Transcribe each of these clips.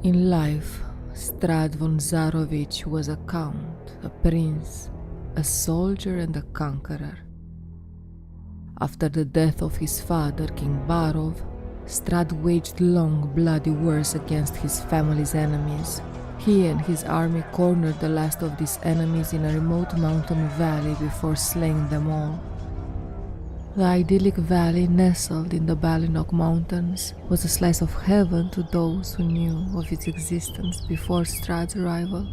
In life, Strahd von Zarovich was a count, a prince, a soldier and a conqueror. After the death of his father, King Barov, Strahd waged long, bloody wars against his family's enemies. He and his army cornered the last of these enemies in a remote mountain valley before slaying them all. The idyllic valley nestled in the Balinok Mountains was a slice of heaven to those who knew of its existence before Strahd's arrival.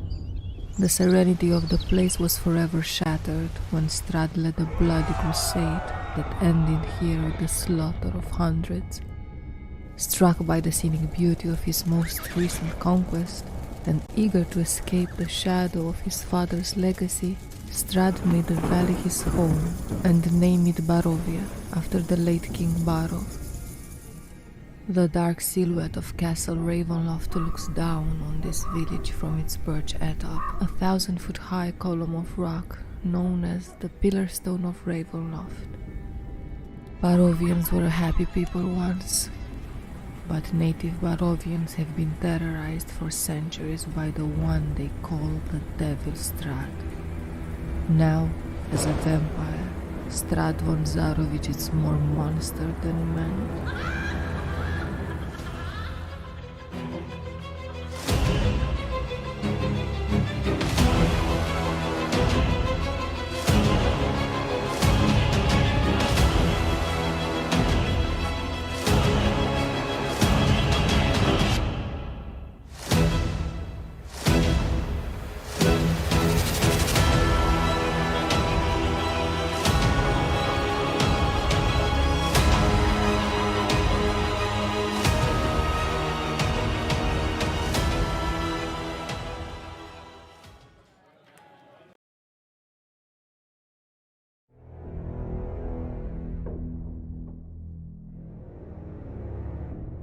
The serenity of the place was forever shattered when Strahd led a bloody crusade that ended here with the slaughter of hundreds. Struck by the scenic beauty of his most recent conquest, and eager to escape the shadow of his father's legacy, Strahd made the valley his home and named it Barovia after the late King Barov. The dark silhouette of Castle Ravenloft looks down on this village from its perch atop, a 1,000-foot-high column of rock known as the Pillar Stone of Ravenloft. Barovians were a happy people once, but native Barovians have been terrorized for centuries by the one they call the Devil Strahd. Now, as a vampire, Strahd von Zarovich is more monster than man.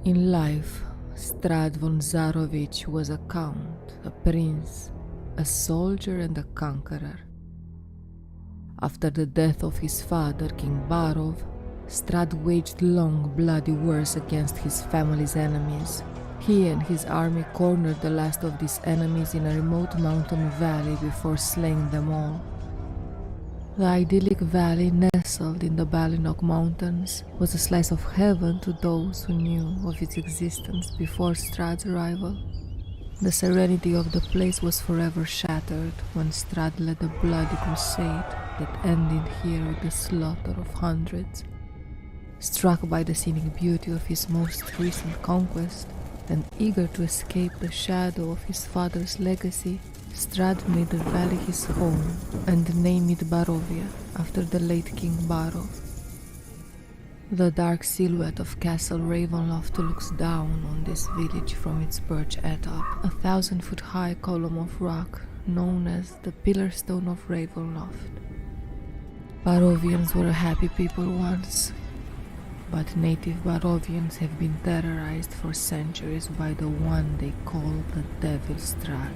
In life, Strahd von Zarovich was a count, a prince, a soldier and a conqueror. After the death of his father, King Barov, Strahd waged long, bloody wars against his family's enemies. He and his army cornered the last of these enemies in a remote mountain valley before slaying them all. The idyllic valley nestled in the Balinok Mountains was a slice of heaven to those who knew of its existence before Strahd's arrival. The serenity of the place was forever shattered when Strahd led a bloody crusade that ended here with the slaughter of hundreds. Struck by the scenic beauty of his most recent conquest, and eager to escape the shadow of his father's legacy, Strahd made the valley his home and named it Barovia after the late King Barov. The dark silhouette of Castle Ravenloft looks down on this village from its perch atop, a 1,000-foot-high column of rock known as the Pillar Stone of Ravenloft. Barovians were a happy people once, but native Barovians have been terrorized for centuries by the one they call the Devil Strahd.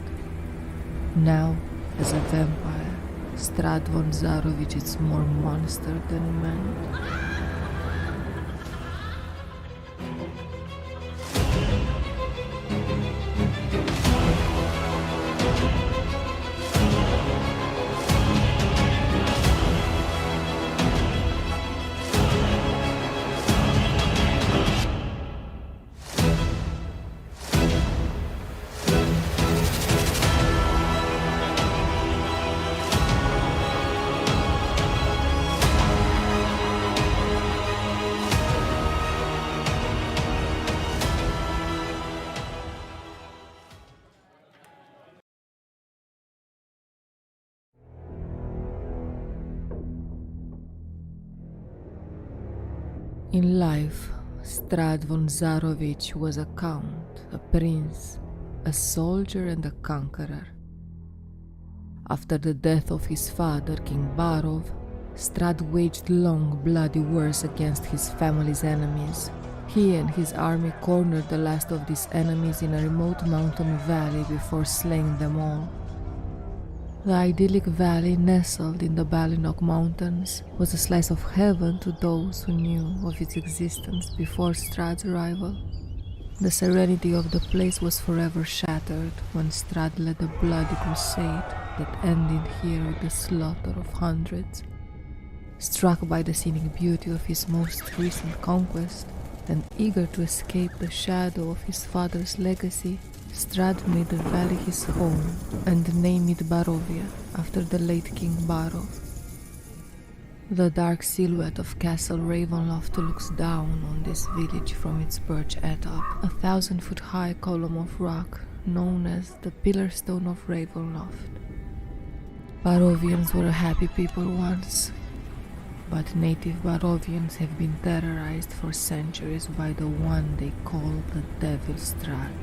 Now, as a vampire, Strahd von Zarovich is more monster than man. In life, Strahd von Zarovich was a count, a prince, a soldier and a conqueror. After the death of his father, King Barov, Strahd waged long, bloody wars against his family's enemies. He and his army cornered the last of these enemies in a remote mountain valley before slaying them all. The idyllic valley nestled in the Balinok Mountains was a slice of heaven to those who knew of its existence before Strahd's arrival. The serenity of the place was forever shattered when Strahd led a bloody crusade that ended here with the slaughter of hundreds. Struck by the scenic beauty of his most recent conquest, and eager to escape the shadow of his father's legacy, Strahd made the valley his home and named it Barovia after the late King Barov. The dark silhouette of Castle Ravenloft looks down on this village from its perch atop, a 1,000-foot-high column of rock known as the Pillar Stone of Ravenloft. Barovians were a happy people once, but native Barovians have been terrorized for centuries by the one they call the Devil Strahd.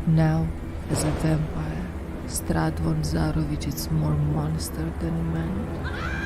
Now, as a vampire, Strahd von Zarovich is more monster than man.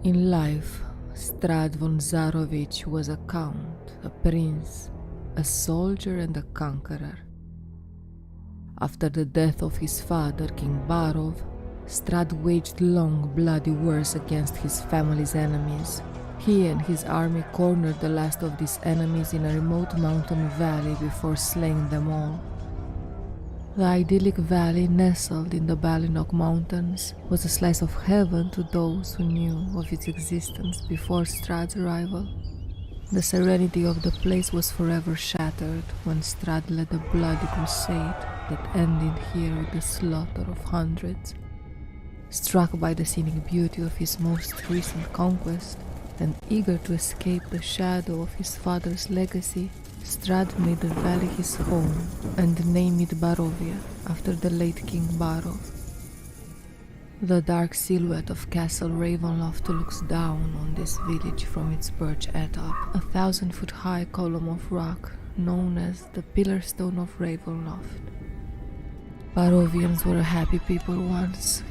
In life, Strahd von Zarovich was a count, a prince, a soldier and a conqueror. After the death of his father, King Barov, Strahd waged long, bloody wars against his family's enemies. He and his army cornered the last of these enemies in a remote mountain valley before slaying them all. The idyllic valley nestled in the Balinok Mountains was a slice of heaven to those who knew of its existence before Strahd's arrival. The serenity of the place was forever shattered when Strahd led a bloody crusade that ended here with the slaughter of hundreds. Struck by the scenic beauty of his most recent conquest, and eager to escape the shadow of his father's legacy, Strahd made the valley his home and named it Barovia after the late King Barov. The dark silhouette of Castle Ravenloft looks down on this village from its perch atop, a 1,000-foot-high column of rock known as the Pillar Stone of Ravenloft. Barovians were a happy people once,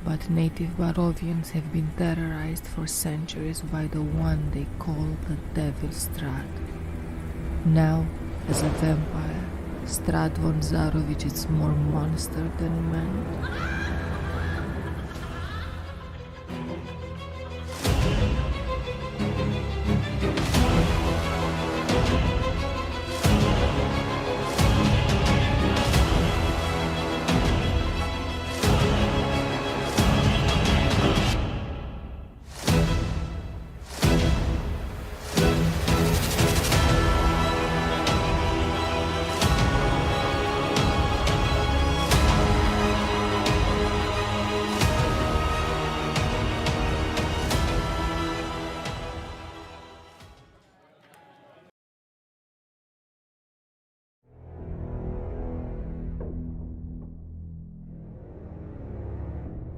but native Barovians have been terrorized for centuries by the one they call the Devil Strahd. Now, as a vampire, Strahd von Zarovich is more monster than man.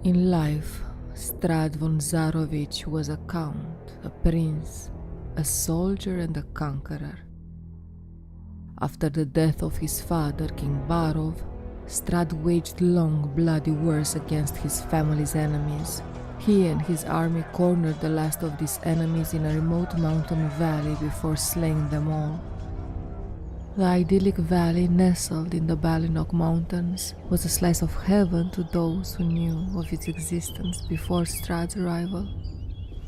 In life, Strahd von Zarovich was a count, a prince, a soldier and a conqueror. After the death of his father, King Barov, Strahd waged long, bloody wars against his family's enemies. He and his army cornered the last of these enemies in a remote mountain valley before slaying them all. The idyllic valley nestled in the Balinok Mountains was a slice of heaven to those who knew of its existence before Strahd's arrival.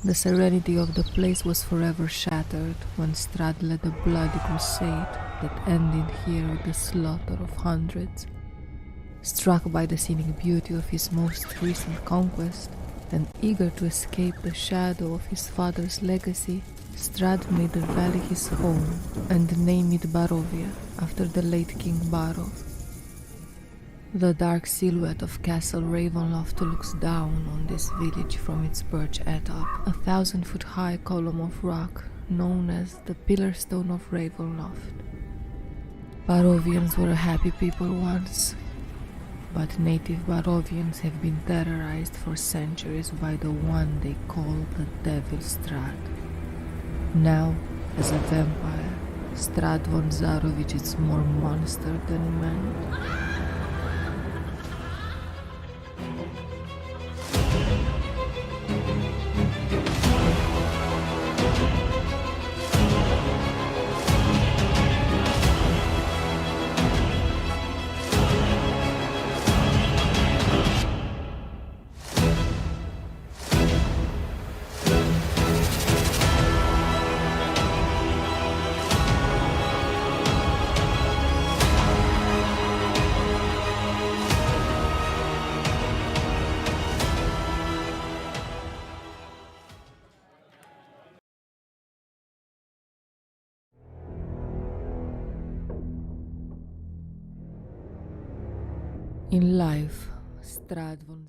The serenity of the place was forever shattered when Strahd led a bloody crusade that ended here with the slaughter of hundreds. Struck by the scenic beauty of his most recent conquest, and eager to escape the shadow of his father's legacy, Strahd made the valley his home and named it Barovia after the late King Barov. The dark silhouette of Castle Ravenloft looks down on this village from its perch atop, a 1,000-foot-high column of rock known as the Pillar Stone of Ravenloft. Barovians were a happy people once, but native Barovians have been terrorized for centuries by the one they call the Devil Strahd. Now, as a vampire, Strahd von Zarovich is more monster than man. In life, Strahd von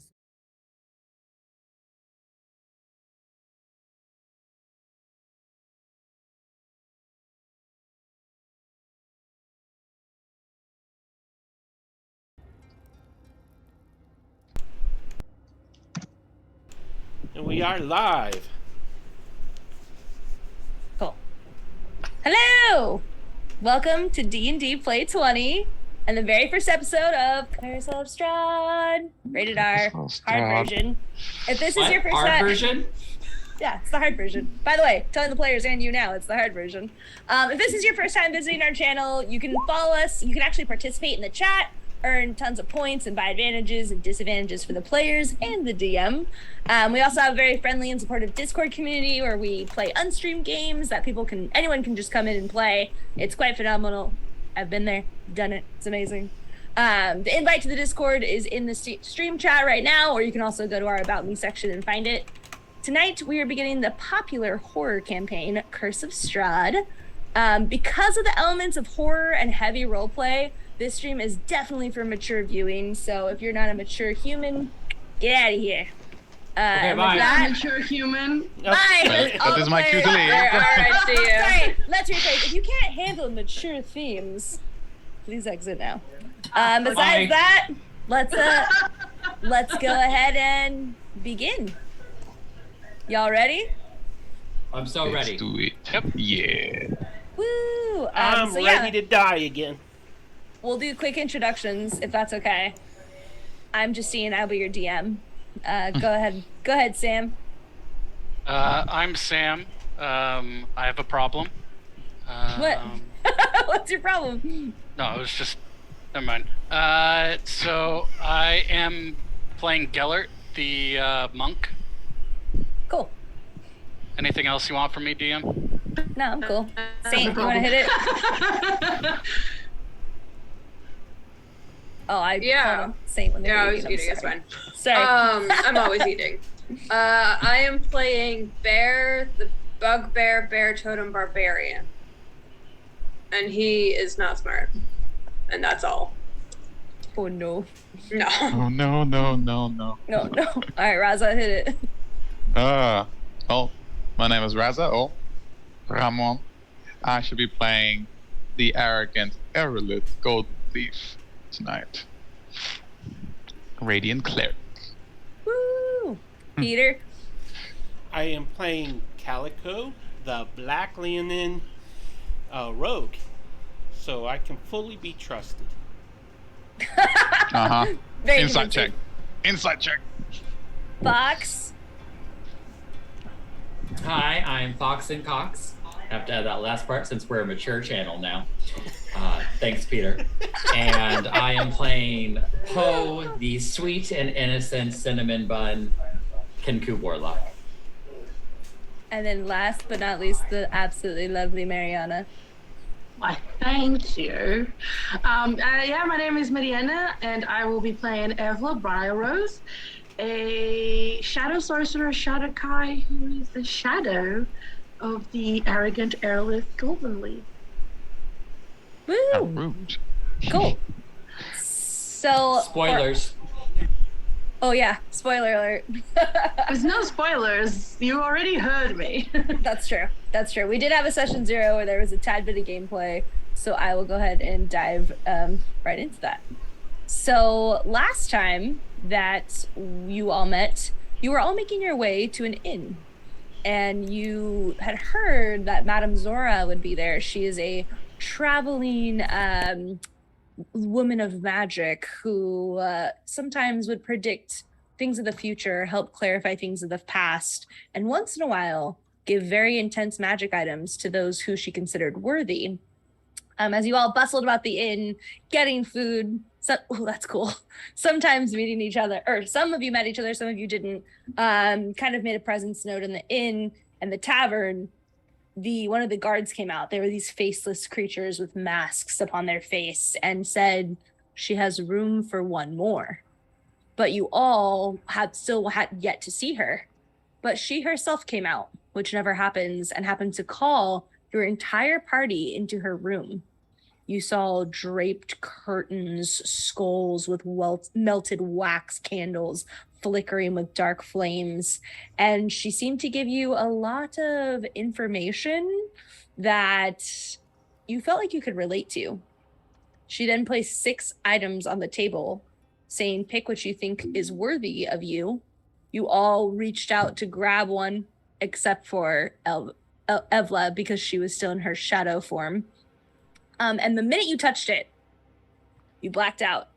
And we are live. Cool. Hello! Welcome to D&D Play 20 and the very first episode of Curse of Strahd. Rated R. Hard version. If this is your first hard time... version? Yeah, it's the hard version. By the way, telling the players and you now, it's the hard version. If this is your first time visiting our channel, you can follow us. You can actually participate in the chat, earn tons of points and buy advantages and disadvantages for the players and the DM. We also have a very friendly and supportive Discord community where we play unstreamed games that anyone can just come in and play. It's quite phenomenal. I've been there, done it. It's amazing. The invite to the Discord is in the stream chat right now, or you can also go to our About Me section and find it. Tonight, we are beginning the popular horror campaign, Curse of Strahd. Because of the elements of horror and heavy roleplay, this stream is definitely for mature viewing, so if you're not a mature human, get out of here. Okay, bye. That, mature human. bye. That is my cue to leave. All right, see ya. Sorry, let's rephrase. If you can't handle mature themes, please exit now. Besides Bye. that, let's go ahead and begin. Y'all ready? I'm so ready. Let's do it. Yep. Yeah. Woo! I'm ready to die again. We'll do quick introductions if that's okay. I'm Justine. I'll be your DM. Go ahead, Sam. I'm Sam. I have a problem. What? What's your problem? No, it was just... Never mind. So, I am playing Gellert, the monk. Cool. Anything else you want from me, DM? No, I'm cool. Saint, you want to hit it? Oh, Yeah. Saint when Yeah, I they're was eating, eating. I'm It's fine. Sorry. I'm always eating. I am playing Bear, the Bugbear Bear Totem Barbarian, and he is not smart, and that's all. Oh no. No. Oh no. No. All right, Raza, hit it. Well, my name is Raza, or Ramon. I should be playing the arrogant Aerolith Gold Thief tonight. Radiant Cleric. Woo! Peter. I am playing Calico, the Black Leonin rogue, so I can fully be trusted. Very Insight check. convincing. Insight check. Fox. Hi, I'm Fox and Cox. I have to add that last part since we're a mature channel now. Thanks, Peter. And I am playing Poe, the sweet and innocent cinnamon bun Kenku Warlock. And then last but not least, the absolutely lovely Mariana. Why, thank you. My name is Mariana, and I will be playing Evla Briarrose, a shadow sorcerer, Shadowkai, who is the shadow of the arrogant Aerolith Goldenleaf. How Woo! rude. Cool. So Spoilers. Oh yeah, spoiler alert. There's no spoilers. You already heard me. That's true. We did have a session 0 where there was a tad bit of gameplay. So I will go ahead and dive right into that. So last time that you all met, you were all making your way to an inn. And you had heard that Madame Zora would be there. She is a traveling woman of magic who sometimes would predict things of the future, help clarify things of the past, and once in a while give very intense magic items to those who she considered worthy. As you all bustled about the inn, getting food. So, that's cool. Sometimes meeting each other, or some of you met each other, some of you didn't. Kind of made a presence note in the inn and the tavern. One of the guards came out. They were these faceless creatures with masks upon their face and said, "She has room for one more." But you all had yet to see her. But she herself came out, which never happens, and happened to call your entire party into her room. You saw draped curtains, skulls with melted wax candles flickering with dark flames. And she seemed to give you a lot of information that you felt like you could relate to. She then placed 6 items on the table, saying, "Pick what you think is worthy of you." You all reached out to grab one, except for Evla, because she was still in her shadow form. And the minute you touched it, you blacked out.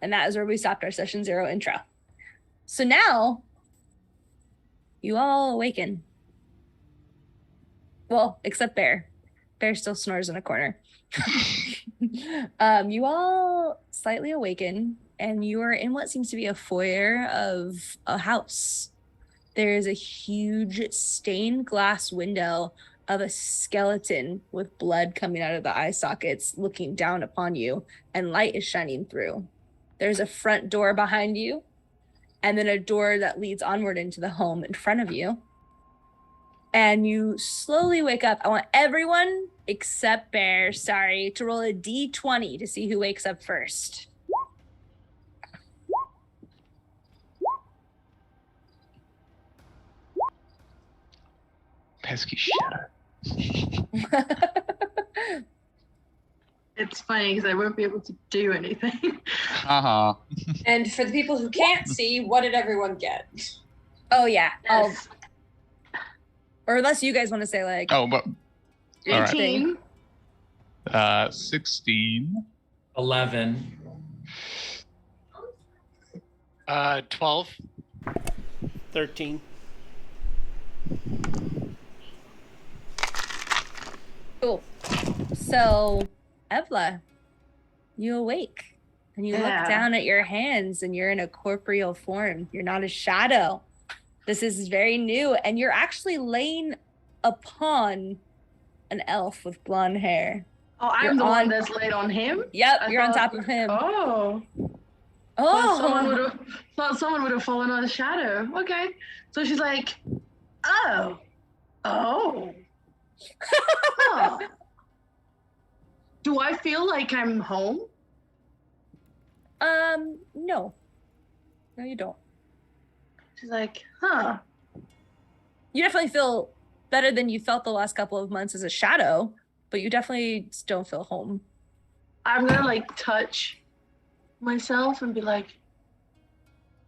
And that is where we stopped our session 0 intro. So now, you all awaken. Well, except Bear. Bear still snores in a corner. You all slightly awaken, and you are in what seems to be a foyer of a house. There is a huge stained glass window of a skeleton with blood coming out of the eye sockets looking down upon you, and light is shining through. There's a front door behind you, and then a door that leads onward into the home in front of you. And you slowly wake up. I want everyone except Bear, to roll a d20 to see who wakes up first. Pesky shadow. It's funny because I won't be able to do anything. Uh-huh. And for the people who can't see, what did everyone get? Oh, yeah. Yes. Or unless you guys want to say, like... Oh, but... 18. 16. 11. 12. 13. Cool. So, Evla, you awake. And you look down at your hands, and you're in a corporeal form. You're not a shadow. This is very new, and you're actually laying upon an elf with blonde hair. Oh, I'm the one that's laid on him? Yep, you're on top of him. Oh. Oh. Thought someone would have fallen on a shadow. Okay. So she's like, oh. Huh. Do I feel like I'm home? No. No, you don't. She's like, huh. You definitely feel better than you felt the last couple of months as a shadow, but you definitely don't feel home. I'm gonna like touch myself and be like,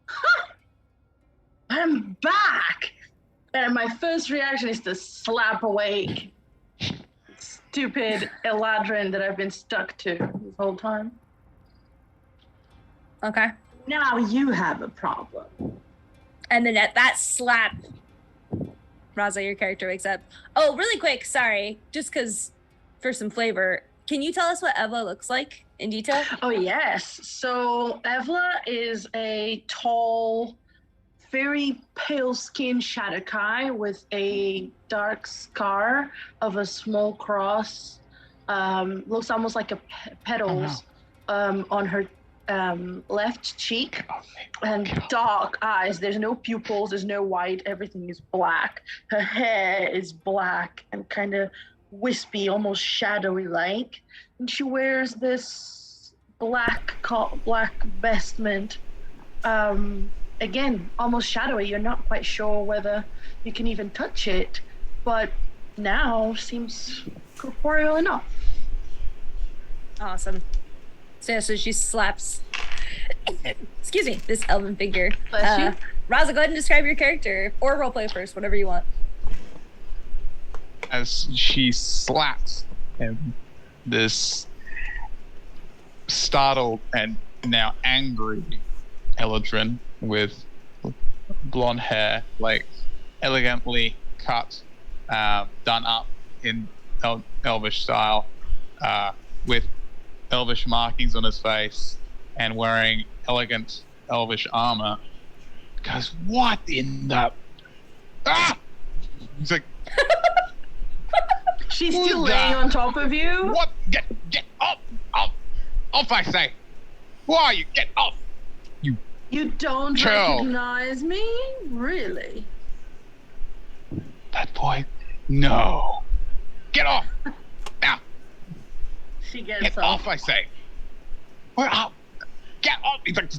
huh, I'm back. And my first reaction is to slap awake stupid Eladrin that I've been stuck to this whole time. Okay. Now you have a problem. And then at that slap, Raza, your character wakes up. Oh, really quick, sorry. Just because for some flavor, can you tell us what Evla looks like in detail? Oh, yes. So Evla is a tall, very pale-skinned Shadowkai with a dark scar of a small cross. Looks almost like a petals on her left cheek, and dark eyes. There's no pupils, there's no white, everything is black. Her hair is black and kind of wispy, almost shadowy like, and she wears this black vestment, again almost shadowy. You're not quite sure whether you can even touch it, but now seems corporeal enough. Awesome. So she slaps, excuse me, this elven figure. Bless you. Raza, go ahead and describe your character, or roleplay first, whatever you want. As she slaps him, this startled and now angry Eladrin with blonde hair, like elegantly cut, done up in Elvish style, with Elvish markings on his face, and wearing elegant Elvish armor. Because what in the... Ah! He's like... She's Who's still that? laying on top of you. What? Get up! Off, I say! Who are you? Get off! You don't Chill. recognize me? Really? That boy? No. Get off! Now! She gets Get up. off, I say! Where up? Get off! He like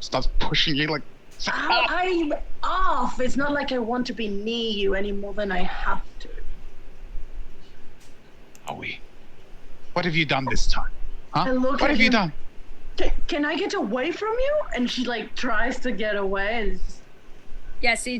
starts pushing you like... Off. I'm off. It's not like I want to be near you any more than I have to. Are we? What have you done this time? Huh? I look What at have you him. done? Can I get away from you? And she like tries to get away. And Yeah, so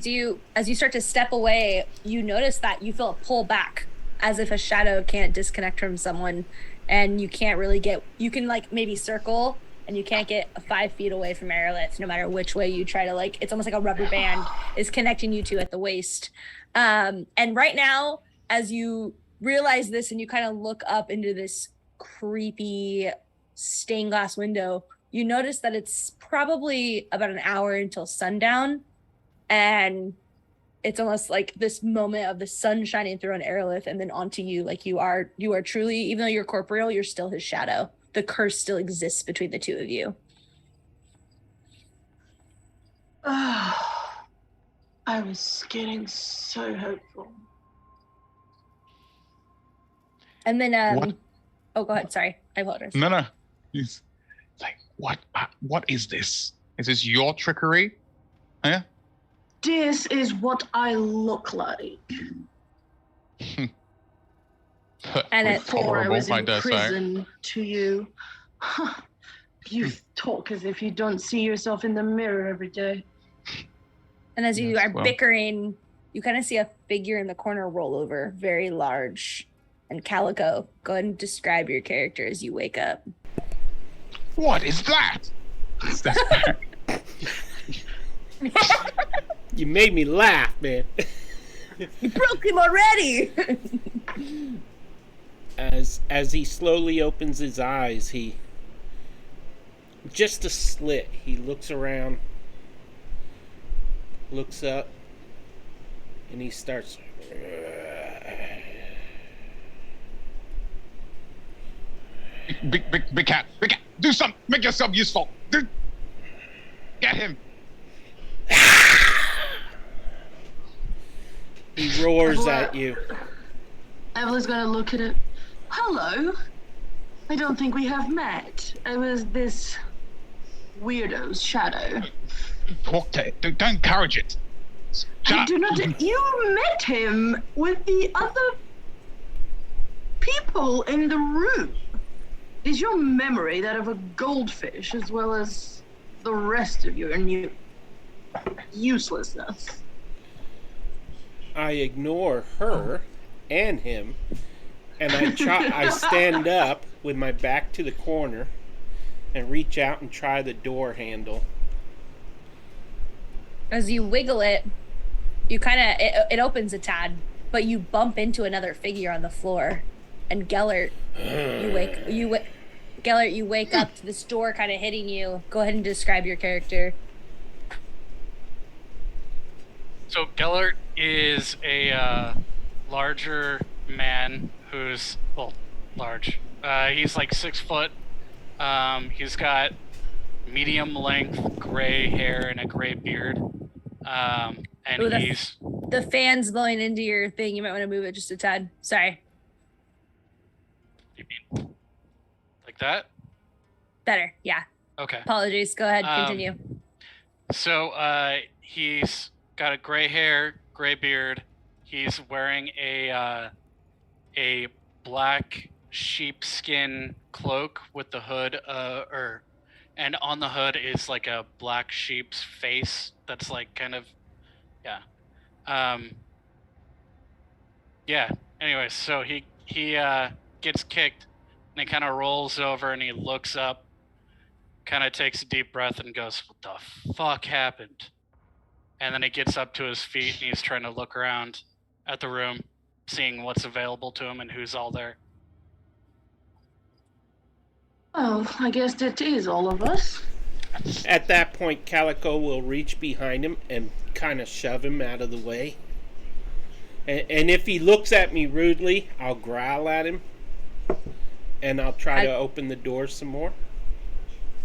as you start to step away, you notice that you feel a pull back, as if a shadow can't disconnect from someone, and you can't really you can like maybe circle, and you can't get 5 feet away from Aerolith, no matter which way you try to, like, it's almost like a rubber band is connecting you two at the waist. And right now, as you realize this and you kind of look up into this creepy stained glass window, you notice that it's probably about an hour until sundown, and it's almost like this moment of the sun shining through on Aerolith and then onto you. Like you are truly, even though you're corporeal, you're still his shadow. The curse still exists between the two of you. I was getting so hopeful. And then, What? Oh, go ahead. Sorry, I apologize. No. He's like, what is this? Is this your trickery? Yeah? This is what I look like. And Before I was I in dare say. prison to you. You talk as if you don't see yourself in the mirror every day. And as you Yes, are well. bickering, you kind of see a figure in the corner roll over, very large and calico. Go ahead and describe your character as you wake up. What is that? You made me laugh, man. You broke him already! As he slowly opens his eyes, he just a slit. He looks around, looks up, and he starts. Big cat, do something. Make yourself useful. Get him. He roars at you. Evelyn's gonna look at it. Hello. I don't think we have met. I was this weirdo's shadow. Talk to it. Don't encourage it. I do not. You met him with the other people in the room. Is your memory that of a goldfish as well as the rest of your new uselessness? I ignore her and him, and I stand up with my back to the corner and reach out and try the door handle. As you wiggle it, you kind of it opens a tad, but you bump into another figure on the floor, and Gellert, you wake up to this door kind of hitting you. Go ahead and describe your character. So Gellert is a larger man who's, well, large. He's like 6 foot. He's got medium length gray hair and a gray beard. And Ooh, he's... The fan's blowing into your thing. You might want to move it just a tad. Sorry. You mean like that? Better. Yeah. Okay. Apologies. Go ahead. Continue. So he's got a gray hair, gray beard. He's wearing a black sheepskin cloak with the hood, and on the hood is like a black sheep's face that's like kind of, yeah. Yeah. Anyway, so he gets kicked, and he kind of rolls over and he looks up, kind of takes a deep breath and goes, "What the fuck happened?" And then he gets up to his feet and he's trying to look around at the room, seeing what's available to him and who's all there. Oh, I guess that is all of us. At that point, Calico will reach behind him and kind of shove him out of the way. And if he looks at me rudely, I'll growl at him. And I'll try to open the door some more.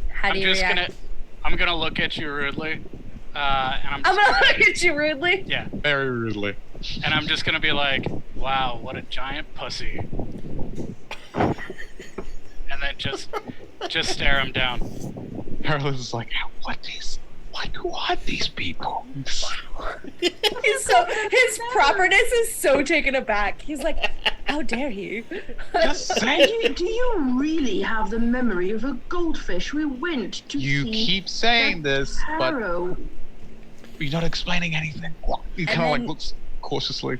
How do you react? I'm gonna look at you rudely. And I'm gonna look at you rudely? Yeah. Very rudely. And I'm just gonna be like, "Wow, what a giant pussy." And then just stare him down. Harold is like, who are these people? His properness is so taken aback. He's like, "How dare you?" Just say Do you really have the memory of a goldfish we went to you see? keep saying this, but Harrow. you're not explaining anything. He kind of like looks cautiously.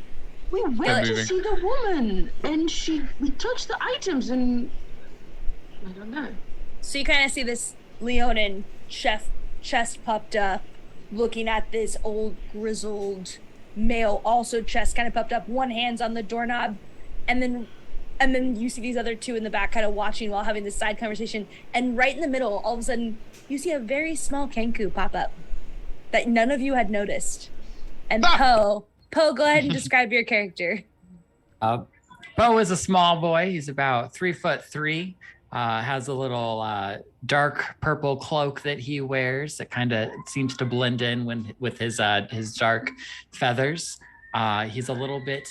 We went to moving. see the woman, and we touched the items, and I don't know. So you kind of see this Leonin chest puffed up, looking at this old grizzled male, also chest kind of puffed up, one hand's on the doorknob, and then you see these other two in the back kind of watching while having this side conversation, and right in the middle, all of a sudden, you see a very small Kenku pop up that none of you had noticed. And Poe, go ahead and describe your character. Poe is a small boy. He's about 3'3". Has a little dark purple cloak that he wears that kind of seems to blend in with his dark feathers. He's a little bit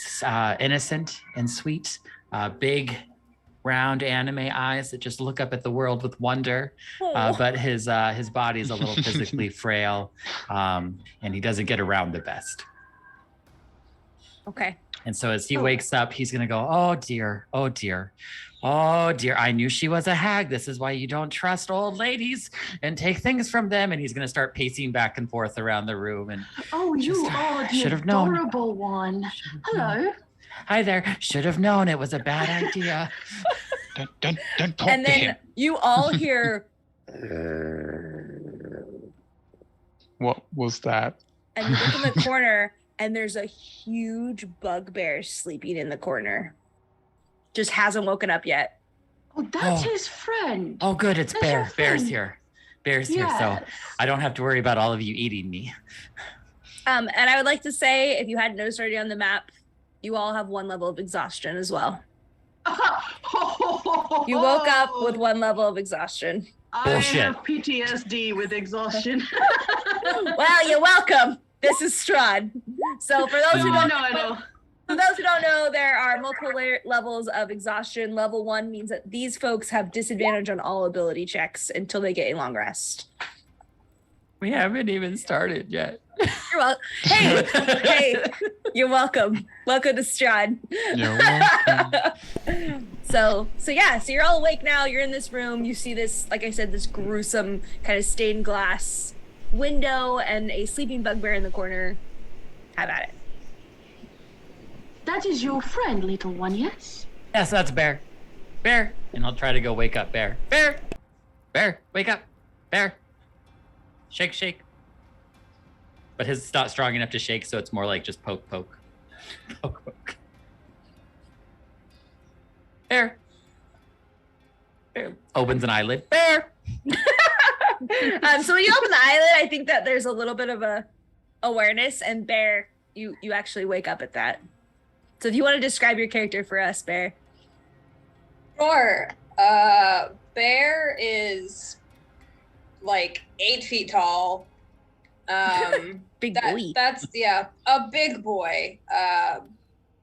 innocent and sweet. Big, round anime eyes that just look up at the world with wonder. But his body is a little physically frail, and he doesn't get around the best. Okay. And so as he wakes up, he's gonna go, "Oh dear, oh dear. Oh dear, I knew she was a hag. This is why you don't trust old ladies and take things from them." And he's going to start pacing back and forth around the room. And oh, you are the adorable one. Hello. Hi there. Should have known it was a bad idea. Don't talk and to then him. you all hear, What was that? and you look in the corner, and there's a huge bugbear sleeping in the corner. Just hasn't woken up yet. Oh, that's his friend. Oh, good. It's That's Bear. your Bear's friend. here. Bear's here. So I don't have to worry about all of you eating me. And I would like to say, if you hadn't noticed already on the map, you all have one level of exhaustion as well. You woke up with one level of exhaustion. Bullshit. I have PTSD with exhaustion. Well, you're welcome. This is Strahd. So for those who don't know. For those who don't know, there are multiple levels of exhaustion. Level 1 means that these folks have disadvantage on all ability checks until they get a long rest. We haven't even started yet. You're welcome. Hey, you're welcome. Welcome to Strahd. You're welcome. So you're all awake now. You're in this room. You see this, like I said, this gruesome kind of stained glass window and a sleeping bugbear in the corner. Have at it. That is your friend, little one, yes? Yes, that's Bear. Bear. And I'll try to go wake up Bear. Bear. Bear, wake up. Bear. Shake, shake. But his not strong enough to shake, so it's more like just poke, poke. Poke, poke. Bear. Bear. Opens an eyelid. Bear. So when you open the eyelid, I think that there's a little bit of a awareness, and Bear, you actually wake up at that. So if you want to describe your character for us, Bear. Sure. Bear is like 8 feet tall. Big boy. That's a big boy.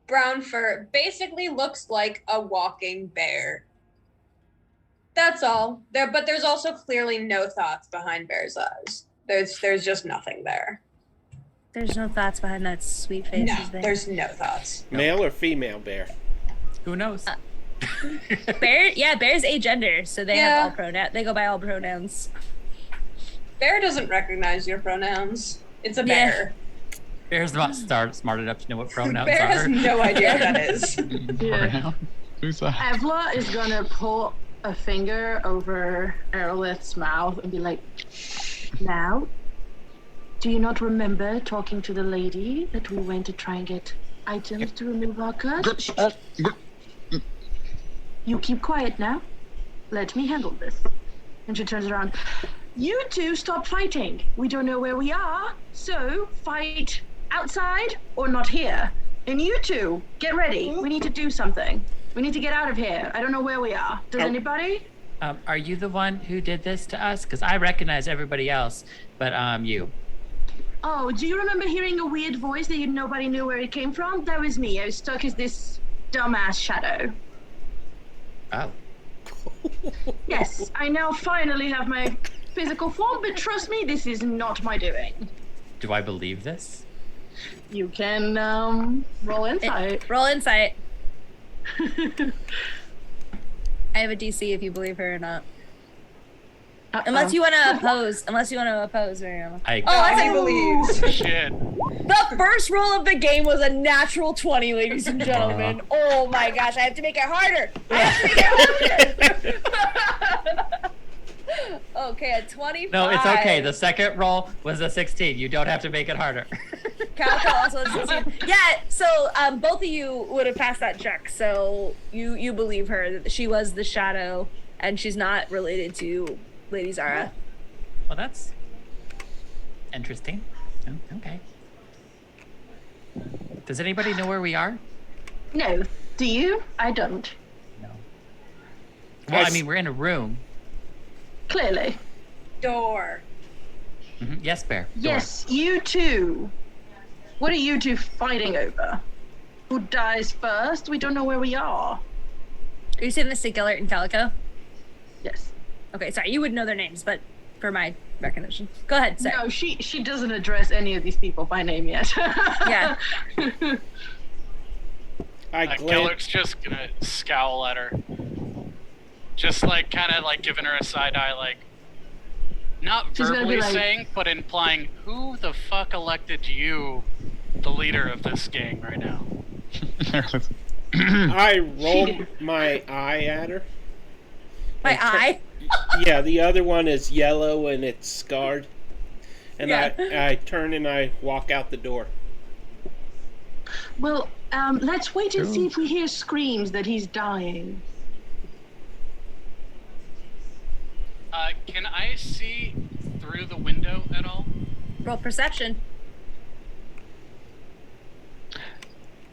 Brown fur. Basically looks like a walking bear. That's all. But there's also clearly no thoughts behind Bear's eyes. There's just nothing there. There's no thoughts behind that sweet face. No, is there? there's no thoughts. Male or female bear? Who knows? Bear's agender, so they Yeah. have all pronouns. They go by all pronouns. Bear doesn't recognize your pronouns. It's a Yeah. bear. Bear's not smart enough to know what pronouns Bear are. has no idea what that is. Yeah. Who's that? Evla is gonna pull a finger over Aerolith's mouth and be like, now, do you not remember talking to the lady that we went to try and get items to remove our curse? You keep quiet now. Let me handle this. And she turns around. You two stop fighting. We don't know where we are, so fight outside or not here. And you two, get ready. We need to do something. We need to get out of here. I don't know where we are. Does anybody? Are you the one who did this to us? Because I recognize everybody else, but you. Oh, do you remember hearing a weird voice that nobody knew where it came from? That was me. I was stuck as this dumbass shadow. Oh. Yes, I now finally have my physical form, but trust me, this is not my doing. Do I believe this? You can roll insight. Roll insight. I have a DC if you believe her or not. Unless you want to oppose. Miriam. I He believes. Shit. The first roll of the game was a natural 20, ladies and gentlemen. Oh my gosh, I have to make it harder. Okay, a 25. No, it's okay. The second roll was a 16. You don't have to make it harder. Calico also has 16. Yeah, so both of you would have passed that check. So you believe her that she was the shadow and she's not related to Lady Zara. Well, that's interesting. Oh, okay. Does anybody know where we are? No. Do you? I don't. No. Well, I mean, we're in a room. Clearly. Door. Mhm. Yes, Bear. Door. Yes, you two. What are you two fighting over? Who dies first? We don't know where we are. Are you saying this to Gellert and Calico? Yes. Okay, sorry, you would know their names, but for my recognition. Go ahead, sir. No, she doesn't address any of these people by name yet. Yeah. Gellert's just gonna scowl at her. Just like, kind of like giving her a side eye, like, not She's gonna verbally be like- saying, but implying, who the fuck elected you the leader of this gang right now? I rolled my eye at her. My eye? Yeah, the other one is yellow and it's scarred. And Yeah. I turn and I walk out the door. Well, let's wait and see if we hear screams that he's dying. Can I see through the window at all? Roll perception.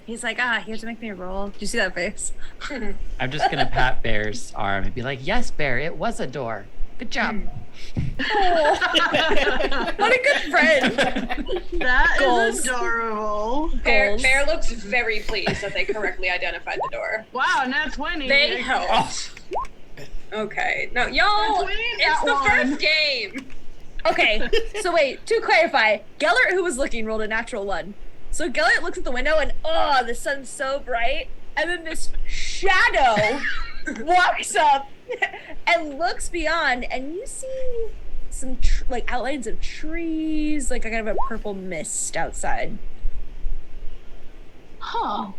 He's like, he has to make me a roll. Do you see that face? I'm just gonna pat Bear's arm and be like, "Yes, Bear, it was a door. Good job." What a good friend. That Goals. is adorable. Bear looks very pleased that they correctly identified the door. Wow, not 20. They helped. Okay. No, y'all, it's the first game. Okay, so wait, to clarify, Gellert, who was looking, rolled a natural 1. So Gellert looks at the window and, the sun's so bright. And then this shadow walks up and looks beyond, and you see some outlines of trees, like a kind of a purple mist outside. Huh.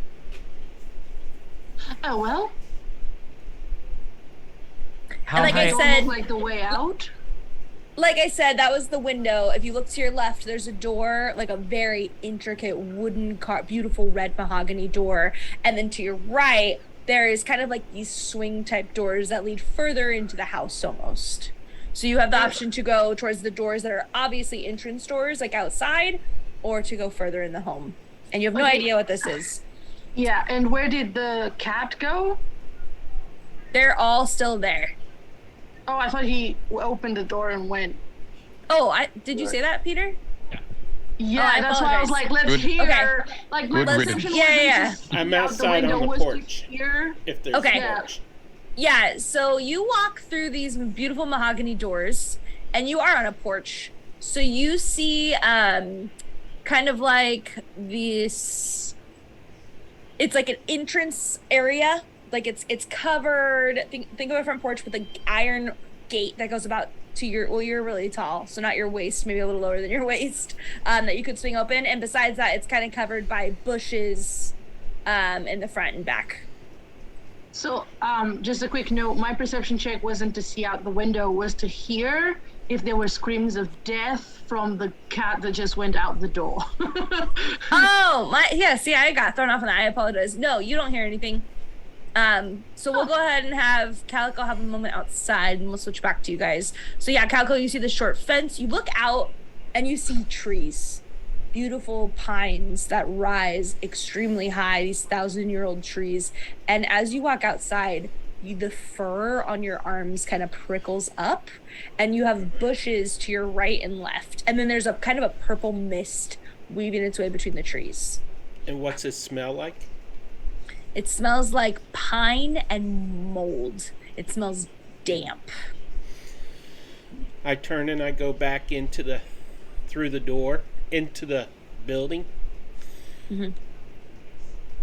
Oh, well. How And like I high? said- Look like the way out. Like I said, that was the window. If you look to your left, there's a door, like a very intricate wooden, beautiful red mahogany door. And then to your right, there is kind of like these swing type doors that lead further into the house almost. So you have the option to go towards the doors that are obviously entrance doors, like outside, or to go further in the home. And you have no Okay. idea what this is. Yeah, and where did the cat go? They're all still there. Oh, I thought he opened the door and went. Oh, did you say that, Peter? Yeah, I that's why I was apologize. like, let's Good- hear. Okay. Like, Good my riddance. perception Yeah. wasn't to see I'm out outside the on window, the was to porch. hear. If there's Okay. a porch. Yeah, so you walk through these beautiful mahogany doors, and you are on a porch. So you see kind of like this, it's like an entrance area like it's covered. Think of a front porch with an iron gate that goes about to your, well, you're really tall, so not your waist, maybe a little lower than your waist, that you could swing open. And besides that, it's kind of covered by bushes in the front and back. So, just a quick note, my perception check wasn't to see out the window, was to hear if there were screams of death from the cat that just went out the door. I got thrown off on that. I apologize. No, you don't hear anything. So we'll go ahead and have Calico have a moment outside, and we'll switch back to you guys. So yeah, Calico, you see the short fence. You look out, and you see trees. Beautiful pines that rise extremely high, these 1,000-year-old trees. And as you walk outside, the fur on your arms kind of prickles up, and you have bushes to your right and left. And then there's a kind of a purple mist weaving its way between the trees. And what's it smell like? It smells like pine and mold. It smells damp. I turn and I go back through the door into the building. Mm-hmm.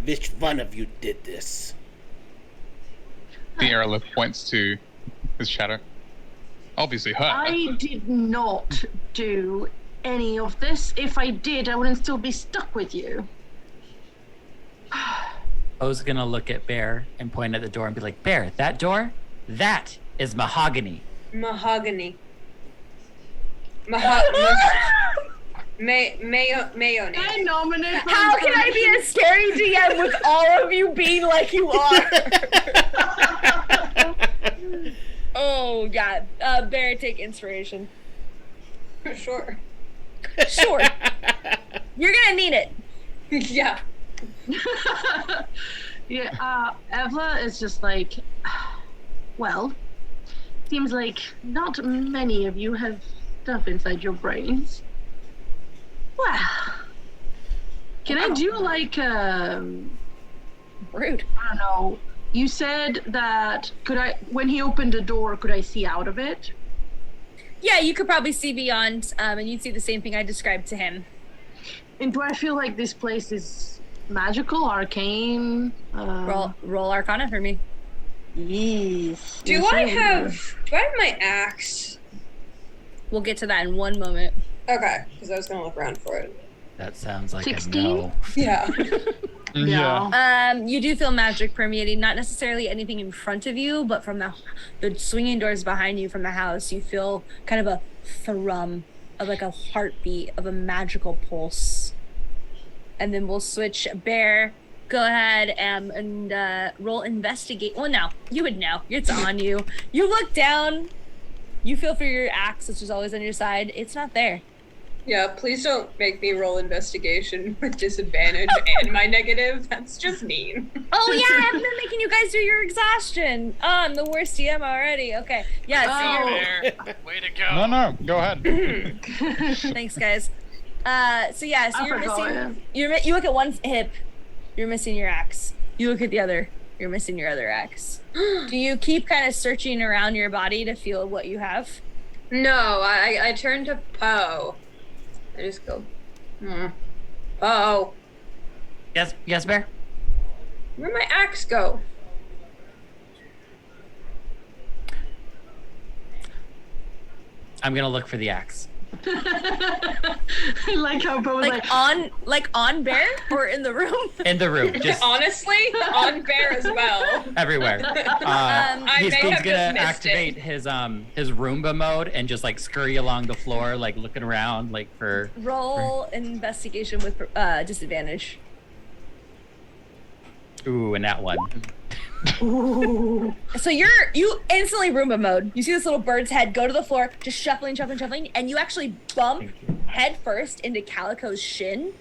Which one of you did this? The aerolith points to his shadow. Obviously her. I did not do any of this. If I did, I wouldn't still be stuck with you. Poe's gonna look at Bear and point at the door and be like, Bear, that door? That is mahogany. Mahogany. Mayonnaise. I nominate. How can I be a scary DM with all of you being like you are? Oh God, Bear, take inspiration. Sure. Sure. You're gonna need it. Yeah. Yeah, Evla is just like, well, seems like not many of you have stuff inside your brains. Well, can I do like, Rude. I don't know, you said that, when he opened a door, could I see out of it? Yeah, you could probably see beyond, and you'd see the same thing I described to him. And do I feel like this place is magical, arcane? Roll Arcana for me. Yes. Do I have my axe? We'll get to that in one moment. Okay, because I was gonna look around for it. That sounds like 16? a no. Yeah. Yeah. You do feel magic permeating, not necessarily anything in front of you, but from the swinging doors behind you from the house, you feel kind of a thrum of like a heartbeat of a magical pulse. And then we'll switch. Bear, go ahead and roll investigate. Well, no, you would know. It's on you. You look down. You feel for your axe, which is always on your side. It's not there. Yeah, please don't make me roll investigation with disadvantage and my negative. That's just mean. Oh yeah, I haven't been making you guys do your exhaustion. Oh, I'm the worst DM already. Okay. Yeah, so Bear, way to go. No, go ahead. thanks guys. So you're forgot missing you look at one hip, you're missing your axe. You look at the other, you're missing your other axe. Do you keep kind of searching around your body to feel what you have? No, I turn to Poe. I just go, Poe, Yes, Bear? where'd my axe go? I'm gonna look for the axe. I like how Bo was Like on Bear or in the room? In the room, just Honestly, on Bear as well. everywhere. I may He's have gonna just missed activate his Roomba mode and just like scurry along the floor, like looking around, like for. Roll investigation with disadvantage. Ooh, and that one. So you instantly Roomba mode. You see this little bird's head go to the floor, just shuffling, and you actually bump head first into Calico's shin,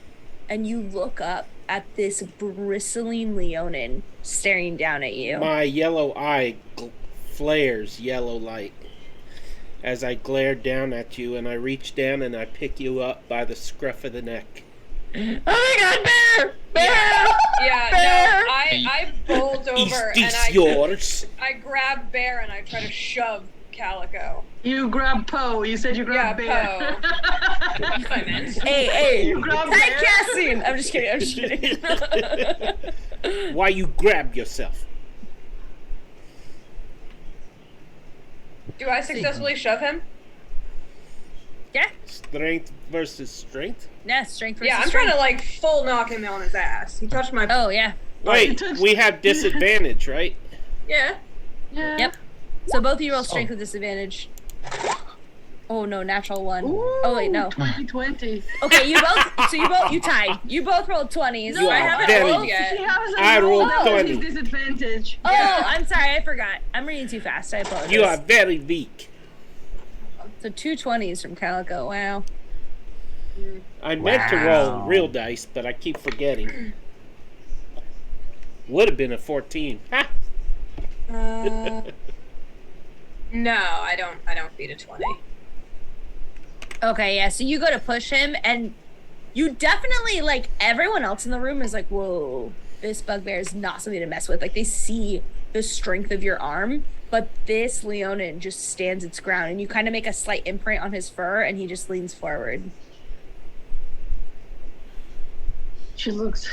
and you look up at this bristling Leonin staring down at you. My yellow eye flares yellow light as I glare down at you, and I reach down and I pick you up by the scruff of the neck. Oh my God, Bear! Bear! Yeah, Bear! no, I bowled over Is and this yours? I grab Bear and I try to shove Calico. You grab Poe. You said you grabbed Bear. Poe. That's what I meant. Hey! You grabbed That Bear. casting! I'm just kidding. Why you grab yourself? Do I successfully shove him? Yeah. Strength versus strength? Yeah, strength versus Yeah, I'm strength. trying to like full knock him on his ass. He touched my. Oh, yeah. Wait, we have disadvantage, right? Yeah. Yeah. Yep. So both of you roll strength with disadvantage. Oh no, natural 1. Ooh, Oh wait, no. 2020. Okay, you tied. You both rolled 20s. You I are haven't very- rolled yet. See, how is that I roll? rolled That was 20. his disadvantage. Oh, Yeah. I'm sorry, I forgot. I'm reading too fast. I apologize. You are very weak. So 2 20s from Calico. Wow. I meant to roll Wow. real dice, but I keep forgetting. Would have been a 14. Ha! No, I don't beat a 20. Okay, yeah. So you go to push him, and you definitely, like, everyone else in the room is like, whoa, this bugbear is not something to mess with. Like, they see the strength of your arm, but this Leonin just stands its ground, and you kind of make a slight imprint on his fur, and he just leans forward. She looks.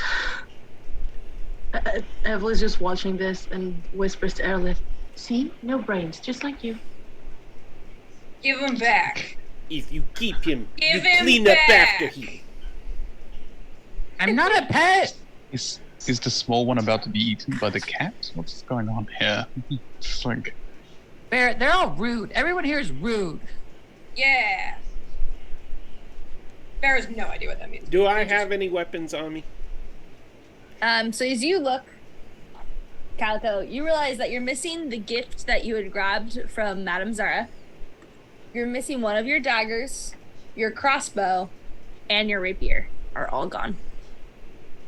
Evelyn's just watching this and whispers to Erlith, "See, no brains, just like you." Give him back. If you keep him, Give you him clean back. up after him. I'm not a pet. Is the small one about to be eaten by the cat? What's going on here? Just like, They're all rude. Everyone here is rude. Yeah. Bear has no idea what that means. Do I have any weapons on me? So as you look, Calico, you realize that you're missing the gift that you had grabbed from Madame Zara. You're missing one of your daggers, your crossbow, and your rapier are all gone.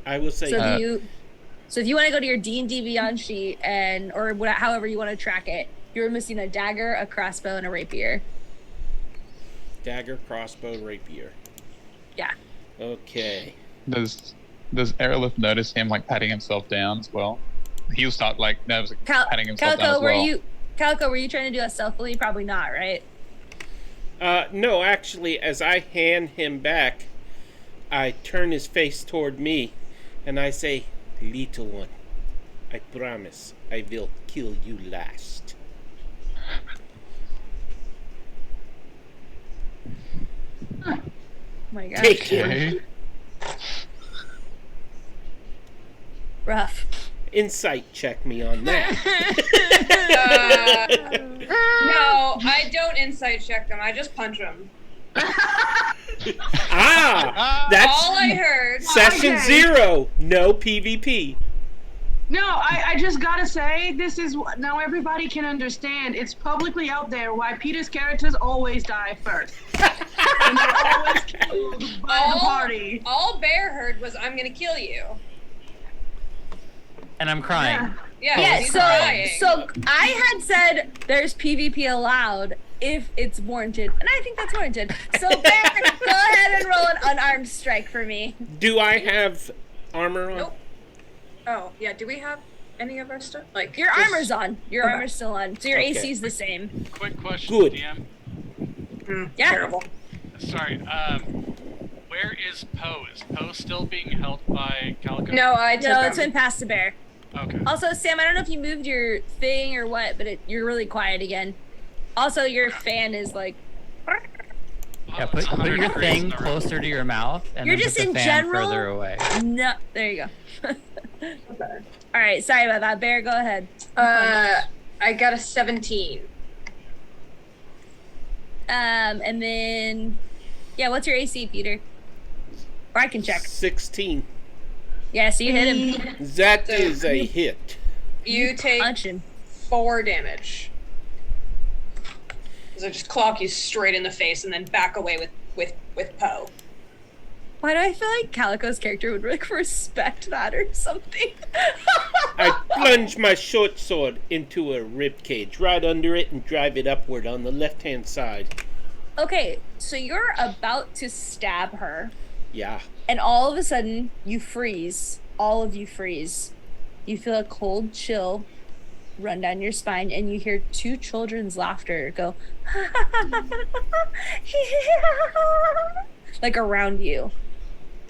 I will say So if you want to go to your D&D Beyond sheet or however you want to track it, you're missing a dagger, a crossbow, and a rapier. dagger, crossbow, rapier. Yeah. Okay. does Aerolith notice him like patting himself down as well? He'll start like nervously patting himself down as well. Calico, were you trying to do that stealthily? Probably not, right? No, actually, as I hand him back, I turn his face toward me, and I say, "Little one, I promise I will kill you last." Oh my gosh. Take him. Okay. Rough. Insight check me on that. No, I don't insight check them. I just punch them. That's All I heard. session Okay. 0. No PvP. No, I just gotta say, this is now everybody can understand. It's publicly out there why Peter's characters always die first. And they're always killed by the party. All Bear heard was, "I'm gonna kill you." And I'm crying. Yeah, Yeah, he's so crying. I had said there's PvP allowed if it's warranted, and I think that's warranted. So Bear, go ahead and roll an unarmed strike for me. Do I have armor on? Nope. Oh, yeah, do we have any of our stuff? Like Your just- armor's on. Your Okay. armor's still on. So your Okay. AC's the same. Quick question, Good. DM. Yeah. Terrible. Sorry. Where is Poe? Is Poe still being held by Calico? No, I took No, it's them. been passed to Bear. Okay. Also, Sam, I don't know if you moved your thing or what, but you're really quiet again. Also, your fan is like. Yeah, put your 100 degrees thing in the room. closer to your mouth and You're then just put the in fan general- further away. No, there you go. All right, sorry about that. Bear, go ahead. I got a 17. And then, yeah, what's your AC, Peter? Or I can check. 16. Yeah, so you hit him. That So is a hit. You take Punch him. 4 damage. So I just clock you straight in the face and then back away with Poe. Why do I feel like Calico's character would like respect that or something? I plunge my short sword into a rib cage, right under it, and drive it upward on the left-hand side. Okay, so you're about to stab her, Yeah. and all of a sudden you freeze. All of you freeze. You feel a cold chill run down your spine, and you hear 2 children's laughter go like around you.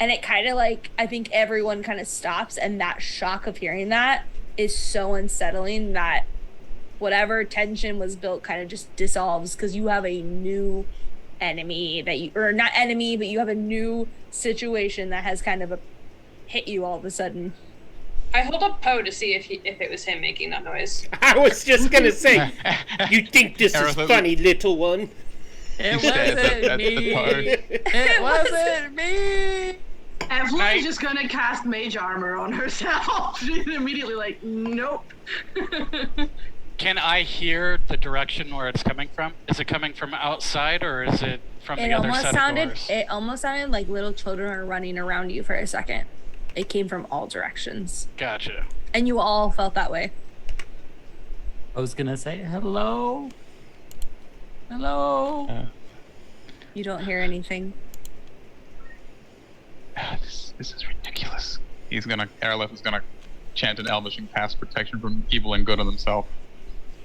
And it kind of like, I think everyone kind of stops, and that shock of hearing that is so unsettling that whatever tension was built kind of just dissolves because you have a new enemy that you, or not enemy, but you have a new situation that has kind of hit you all of a sudden. I hold up Poe to see if it was him making that noise. I was just gonna say, you think this is funny, little one? It wasn't me. It wasn't me. Evla is just gonna cast mage armor on herself. She's immediately like, nope. Can I hear the direction where it's coming from? Is it coming from outside or is it from the other side of doors? It almost sounded like little children are running around you for a second. It came from all directions. Gotcha. And you all felt that way. I was gonna say hello. Hello. You don't hear anything. This is ridiculous. Aerolith is gonna chant an Elvish and cast protection from evil and good on himself.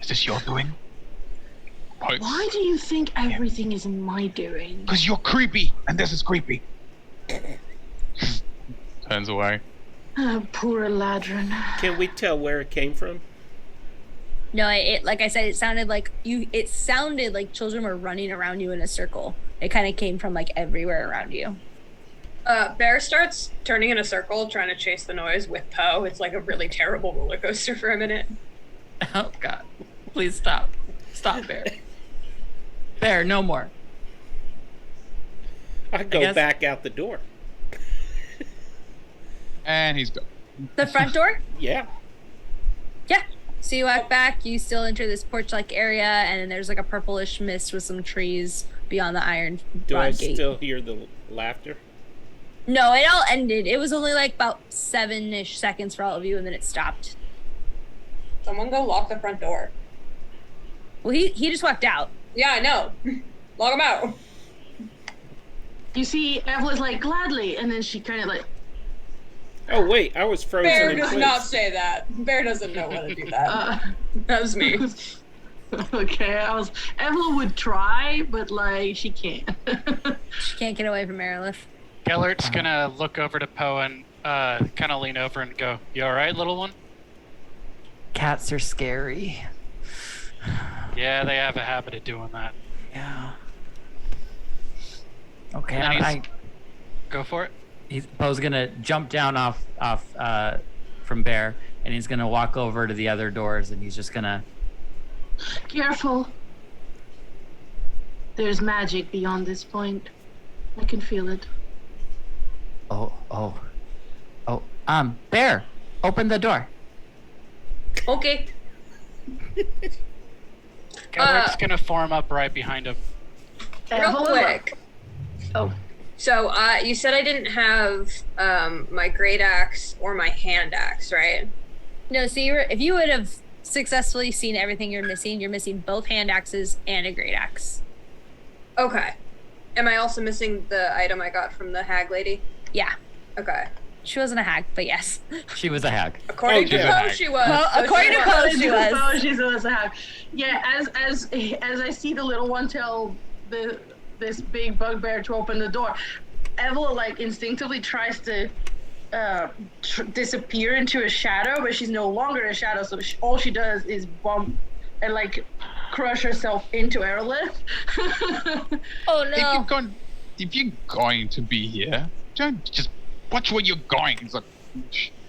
Is this your doing? Why do you think everything is my doing? Because you're creepy, and this is creepy. Turns away. Poor Eladrin. Can we tell where it came from? No, it like I said, it sounded like children were running around you in a circle. It kind of came from like everywhere around you. Bear starts turning in a circle, trying to chase the noise with Poe. It's like a really terrible roller coaster for a minute. Oh God! Please stop! Stop, Bear. Bear, no more. I go back out the door. And he's gone. The front door? Yeah. Yeah. So you walk back, you still enter this porch-like area, and then there's like a purplish mist with some trees beyond the iron Do I gate. still hear the laughter? No, it all ended. It was only like about 7-ish seconds for all of you, and then it stopped. Someone go lock the front door. Well, he just walked out. Yeah, I know. Lock him out. You see, Evla's like, gladly, and then she kind of like... Oh, wait, I was frozen Bear in does place. not say that. Bear doesn't know how to do that. That was me. Okay, Evla would try, but like, she can't. She can't get away from Aerolith. Gellert's gonna look over to Poe and kind of lean over and go, "You all right, little one?" Cats are scary. Yeah, they have a habit of doing that. Yeah. Okay, And I go for it. Poe's gonna jump down off from Bear, and he's gonna walk over to the other doors, and he's just gonna. Careful. There's magic beyond this point. I can feel it. Oh. Bear, open the door. Okay. Gellert's gonna form up right behind him. Real quick. Oh. So, you said I didn't have my great axe or my hand axe, right? No, so if you would have successfully seen everything you're missing both hand axes and a great axe. Okay. Am I also missing the item I got from the hag lady? Yeah. Okay. She wasn't a hag, but yes. She was a hag. According to Poe, she was. Well, according to Poe, she was. Oh, she's a hag. Yeah, as I see the little one tell this big bugbear to open the door, Evla like instinctively tries to disappear into a shadow, but she's no longer a shadow. So all she does is bump and like crush herself into Aerolith. Oh no! If you're going to be here, don't just watch where you're going. He's like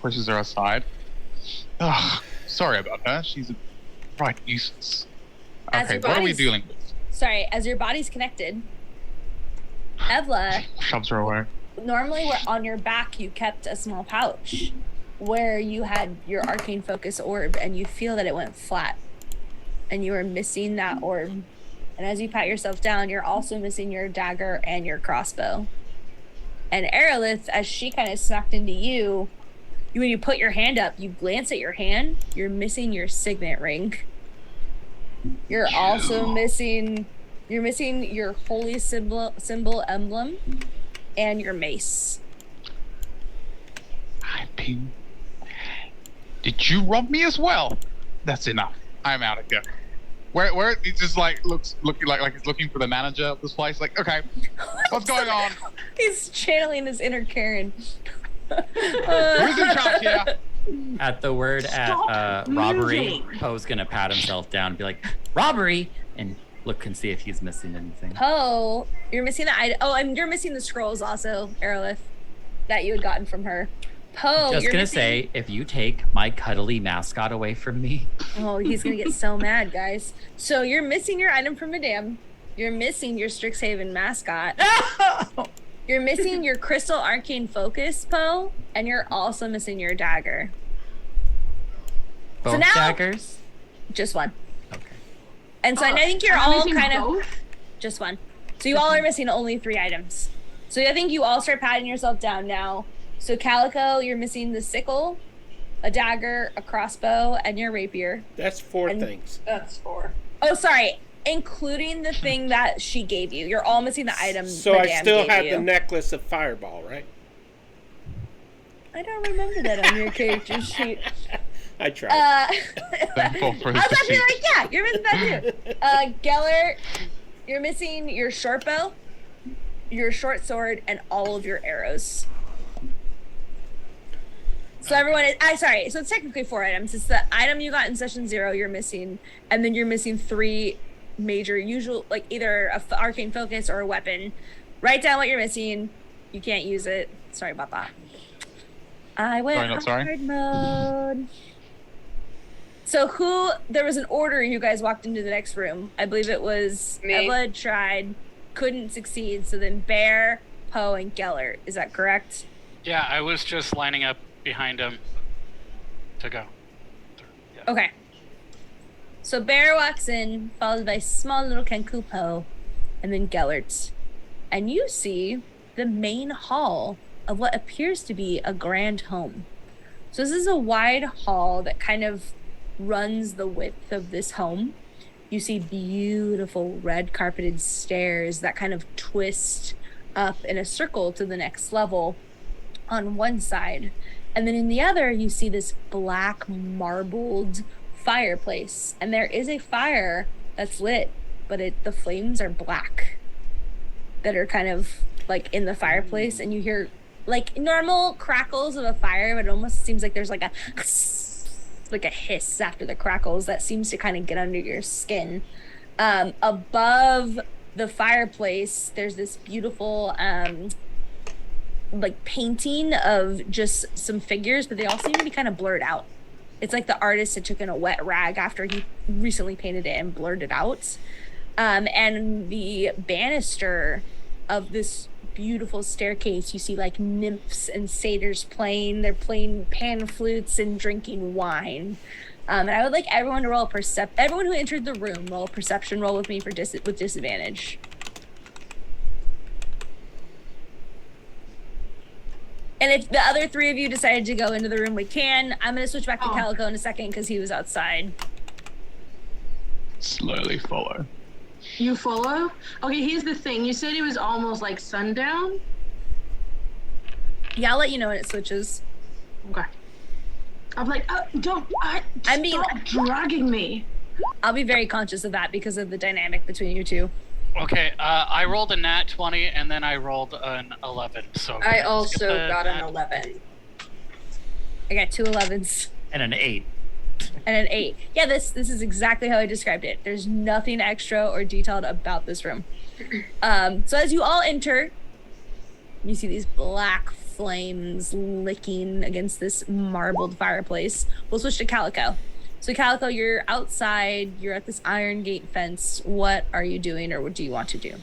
pushes her aside. Ugh, sorry about her. She's a right nuisance. Okay, what are we dealing with? Sorry, as your body's connected, Evla. Shoves her away. Normally, on your back, you kept a small pouch where you had your arcane focus orb, and you feel that it went flat, and you were missing that orb. And as you pat yourself down, you're also missing your dagger and your crossbow. And Aerolith, as she kind of snuck into you, when you put your hand up, you glance at your hand, you're missing your signet ring. You're also missing your holy symbol emblem and your mace. Did you rob me as well? That's enough. I'm out of here. Where he just like looking like he's looking for the manager of this place. Like, okay, what's going on? He's channeling his inner Karen. Who's in charge here? At the word Stop robbery, moving. Poe's gonna pat himself down and be like, robbery! And look and see if he's missing anything. Poe, you're missing the item. Oh, and you're missing the scrolls also, Aerolith, that you had gotten from her. Poe, Just you're gonna missing... say, if you take my cuddly mascot away from me. Oh, he's gonna get so mad, guys. So you're missing your item from Madame. You're missing your Strixhaven mascot. You're missing your Crystal Arcane Focus, Poe, and you're also missing your dagger. Both So now- daggers? Just one. Okay. And so I think you're Am I all missing kind of both? just one. So you all are missing only 3 items. So I think you all start patting yourself down now. So Calico, you're missing the sickle, a dagger, a crossbow, and your rapier. That's 4 And- things. That's 4. Oh, sorry. Including the thing that she gave you. You're all missing the item. So I Madame still gave have you. the necklace of fireball, right? I don't remember that on your character sheet. I tried. Thankful for I his was actually defeat. like, yeah, you're missing that too. Geller, you're missing your short bow, your short sword, and all of your arrows. So everyone is, sorry, so it's technically 4 items. It's the item you got in session 0 you're missing, and then you're missing 3 major usual, like either a arcane focus or a weapon. Write down what you're missing. You can't use it. Sorry about that. I went not sorry. hard mode. So there was an order you guys walked into the next room. I believe it was Me. Ella tried, couldn't succeed. So then Bear, Poe, and Geller. Is that correct? Yeah, I was just lining up behind him to go. Yeah. Okay. So Bear walks in, followed by small little Kenku Poe, and then Gellert. And you see the main hall of what appears to be a grand home. So this is a wide hall that kind of runs the width of this home. You see beautiful red carpeted stairs that kind of twist up in a circle to the next level on one side. And then in the other, you see this black marbled fireplace. And there is a fire that's lit, but the flames are black that are kind of like in the fireplace. And you hear like normal crackles of a fire, but it almost seems like there's like a hiss after the crackles that seems to kind of get under your skin. Above the fireplace, there's this beautiful like painting of just some figures, but they all seem to be kind of blurred out. It's like the artist had taken a wet rag after he recently painted it and blurred it out. And the banister of this beautiful staircase, you see like nymphs and satyrs playing. They're playing pan flutes and drinking wine. And I would like everyone to roll everyone who entered the room roll a perception roll with me with disadvantage. And if the other 3 of you decided to go into the room, we can. I'm going to switch back to Calico in a second because he was outside. Slowly follow. You follow? Okay, here's the thing. You said it was almost like sundown? Yeah, I'll let you know when it switches. Okay. I'm like, don't, I'm being- stop dragging me. I'll be very conscious of that because of the dynamic between you two. Okay, I rolled a nat 20 and then I rolled an 11. So I skip also the got an nat- 11. I got 2 11s And an 8. and an 8. Yeah, this is exactly how I described it. There's nothing extra or detailed about this room. So as you all enter, you see these black flames licking against this marbled fireplace. We'll switch to Calico. So Calico, you're outside, you're at this iron gate fence. What are you doing, or what do you want to do?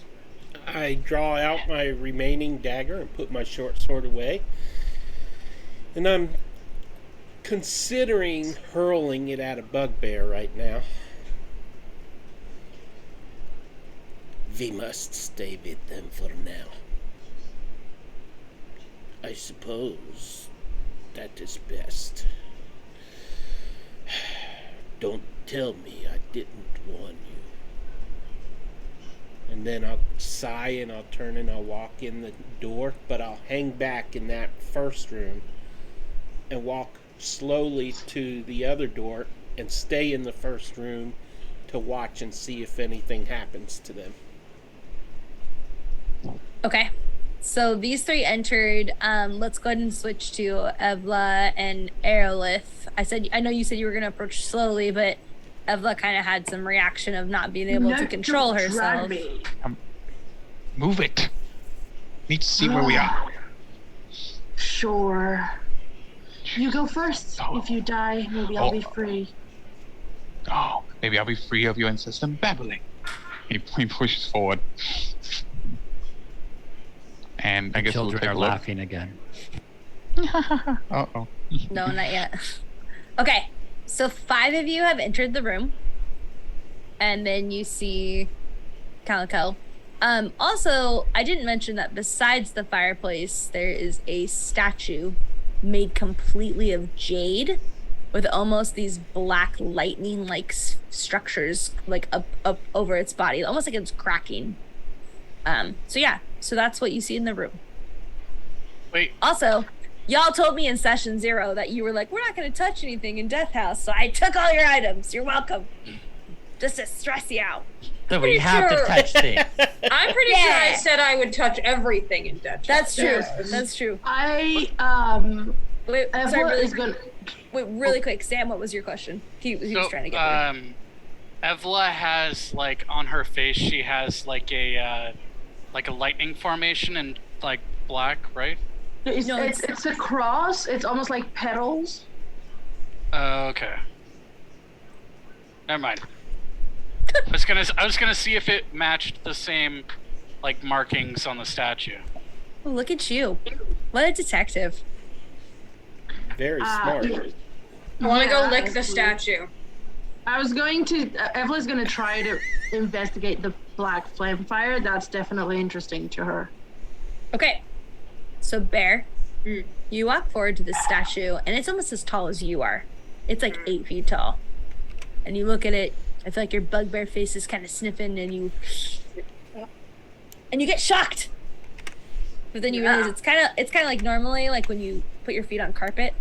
I draw out my remaining dagger and put my short sword away. And I'm considering hurling it at a bugbear right now. We must stay with them for now. I suppose that is best. Don't tell me I didn't warn you. And then I'll sigh and I'll turn and I'll walk in the door, but I'll hang back in that first room and walk slowly to the other door and stay in the first room to watch and see if anything happens to them. Okay. So these three entered. Let's go ahead and switch to Evla and Aerolith. I know you said you were going to approach slowly, but Evla kind of had some reaction of not being able to control herself. Move it. Need to see where we are. Sure. You go first. If you die, maybe I'll be free. Oh, maybe I'll be free of your incessant babbling. He pushes forward. And I guess we'll Children take are a look. laughing again. Uh-oh. No, not yet. Okay, so 5 of you have entered the room. And then you see Calico. Also, I didn't mention that besides the fireplace, there is a statue made completely of jade with almost these black lightning-like structures like up over its body, almost like it's cracking. So that's what you see in the room. Wait. Also, y'all told me in session 0 that you were like, we're not going to touch anything in Death House, so I took all your items. You're welcome. Just to stress you out. So we have to touch things. I'm pretty sure I said I would touch everything in Dutch. That's true. That's true. Wait, Wait, really quick, Sam, what was your question? He was trying to get there. Evla has, like, on her face, she has, like a lightning formation in, like, black, right? It's a cross. It's almost like petals. Okay. Never mind. I was gonna see if it matched the same, like, markings on the statue. Oh, look at you. What a detective. Very smart. I want to go lick the statue. I was going to. Evelyn's going to try to investigate the black flame fire. That's definitely interesting to her. Okay. So, Bear, you walk forward to the statue, and it's almost as tall as you are. It's like 8 feet tall. And you look at it. I feel like your bugbear face is kind of sniffing, and you get shocked. But then you realize it's kind of like normally like when you put your feet on carpet,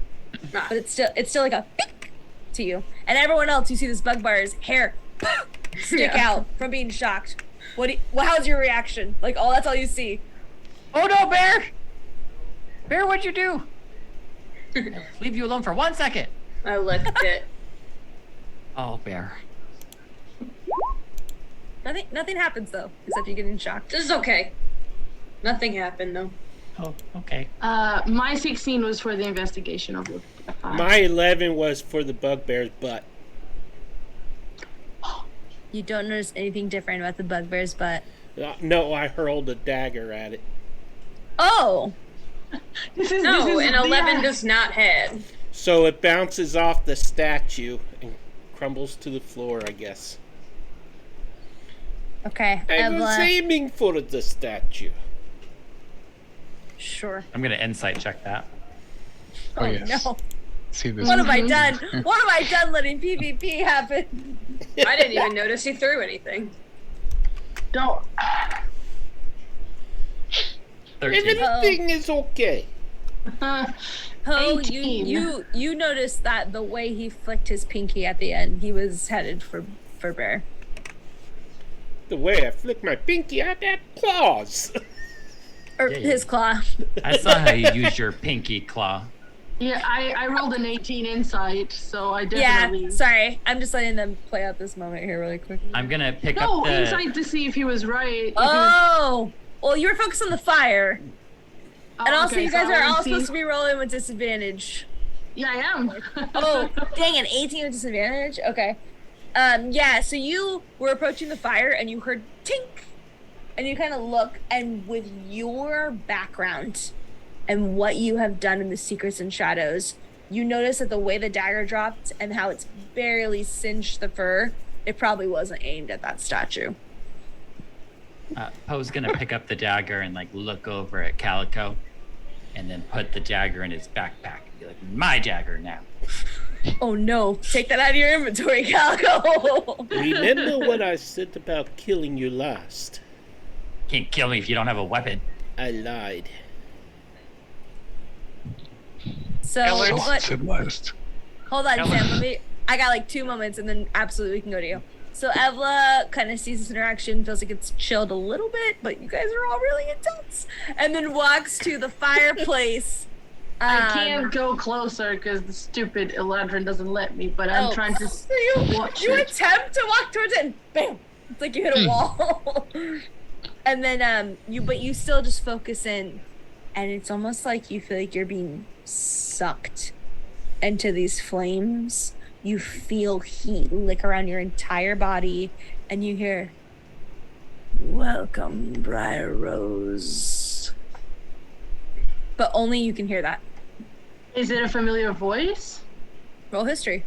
but it's still like a pick to you. And everyone else, you see this bugbear's hair stick out from being shocked. How's your reaction? Like, that's all you see. Oh no, Bear! Bear, what'd you do? Leave you alone for 1 second. I licked it. Oh, Bear. Nothing happens though, except you getting shocked. This is okay. Nothing happened though. Oh, okay. My 16 was for the investigation of the fire. My 11 was for the bugbear's butt. You don't notice anything different about the bugbear's butt. No, I hurled a dagger at it. Oh! This is 11 does not hit. So it bounces off the statue and crumbles to the floor, I guess. Okay, I was Evla. aiming for the statue. Sure. I'm gonna insight check that. Oh, yes. No. See this. What have I done? What have I done letting PvP happen? I didn't even notice he threw anything. Don't. 13. Everything is okay. Oh, 18. you noticed that the way he flicked his pinky at the end, he was headed for Bear. The way I flick my pinky at that claws. Or Yeah. his claw. I saw how you used your pinky claw. Yeah, I rolled an 18 insight, so I definitely. Yeah, sorry. I'm just letting them play out this moment here really quick. I'm gonna pick No, up the. insight to see if he was right. Oh! Well, you were focused on the fire. Oh, And also, okay, you guys so are I all wanna see- supposed to be rolling with disadvantage. Yeah, I am. Oh, dang, an 18 with disadvantage? Okay. Yeah, so you were approaching the fire and you heard tink. And you kind of look, and with your background and what you have done in the secrets and shadows, you notice that the way the dagger dropped and how it's barely singed the fur, it probably wasn't aimed at that statue. Poe's gonna pick up the dagger and like look over at Calico, and then put the dagger in his backpack. Be like, my dagger now. Oh no, take that out of your inventory, Calico. Remember what I said about killing you last? Can't kill me if you don't have a weapon. I lied. So, Alex what, Said last. hold on, Alex. Sam, I got like 2 moments and then absolutely we can go to you. So Evla kind of sees this interaction, feels like it's chilled a little bit, but you guys are all really intense. And then walks to the fireplace. I can't go closer because the stupid Eladrin doesn't let me, but I'm trying to So you attempt to walk towards it and bam! It's like you hit a wall. And then you still just focus in, and it's almost like you feel like you're being sucked into these flames. You feel heat lick around your entire body, and you hear, "Welcome, Briar Rose." But only you can hear that. Is it a familiar voice? Roll history.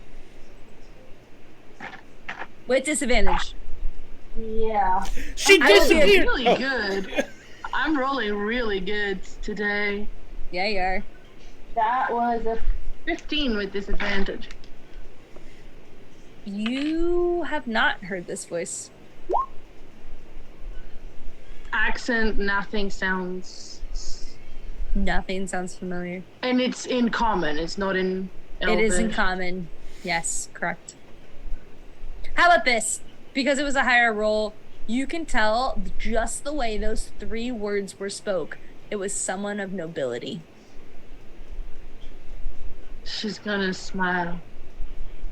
With disadvantage. Yeah. She disappeared. Really good. I'm rolling really good today. Yeah, you are. That was a 15 with disadvantage. You have not heard this voice. Accent, nothing sounds... Nothing sounds familiar. And it's in common, it's not in Elvish. It is in common. Yes, correct. How about this? Because it was a higher roll, you can tell just the way those 3 words were spoke. It was someone of nobility. She's gonna smile.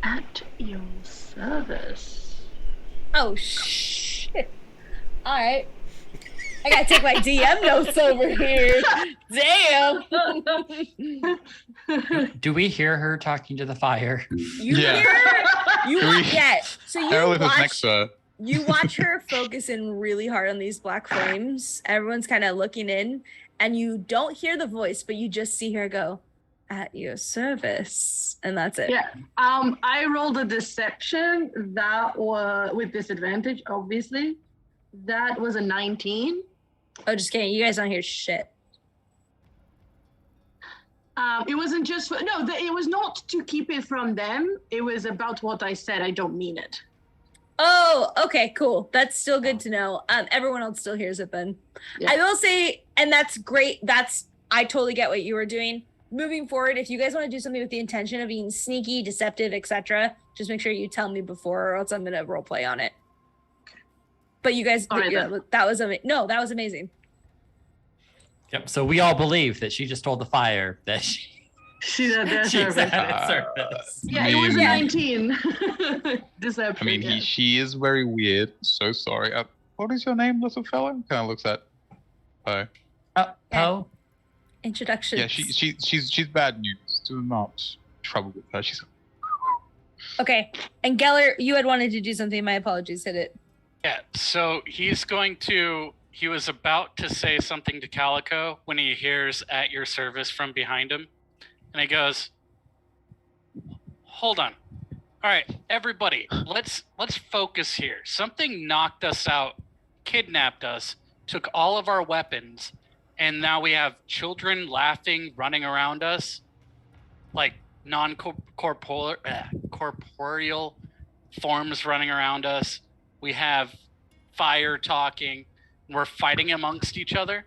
At your service. Oh, shit. All right. I gotta take my DM notes over here. Damn. Do we hear her talking to the fire? You Yeah. hear her? So Erlich was next to her. you watch her focus in really hard on these black flames. Everyone's kind of looking in, and you don't hear the voice, but you just see her go, "At your service," and that's it. Yeah. I rolled a deception that was with disadvantage, obviously. That was a 19. Oh, just kidding. You guys don't hear shit. It wasn't just for, no, it was not to keep it from them. It was about what I said. I don't mean it. Oh, okay, cool. That's still good to know. Everyone else still hears it then. Yeah. I will say, and that's great. I totally get what you were doing. Moving forward, if you guys want to do something with the intention of being sneaky, deceptive, etc., just make sure you tell me before, or else I'm gonna role play on it. But you guys, that was amazing. Yep. So we all believe that she just told the fire that she's at their she's service. at service. Yeah, it was a 19. Deception. I mean, she is very weird. So sorry. What is your name, little fella? Kind of looks at. Poe. Introduction. Yeah, she's bad news. Do not trouble with her. She's. Okay. And Geller, you had wanted to do something. My apologies. Hit it. Yeah, so he was about to say something to Calico when he hears "at your service" from behind him. And he goes, "Hold on. All right, everybody, let's focus here. Something knocked us out, kidnapped us, took all of our weapons, and now we have children laughing, running around us, like corporeal forms running around us. We have fire talking. We're fighting amongst each other.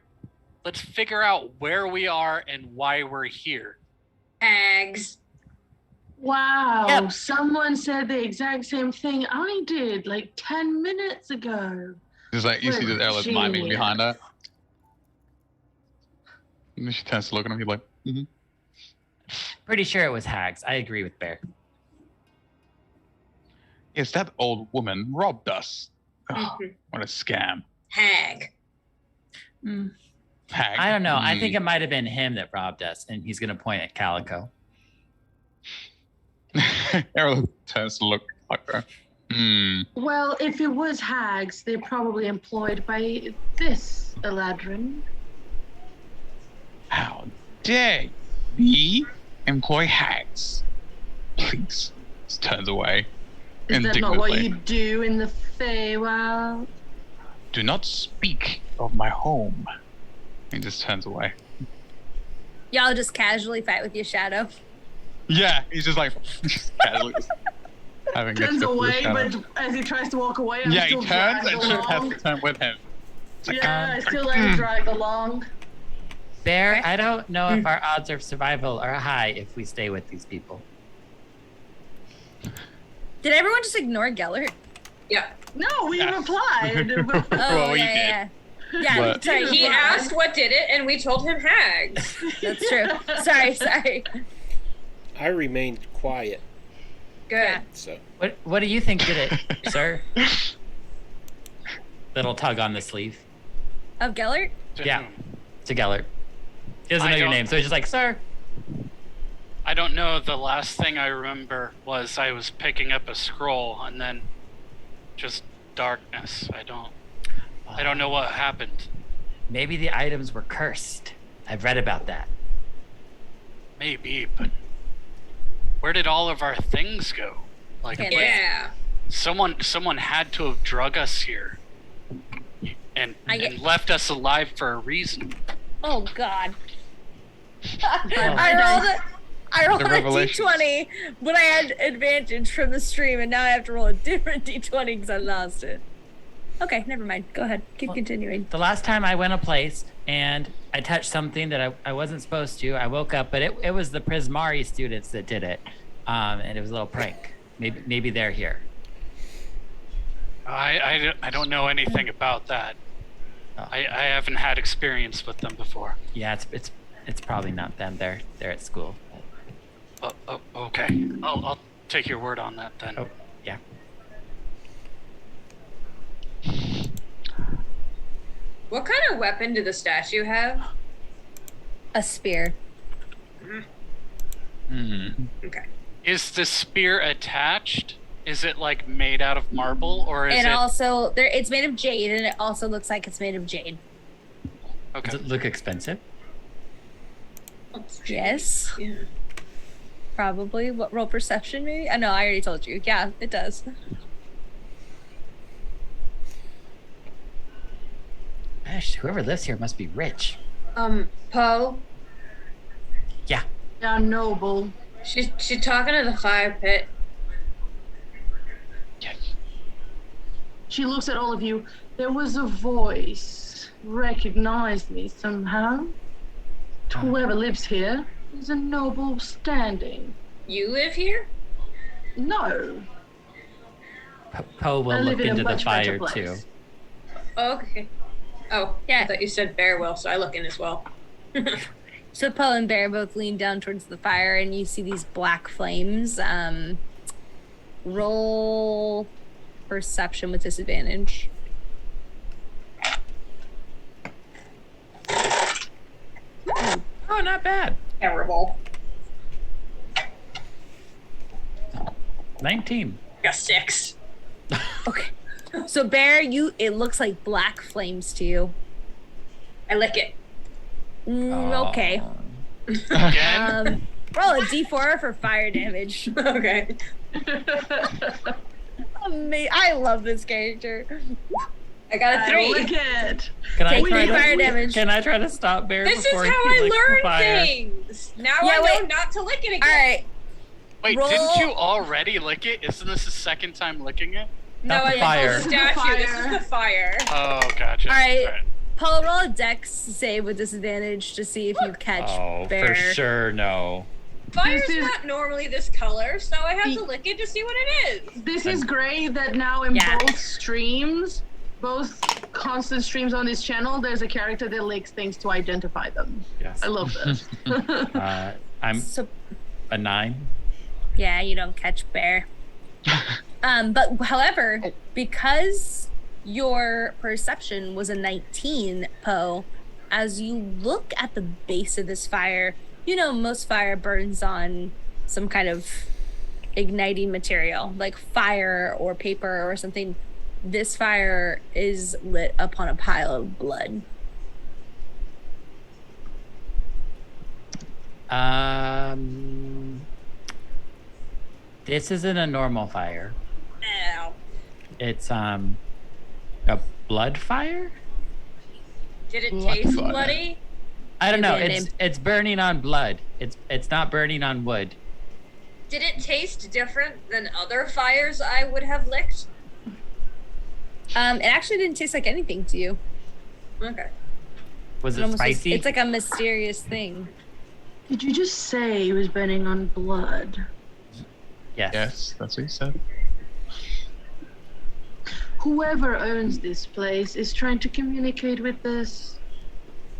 Let's figure out where we are and why we're here." Hags. Wow. Yep. Someone said the exact same thing I did like 10 minutes ago. Just like you see that Erlich miming behind her. And she tends to look at him. He's like, mm-hmm. Pretty sure it was hags. I agree with Bear. Yes, that old woman robbed us. Oh, what a scam. Hag. Hag. I don't know. I think it might have been him that robbed us, and he's gonna point at Calico. Erlich tends to look like her. Well, if it was hags, they're probably employed by this Eladrin. How dare we employ hags? Please. Just turns away. Is that not what you do in the Feywild? Do not speak of my home. He just turns away. Y'all just casually fight with your shadow. Yeah, he's just like casually just having Turns a away, but as he tries to walk away, I'm yeah, still he turns and dragged she has along. to turn with him. It's like, I still let him drag along. Bear, I don't know if our odds of survival are high if we stay with these people. Did everyone just ignore Gellert? Yeah. No, we replied. Oh, Well, you yeah. Yeah, But- sorry. He asked what did it, and we told him hags. That's true. Sorry. I remained quiet. Good. Yeah. So What do you think did it, sir? Little tug on the sleeve. Of Gellert? Yeah. To Gellert. He doesn't I know your don't- name, so he's just like, sir. I don't know. The last thing I remember was I was picking up a scroll and then just darkness. I don't know what happened. Maybe the items were cursed. I've read about that. Maybe, but where did all of our things go? Like, Okay, Yeah. someone had to have drug us here and left us alive for a reason. Oh, God. Well, I rolled The a revelations. d20, but I had advantage from the stream, and now I have to roll a different d20 because I lost it. Okay, never mind. Go ahead. Keep continuing. The last time I went a place and I touched something that I wasn't supposed to, I woke up, but it was the Prismari students that did it. And it was a little prank. Maybe they're here. I don't know anything about that. Oh. I haven't had experience with them before. Yeah, it's probably not them. They're at school. Okay. I'll take your word on that then. Oh, yeah. What kind of weapon did the statue have? A spear. Okay. Is the spear attached? Is it like made out of marble, or is And it? also, it's made of jade, and it also looks like it's made of jade. Okay. Does it look expensive? Yes. Yeah. Probably. What, roll perception, maybe? I know, I already told you. Yeah, it does. Gosh, whoever lives here must be rich. Poe, Yeah. Yeah, noble. she's talking to the fire pit. She looks at all of you. There was a voice. Recognized me somehow. Whoever lives here is a noble standing. You live here? No. Poe I will live look in a into the much better fire place. too. Okay. Oh, Yeah. I thought you said very well, so I look in as well. So Poe and Bear both lean down towards the fire, and you see these black flames. Roll perception with disadvantage. Oh, not bad. Terrible. 19. Got 6. Okay. So Bear, it looks like black flames to you. I lick it. Okay. Again? Roll a d4 for fire damage. Okay. I love this character. I got a I 3. like it. Can I Take try three fire to? damage. Can I try to stop Bear This is before how he I licks the learn fire? things. Now Yeah, I know wait. not to lick it again. All right. Wait, roll- didn't you already lick it? Isn't this the second time licking it? No, Not the I fire. licked the statue. This is Fire. the fire. Oh, gotcha. All right. Paul, roll a dex save with disadvantage to see if you catch Oh, Bear. for sure, no. Fire's This is- not normally this color, so I have to lick it to see what it is. This is great that now in Yeah. both streams, both constant streams on this channel, there's a character that licks things to identify them. Yes. I love this. I'm So a 9. yeah, you don't catch Bear. But however, because your perception was a 19, Poe, as you look at the base of this fire, you know most fire burns on some kind of igniting material, like fire or paper or something. This fire is lit upon a pile of blood. This isn't a normal fire. Ow. It's a blood fire? Did it Blood taste fire. bloody? I don't know. Give me a It's burning on blood. It's not burning on wood. Did it taste different than other fires I would have licked? It actually didn't taste like anything to you. Okay. Was it almost was- spicy? it's like a mysterious thing. Did you just say it was burning on blood? Yes. Yes, that's what he said. whoever owns this place is trying to communicate with us.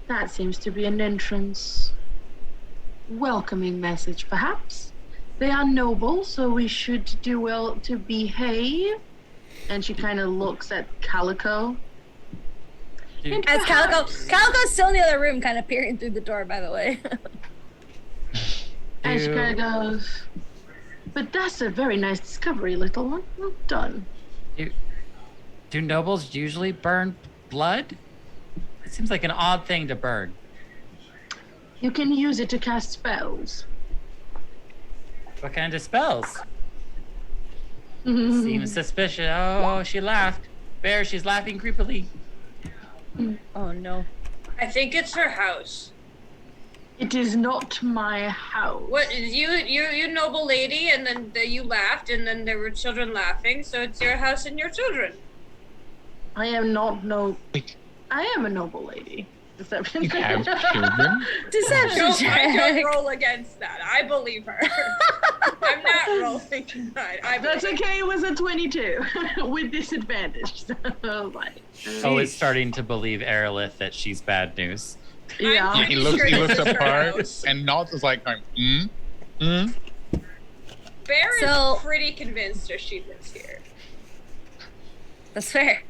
That seems to be an entrance. Welcoming message, perhaps. They are noble, so we should do well to behave. And she kind of looks at Calico. Dude, As Calico's still in the other room, kind of peering through the door, by the way. And she do- kind of goes, but that's a very nice discovery, little one. Well done. do nobles usually burn blood? It seems like an odd thing to burn. You can use it to cast spells. What kind of spells? Seems suspicious. Oh, she laughed. Bear, she's laughing creepily. Oh no. I think it's her house. It is not my house. What you noble lady, and then you laughed, and then there were children laughing. So it's your house and your children. I am not no. Wait. I am a noble lady. Deception. You have children? Deception I check. don't roll against that. I believe her. I'm not rolling tonight. That's okay. It was a 22 with disadvantage. So, like, Oh, is starting to believe Aerolith that she's bad news. yeah. I'm He looks Sure, it's her apart house. and nods is like going, Bear So- is pretty convinced that she lives here. That's fair.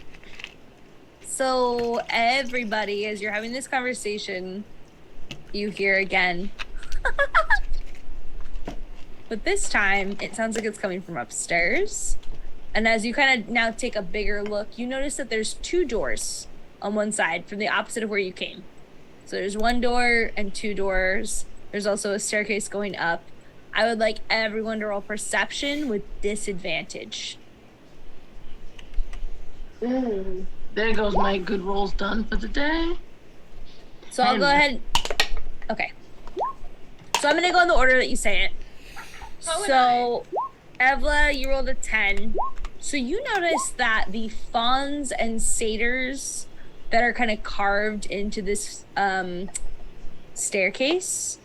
So everybody, as you're having this conversation, you hear again. But this time, it sounds like it's coming from upstairs. And as you kind of now take a bigger look, you notice that there's 2 doors on one side from the opposite of where you came. So there's 1 door and 2 doors. There's also a staircase going up. I would like everyone to roll perception with disadvantage. Ooh. There goes my good rolls done for the day. So I'll go ahead. Okay. So I'm gonna go in the order that you say it. So, Evla, you rolled a 10. So you notice that the fawns and satyrs that are kind of carved into this staircase,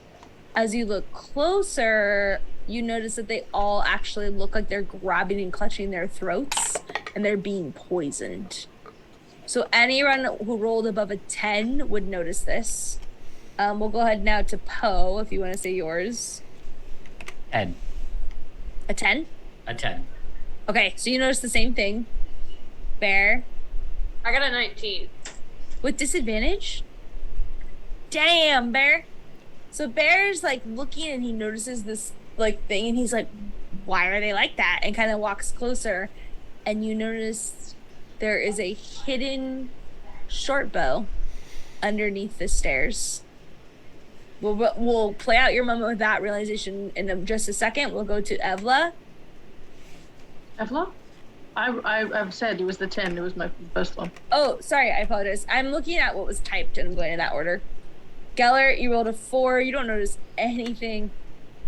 as you look closer, you notice that they all actually look like they're grabbing and clutching their throats and they're being poisoned. So anyone who rolled above a 10 would notice this. We'll go ahead now to Poe, if you want to say yours. 10. A 10? A 10. Okay, so you notice the same thing. Bear, I got a 19. with disadvantage? Damn, Bear. So Bear's like looking and he notices this like thing and he's like, why are they like that? And kind of walks closer and you notice there is a hidden short bow underneath the stairs. We'll play out your moment with that realization in just a second. We'll go to Evla. Evla? I've said it was the 10. It was my first one. Oh, sorry, I apologize. I'm looking at what was typed and I'm going in that order. Geller, you rolled a 4. You don't notice anything.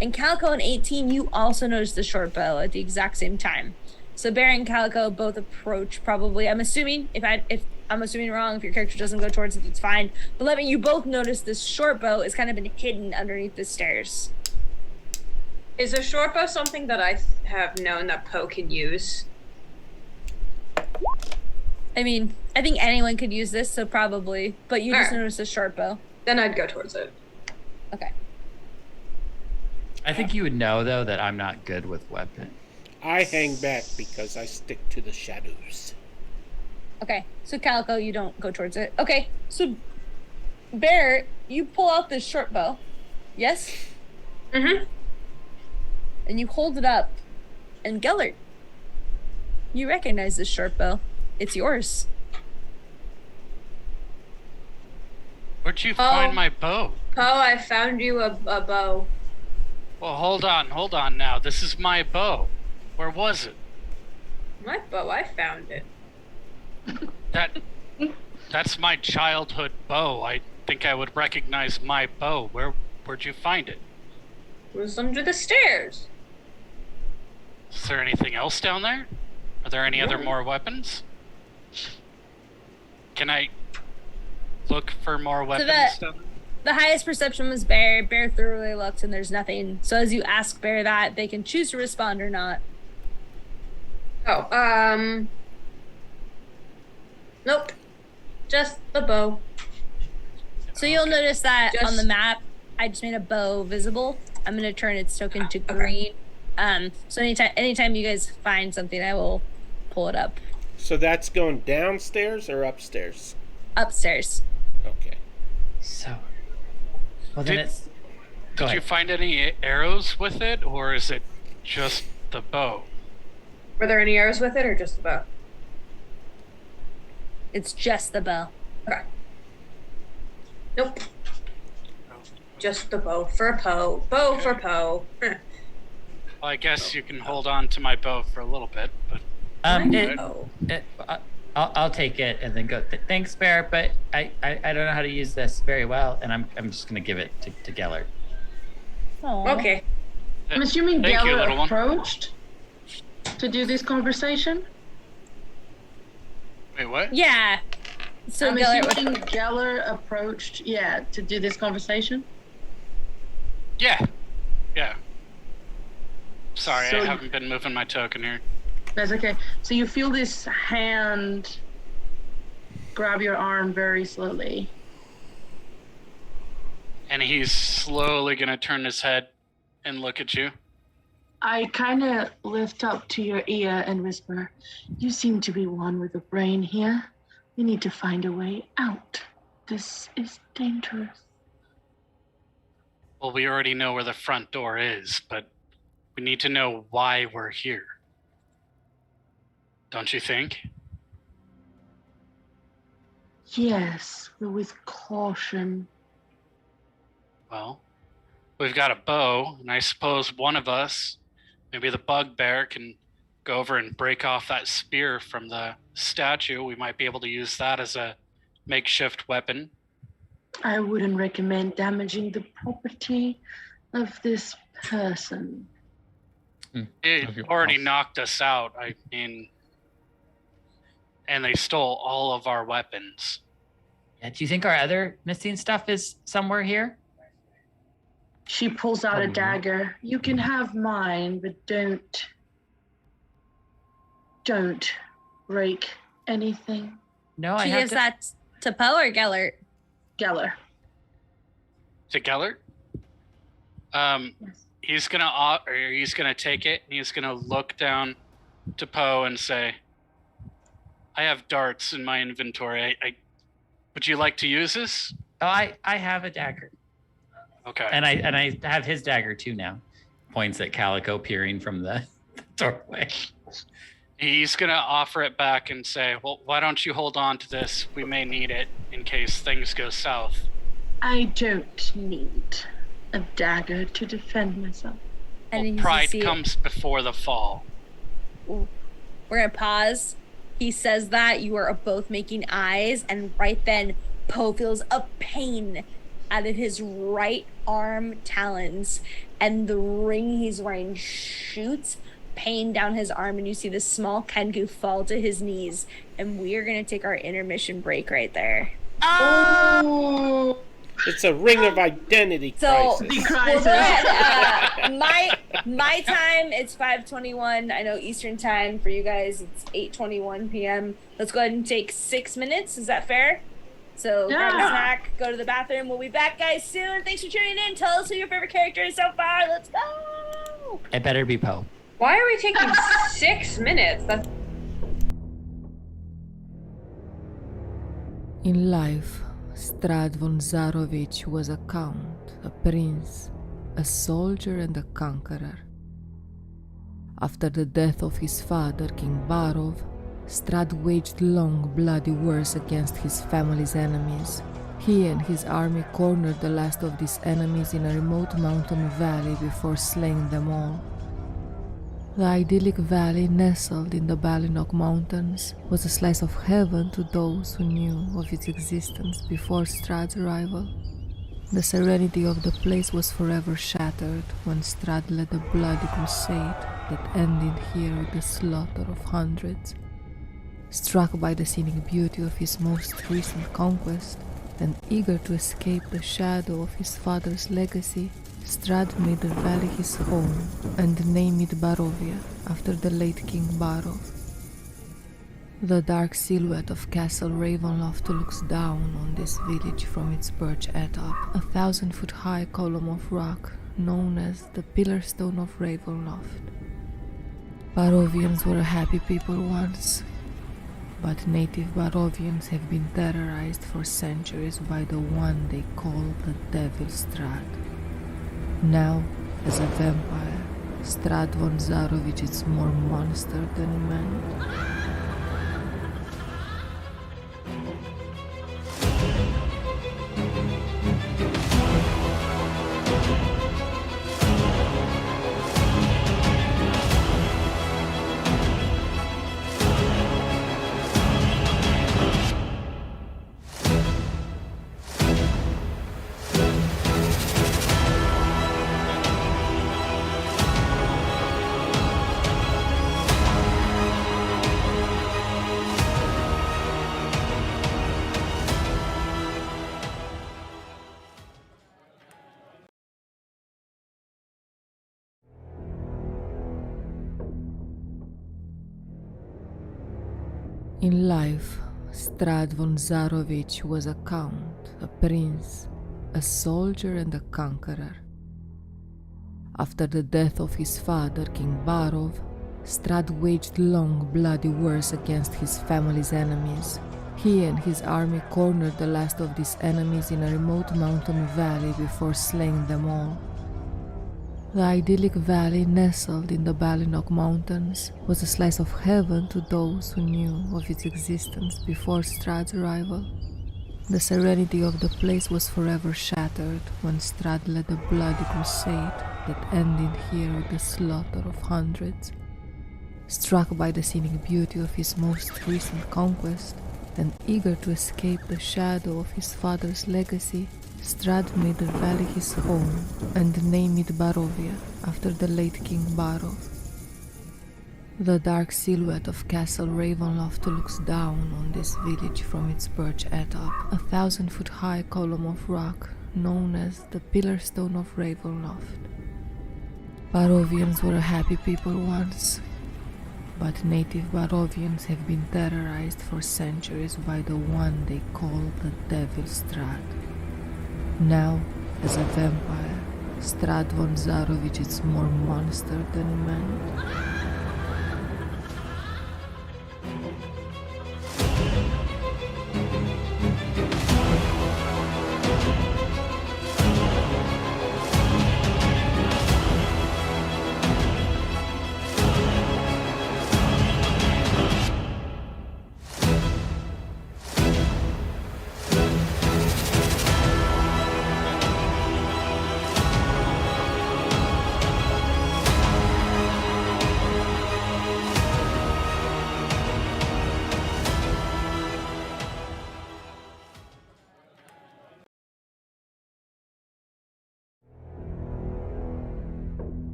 And Calico and 18, you also notice the short bow at the exact same time. So Bear and Calico both approach probably. I'm assuming if I'm assuming wrong, if your character doesn't go towards it, it's fine. But you both notice this short bow has kind of been hidden underneath the stairs. Is a short bow something that I have known that Poe can use? I mean, I think anyone could use this, so probably. But you just Alright. noticed a short bow. Then I'd go towards it. Okay. I think you would know, though, that I'm not good with weapons. I hang back because I stick to the shadows. Okay, so Calico, you don't go towards it. Okay, so Bear, you pull out this short bow. Yes? Mm-hmm. And you hold it up. And Gellert, you recognize this short bow. It's yours. Where'd you Oh. find my bow? Poe, I found you a bow. Well, hold on now. This is my bow. Where was it? My bow, I found it. That's my childhood bow. I think I would recognize my bow. Where'd you find it? It was under the stairs. Is there anything else down there? Are there any other No. more weapons? Can I look for more weapons down there? The highest perception was Bear. Bear thoroughly looked and there's nothing. So as you ask Bear that, they can choose to respond or not. Oh, Nope. Just the bow. So you'll notice that on the Just- map, I just made a bow visible. I'm gonna turn its token to Okay. green. So anytime you guys find something, I will pull it up So that's going downstairs or upstairs? upstairs. Okay. So, well then Did- it's. Go Did you ahead. find any arrows with it, or is it just the bow? Were there any arrows with it or just the bow? It's just the bow. Okay. Nope. Just the bow for Poe. Bow for Poe. Well, I guess you can hold on to my bow for a little bit, but Oh. I'll take it and then go. Thanks, Bear, but I don't know how to use this very well, and I'm just gonna give it to Gellert. Aw. Okay. I'm assuming Thank you, Geller little one. approached to do this conversation. wait, what? Yeah. So I'm Gellert, assuming Geller approached, to do this conversation. Yeah. Sorry, So I you- haven't been moving my token here. That's okay. So you feel this hand grab your arm very slowly. And he's slowly gonna turn his head and look at you. I kind of lift up to your ear and whisper, "You seem to be one with a brain here. We need to find a way out. This is dangerous." Well, we already know where the front door is, but we need to know why we're here. Don't you think? Yes, but with caution. Well, we've got a bow, and I suppose one of us, maybe the bugbear, can go over and break off that spear from the statue. We might be able to use that as a makeshift weapon. I wouldn't recommend damaging the property of this person. It Of your already house. knocked us out. I mean, and they stole all of our weapons. Yeah, do you think our other missing stuff is somewhere here? She pulls out a Probably. dagger. "You can have mine, but don't break anything." No, I she have gives to. that to Poe or Gellert? Geller. To Gellert? Yes. He's gonna take it and he's gonna look down to Poe and say, "I have darts in my inventory. I would you like to use this?" Oh, I have a dagger, Okay. and I have his dagger too now. Points at Calico peering from the doorway. He's gonna offer it back and say, "Well, why don't you hold on to this? We may need it in case things go south." I don't need a dagger to defend myself. And Well, then you pride see it. comes before the fall. We're gonna pause. He says that you are both making eyes, and right then Poe feels a pain out of his right arm talons, and the ring he's wearing shoots pain down his arm, and you see the small Kengu fall to his knees. And we are gonna take our intermission break right there. Oh, It's a ring of identity So- crisis. the Well, crisis. go ahead. My time, it's 5:21. I know Eastern time for you guys, it's 8:21 p.m. Let's go ahead and take 6 minutes. Is that fair? So grab a Yeah. snack, go to the bathroom. We'll be back, guys, soon. Thanks for tuning in. Tell us who your favorite character is so far. Let's go. It better be Poe. Why are we taking 6 minutes? That's In life, Strahd von Zarovich was a count, a prince, a soldier and a conqueror. After the death of his father, King Barov, Strahd waged long, bloody wars against his family's enemies. He and his army cornered the last of these enemies in a remote mountain valley before slaying them all. The idyllic valley nestled in the Balinok Mountains was a slice of heaven to those who knew of its existence before Strahd's arrival. The serenity of the place was forever shattered when Strahd led a bloody crusade that ended here with the slaughter of hundreds. Struck by the scenic beauty of his most recent conquest, and eager to escape the shadow of his father's legacy, Strahd made the valley his home and named it Barovia after the late King Barov. The dark silhouette of Castle Ravenloft looks down on this village from its perch atop, a 1,000-foot-high column of rock known as the Pillar Stone of Ravenloft. Barovians were a happy people once, but native Barovians have been terrorized for centuries by the one they call the Devil Strahd. Now, as a vampire, Strahd von Zarovich is more monster than man. In life, Strahd von Zarovich was a count, a prince, a soldier and a conqueror. After the death of his father, King Barov, Strahd waged long, bloody wars against his family's enemies. He and his army cornered the last of these enemies in a remote mountain valley before slaying them all. The idyllic valley nestled in the Balinok Mountains was a slice of heaven to those who knew of its existence before Strahd's arrival. The serenity of the place was forever shattered when Strahd led a bloody crusade that ended here with the slaughter of hundreds. Struck by the scenic beauty of his most recent conquest, and eager to escape the shadow of his father's legacy, Strahd made the valley his home and named it Barovia after the late King Barov. The dark silhouette of Castle Ravenloft looks down on this village from its perch atop, a 1,000-foot-high column of rock known as the Pillar Stone of Ravenloft. Barovians were a happy people once, but native Barovians have been terrorized for centuries by the one they call the Devil Strahd. Now, as a vampire, Strahd von Zarovich is more monster than man.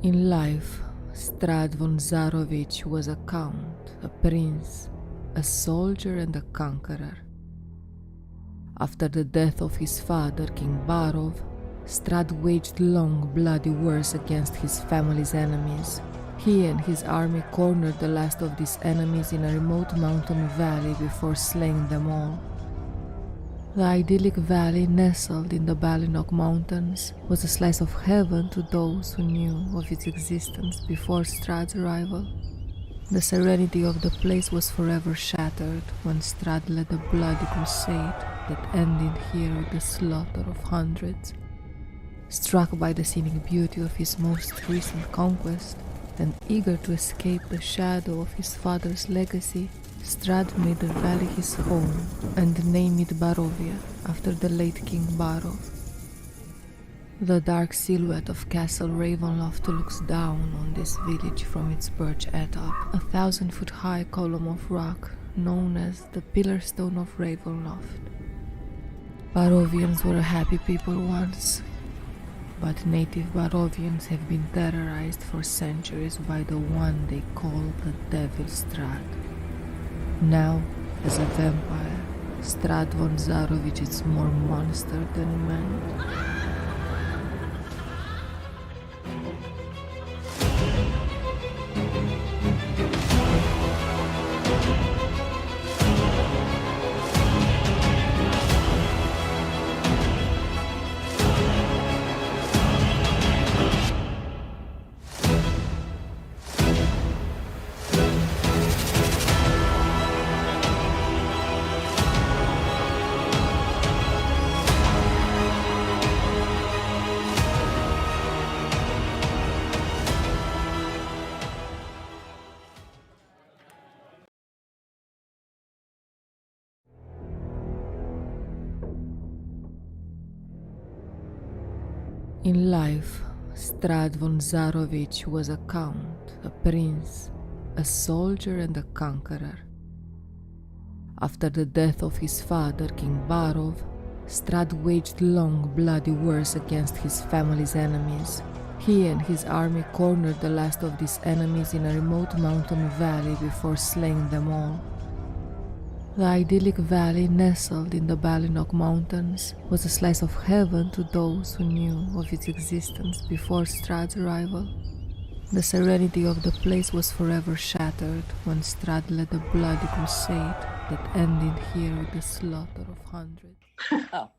In life, Strahd von Zarovich was a count, a prince, a soldier and a conqueror. After the death of his father, King Barov, Strahd waged long, bloody wars against his family's enemies. He and his army cornered the last of these enemies in a remote mountain valley before slaying them all. The idyllic valley nestled in the Balinok Mountains was a slice of heaven to those who knew of its existence before Strahd's arrival. The serenity of the place was forever shattered when Strahd led a bloody crusade that ended here with the slaughter of hundreds. Struck by the scenic beauty of his most recent conquest, and eager to escape the shadow of his father's legacy, Strahd made the valley his home and named it Barovia after the late King Barov. The dark silhouette of Castle Ravenloft looks down on this village from its perch atop, a 1,000-foot-high column of rock known as the Pillar Stone of Ravenloft. Barovians were a happy people once, but native Barovians have been terrorized for centuries by the one they call the Devil Strahd. Now, as a vampire, Strahd von Zarovich is more monster than man. In life, Strahd von Zarovich was a count, a prince, a soldier and a conqueror. After the death of his father, King Barov, Strahd waged long, bloody wars against his family's enemies. He and his army cornered the last of these enemies in a remote mountain valley before slaying them all. The idyllic valley nestled in the Balinok Mountains was a slice of heaven to those who knew of its existence before Strahd's arrival. The serenity of the place was forever shattered when Strahd led a bloody crusade that ended here with the slaughter of hundreds.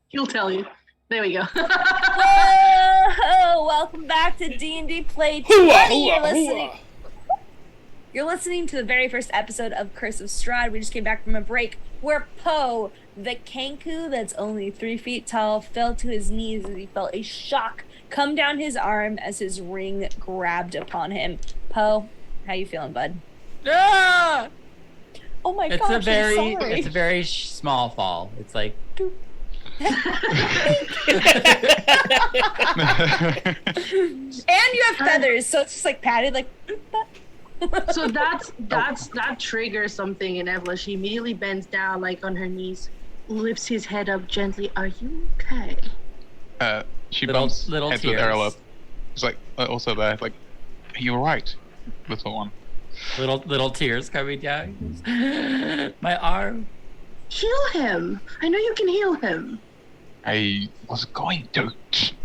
He'll tell you. There we go. Whoa! Welcome back to D&D Play 20. You're listening to the very first episode of Curse of Strahd. We just came back from a break where Poe, the Kenku that's only 3 feet tall, fell to his knees as he felt a shock come down his arm as his ring grabbed upon him. Poe, how you feeling, bud? Ah! Oh my It's gosh, a very, I'm sorry. it's a very small fall. It's like, doop. And you have feathers, so it's just like padded, like. So that triggers something in Evelyn. She immediately bends down, like on her knees, lifts his head up gently. Are you okay? She Little- bumps little heads with Errol tears. up. It's like also there, like, are you alright, little one? Little tears coming down. He goes, my arm. Heal him. I know you can heal him. I was going to.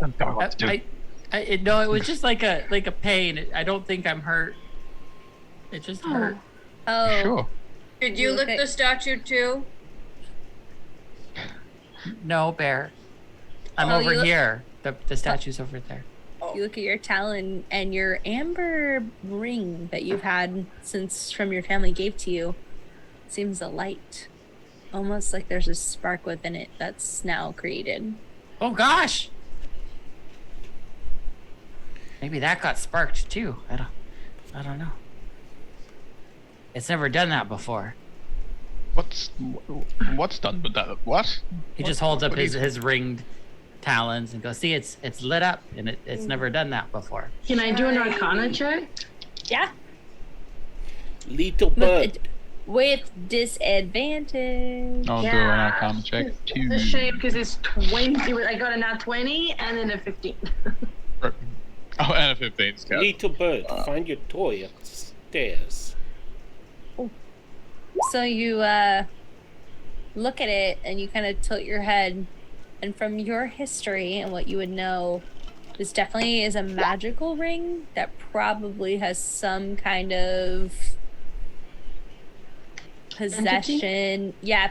I don't know what to do. No, it was just like a pain. I don't think I'm hurt. It just hurt. Oh. Sure. Did you lick the statue too? No, Bear. I'm Oh, over you look- here. The statue's over there. You look at your talon and your amber ring that you've had since from your family gave to you seems a light. Almost like there's a spark within it that's now created. Oh gosh! Maybe that got sparked too. I don't know. It's never done that before. What's done with that? What? He just holds up what do you- his ringed talons and goes, see, it's lit up and it's never done that before. Can I do an Arcana check? Yeah. Little bird. With disadvantage. I'll do an Arcana check. It's a shame because it's 20. I got a nat 20 and then a 15. Oh, and a 15 scout. Little bird, find your toy upstairs. So you look at it and you kind of tilt your head, and from your history and what you would know, this definitely is a magical ring that probably has some kind of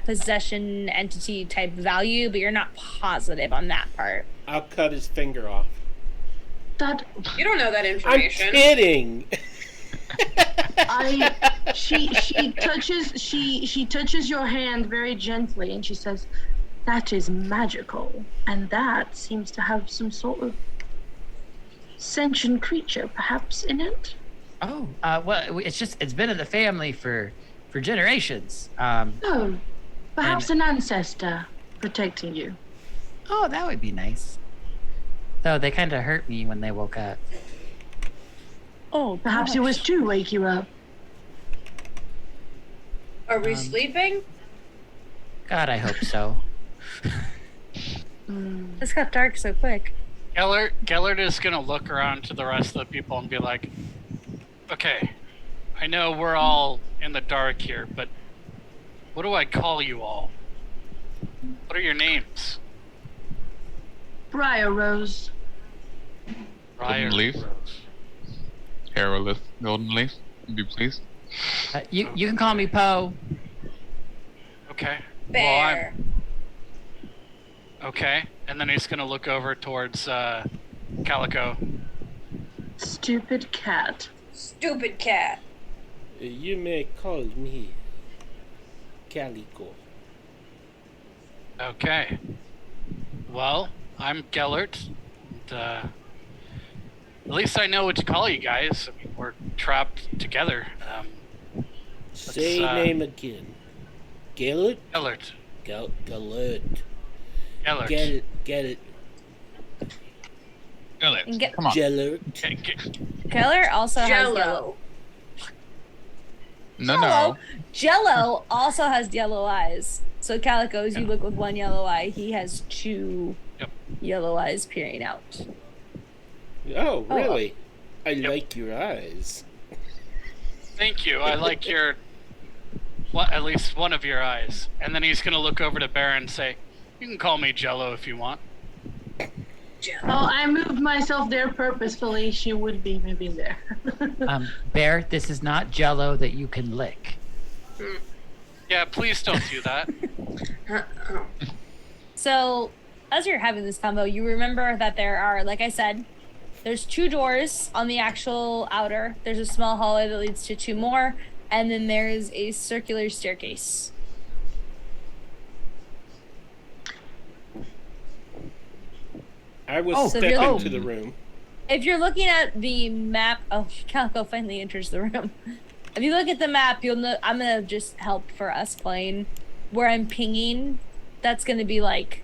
possession entity type value, but you're not positive on that part. I'll cut his finger off. That You don't know that I'm information. kidding. she touches your hand very gently and she says, that is magical, and that seems to have some sort of sentient creature perhaps in it. Oh, well, it's been in the family for generations. Oh, perhaps an ancestor protecting you. Oh, that would be nice. Though they kind of hurt me when they woke up. Oh, Perhaps it was to wake you up. Are we sleeping? God, I hope so. This got dark so quick. Gellert is gonna look around to the rest of the people and be like, okay, I know we're all in the dark here, but what do I call you all? What are your names? Briar Rose. Briar. Golden Leaf. Aerolith, Golden Leaf, be pleased. You can call me Poe. Okay. Bear. Okay. And then he's gonna look over towards Calico. Stupid cat. Stupid cat. You may call me Calico. Okay. Well, I'm Gellert. And, at least I know what to call you guys. I mean, we're trapped together. Say Let's, name again. Gellert? Gellert. Gellert. Gellert. Get it. Gellert, And come on. Jello. Keller also has yellow. Jello. No. Jello also has yellow eyes. So Calico, as you look with one yellow eye, he has two yellow eyes peering out. Oh, really? I like your eyes. Thank you. I like your, at least one of your eyes. And then he's gonna look over to Bear and say, "You can call me Jello if you want." Oh, I moved myself there purposefully. She would be maybe there. Bear, this is not Jello that you can lick. Yeah, please don't do that. So, as you're having this combo, you remember that there are, like I said, there's 2 doors on the actual outer. There's a small hallway that leads to 2 more, and then there's a circular staircase. I will step into the room. If you're looking at the map, Calico finally enters the room. If you look at the map, you'll know. I'm gonna just help for us playing. Where I'm pinging, that's gonna be like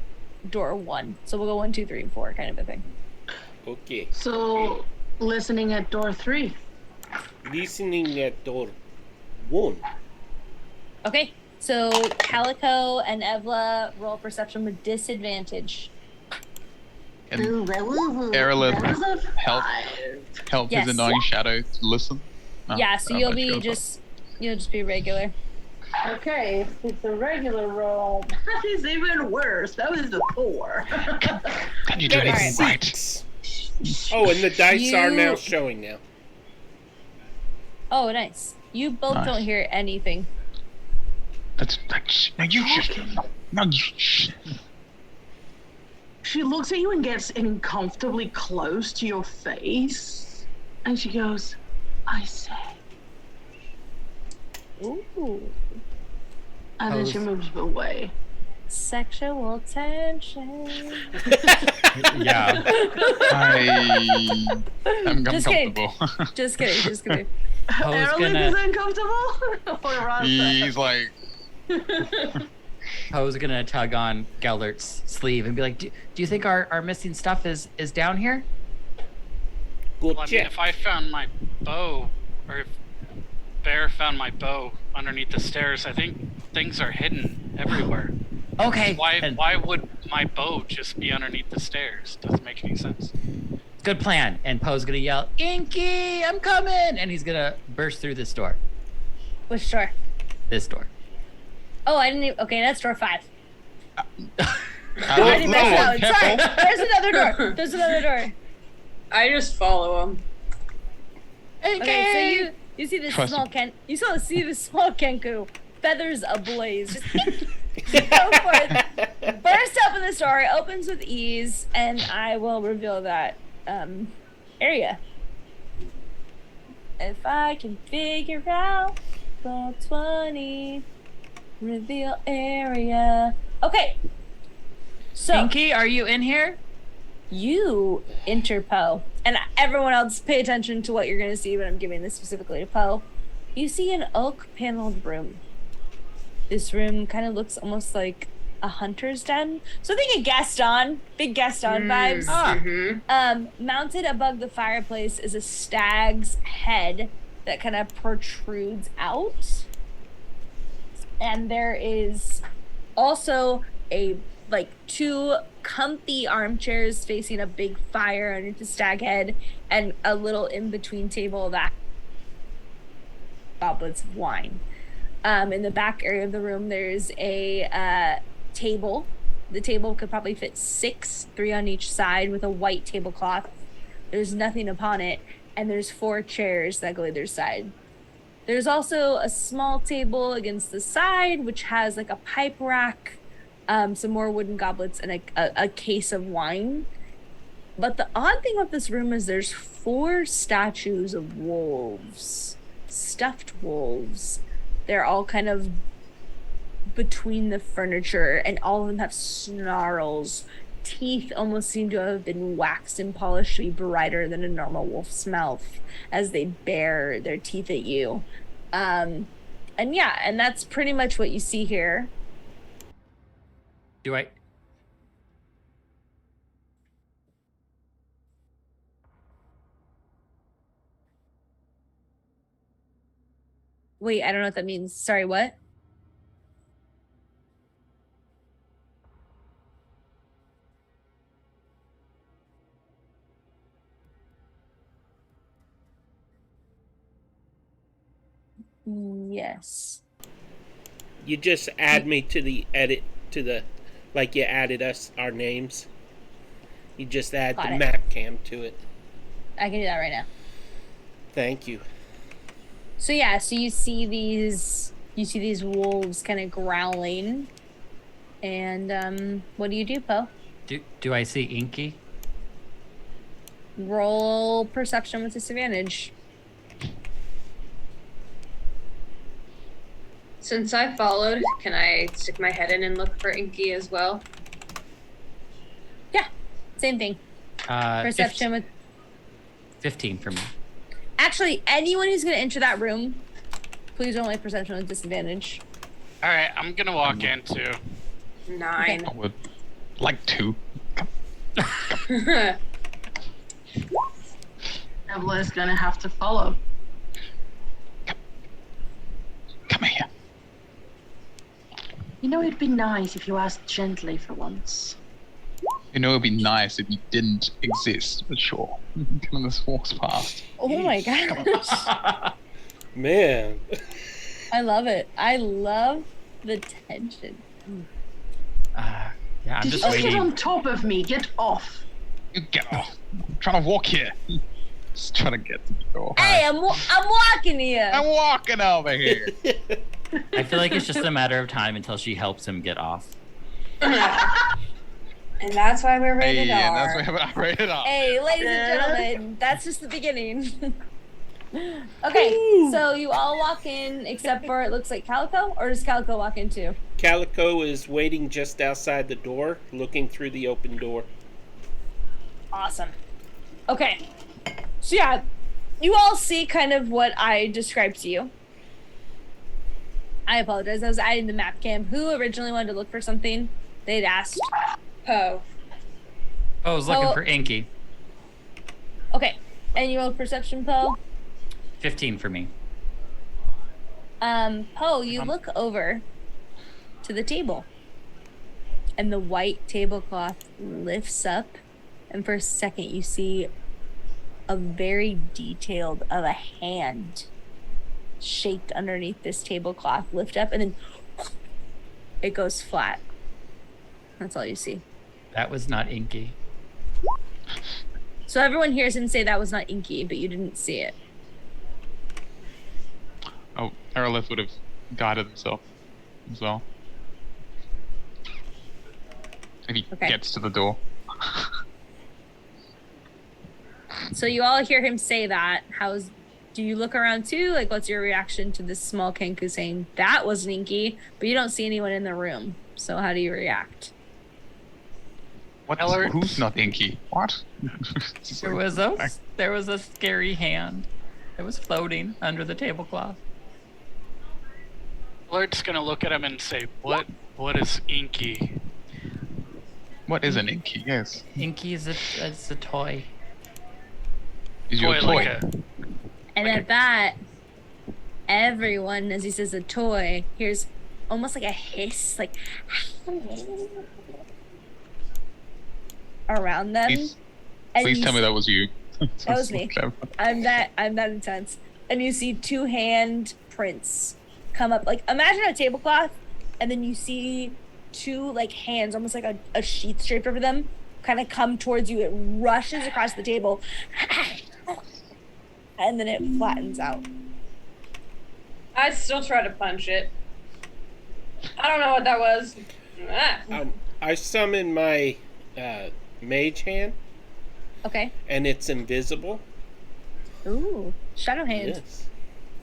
door 1. So we'll go 1, 2, 3, and 4, kind of a thing. Okay. So, listening at door 3. Listening at door 1. Okay. So Calico and Evla roll perception with disadvantage. And Aerolith help his annoying shadow to listen. No, Yeah, so you'll just be regular. Okay, if it's a regular roll, that is even worse. That was a 4. Can you do anything right? Oh, and the dice are now showing now. Oh, nice. You both don't hear anything. No, you just no. She looks at you and gets uncomfortably close to your face, and she goes, "I say." Ooh. And then she moves away. Sexual tension. Yeah. I'm uncomfortable. Just kidding. Aerolith is uncomfortable? Or He's like... Poe's gonna tug on Gellert's sleeve and be like, do you think our missing stuff is down here? Well, I mean, if I found my bow, or if Bear found my bow underneath the stairs, I think things are hidden everywhere. Okay. Why would my bow just be underneath the stairs? Doesn't make any sense. Good plan. And Poe's gonna yell, "Inky, I'm coming!" And he's gonna burst through this door. Which door? This door. Oh, I didn't even... Okay, that's door 5. Sorry, there's another door. I just follow him. Okay, so you see this small you see this small Kenku, feathers ablaze, just go forth, burst open the door, opens with ease, and I will reveal that area. If I can figure out the 20 reveal area. Okay. So Inky, are you in here? You enter Poe. And everyone else pay attention to what you're gonna see when I'm giving this specifically to Poe. You see an oak paneled room. This room kind of looks almost like a hunter's den. So think of Gaston, big Gaston vibes. Mounted above the fireplace is a stag's head that kind of protrudes out. And there is also like 2 comfy armchairs facing a big fire underneath the stag head, and a little in-between table that goblets of wine. In the back area of the room, there's a table. The table could probably fit 6, 3 on each side, with a white tablecloth. There's nothing upon it, and there's 4 chairs that go either side. There's also a small table against the side, which has like a pipe rack, some more wooden goblets, and a case of wine. But the odd thing about this room is there's 4 statues of wolves, stuffed wolves. They're all kind of between the furniture, and all of them have snarls. Teeth almost seem to have been waxed and polished to be brighter than a normal wolf's mouth as they bare their teeth at you. And that's pretty much what you see here. Do I? Wait, I don't know what that means. Sorry, what? Yes. You just add me to the edit like you added us our names. You just add Got the it. map cam to it. I can do that right now. Thank you. So yeah, so you see these wolves kind of growling. And what do you do, Poe? Do I see Inky? Roll perception with disadvantage. Since I followed, can I stick my head in and look for Inky as well? Yeah, same thing. Perception with 15 for me. actually anyone who's gonna enter that room, please roll my perception with disadvantage. All right, I'm gonna walk in too. 9. I would like to. Evla is gonna have to follow. Come here. You know, it'd be nice if you asked gently for once. You know, it'd be nice if you didn't exist, but sure. Kind of just walks past. Oh my gosh. Man. I love it. I love the tension. Yeah, I'm Did just you just get waiting. on top of me? Get off. You get off. I'm trying to walk here. Just trying to get to the door. Hey, I'm walking here. I'm walking over here. I feel like it's just a matter of time until she helps him get off. And that's why we're rated Hey, and R. that's why I'm rated R. Hey, ladies and gentlemen, that's just the beginning. Okay, so you all walk in except for it looks like Calico, or does Calico walk in too? Calico is waiting just outside the door, looking through the open door. Awesome. Okay, so yeah, you all see kind of what I described to you. I apologize, I was adding the map cam. Who originally wanted to look for something? They'd asked. Poe. I was looking Oh. for Inky. Okay, and you rolled perception, Poe? 15 for me. Poe, you look over to the table, and the white tablecloth lifts up, and for a second you see a very detailed of a hand shaped underneath this tablecloth lift up, and then it goes flat. That's all you see. That was not Inky. So everyone hears him say that was not Inky, but you didn't see it. Oh, Aerolith would have guided himself as well. If he Okay. gets to the door. So you all hear him say that. Do you look around too? Like, what's your reaction to this small Kenku saying that was Inky, but you don't see anyone in the room? So how do you react? What? Eller- Who's not Inky? What? There was a scary hand that was floating under the tablecloth. Lord's gonna look at him and say, "What is Inky?" What is an Inky? Yes. Inky is a toy. Is your Toy toy? like a And Like at that, everyone, as he says a toy, hears almost like a hiss, like around them. Please, And please you tell me that was you. That was me. I'm that intense. And you see two hand prints come up. Like, imagine a tablecloth, and then you see two like hands, almost like a sheath draped over them, kind of come towards you. It rushes across the table, and then it flattens out. I'd still try to punch it. I don't know what that was. Ah. I summon my mage hand, Okay. and it's invisible. Ooh, shadow hand. Yes.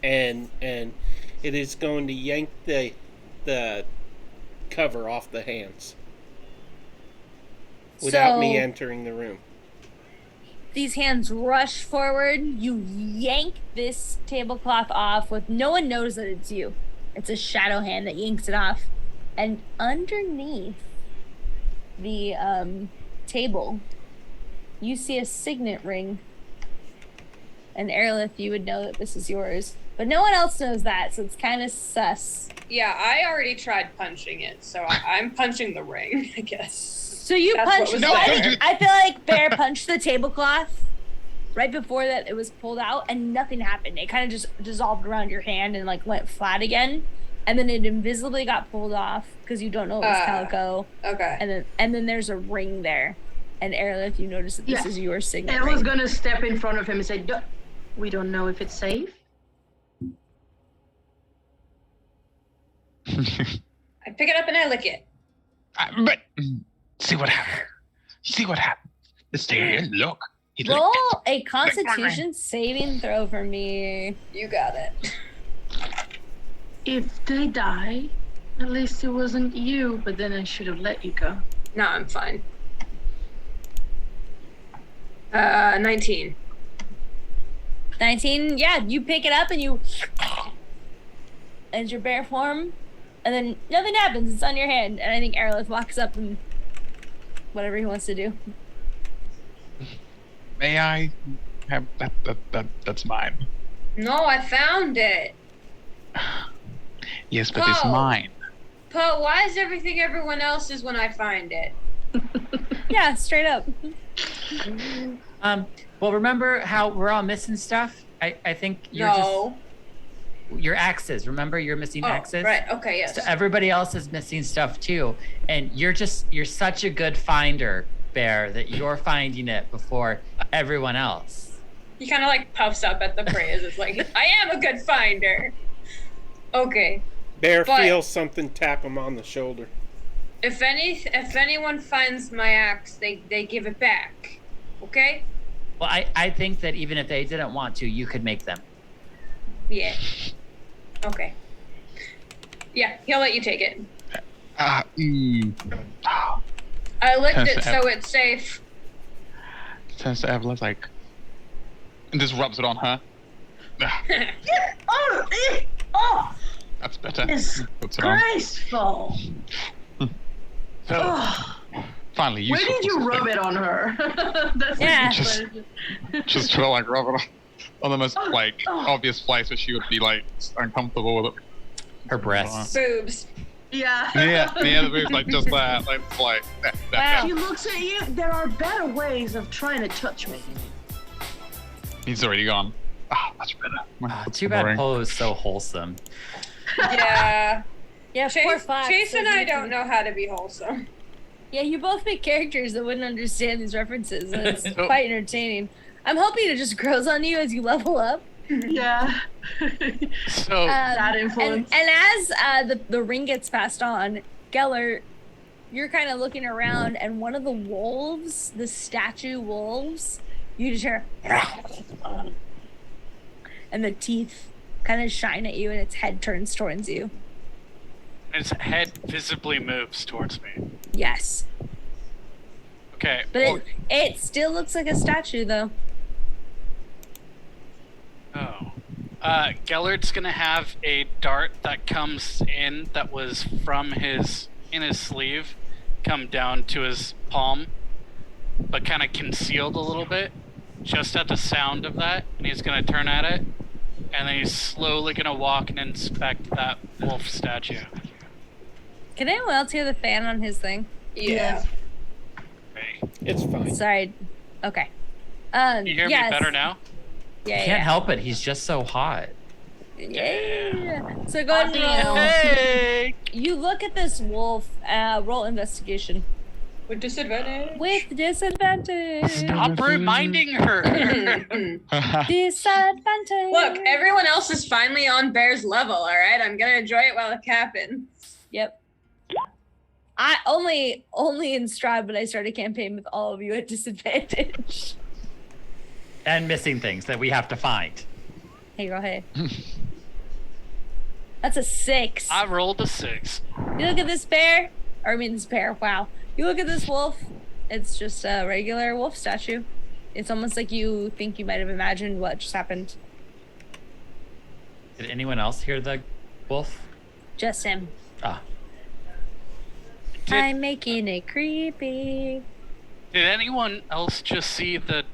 And it is going to yank the cover off the hands without me So- entering the room. These hands rush forward. You yank this tablecloth off with no one knows that it's you. It's a shadow hand that yanks it off. And underneath the table, you see a signet ring. And Aerolith, you would know that this is yours. But no one else knows that, so it's kind of sus. Yeah, I already tried punching it, so I'm punching the ring, I guess. So you That's what punched. was No, I, don't think- do- I feel like Bear punched the tablecloth right before that it was pulled out, and nothing happened. It kind of just dissolved around your hand and like went flat again, and then it invisibly got pulled off because you don't know it was calico. Okay. And then there's a ring there, and Aerolith, you notice that this is your signet Everyone's ring. gonna step in front of him and say, "We don't know if it's safe." I pick it up and I lick it. But see what happened. See what happened. Stay here. Look. He licked Roll it. a Constitution saving throw for me. You got it. If they die, at least it wasn't you. But then I should have let you go. No, I'm fine. 19. 19. Yeah, you pick it up and you as your bear form, and then nothing happens. It's on your hand, and I think Aerolith walks up and whatever he wants to do. May I have that's mine. No, I found it. Yes, but it's Whoa. mine. Poe, why is everything everyone else's when I find it? Yeah, straight up. Well, remember how we're all missing stuff? I think you're No. your axes. Remember, you're missing axes. Right. Okay. Yes. So everybody else is missing stuff too, and you're such a good finder, Bear, that you're finding it before everyone else. He kind of like puffs up at the phrase. It's like, I am a good finder. Okay. Bear But- feels something tap him on the shoulder. If anyone finds my axe, they give it back. Okay? Well, I think that even if they didn't want to, you could make them. Yeah. Okay. Yeah, he'll let you take it. I licked it so it's safe. Turns to Evelyn like, and just rubs it on her. Oh, That's better. it's Puts it on. graceful. So, Oh, finally, you where did you rub it on her? That's Yeah. Just feel like rub it on the most like Oh. obvious place where she would be like uncomfortable with it. Her breasts. Boobs. Yeah. Yeah, the boobs like just that, like that. Wow. She looks at you. There are better ways of trying to touch me. He's already gone. Ah, much better. That's Too bad boring. Poe is so wholesome. Yeah. Yeah, poor Chase, Fox. Chase and I don't know how to be wholesome. Yeah, you both make characters that wouldn't understand these references, and it's quite entertaining. I'm hoping it just grows on you as you level up. Yeah. So That influence. And as the ring gets passed on, Geller, you're kind of looking around, and one of the wolves, the statue wolves, you just hear, and the teeth kind of shine at you, and its head turns towards you. its head visibly moves towards me. Yes, Okay. but well- it still looks like a statue, though. Oh. Gellert's gonna have a dart that comes in that was from in his sleeve, come down to his palm, but kind of concealed a little bit, just at the sound of that, and he's gonna turn at it, and then he's slowly gonna walk and inspect that wolf statue. Can anyone else hear the fan on his thing? Yeah. Okay. It's fine. Sorry. Okay. You hear yes. me better now? Yeah, Can't help it. He's just so hot. Yeah. So go ahead and roll. Hey! You look at this wolf. Roll investigation With disadvantage. with disadvantage. Stop reminding her. Disadvantage. Look, everyone else is finally on Bear's level, alright? I'm gonna enjoy it while it happens. Yep. I only in Strahd, but I started a campaign with all of you at disadvantage. And missing things that we have to find. Hey, girl, hey. That's a 6. I rolled a 6. You look at this bear, or I mean this bear, wow. You look at this wolf, it's just a regular wolf statue. It's almost like you think you might have imagined what just happened. Did anyone else hear the wolf? Just him. Ah. I'm making it creepy. Did anyone else just see the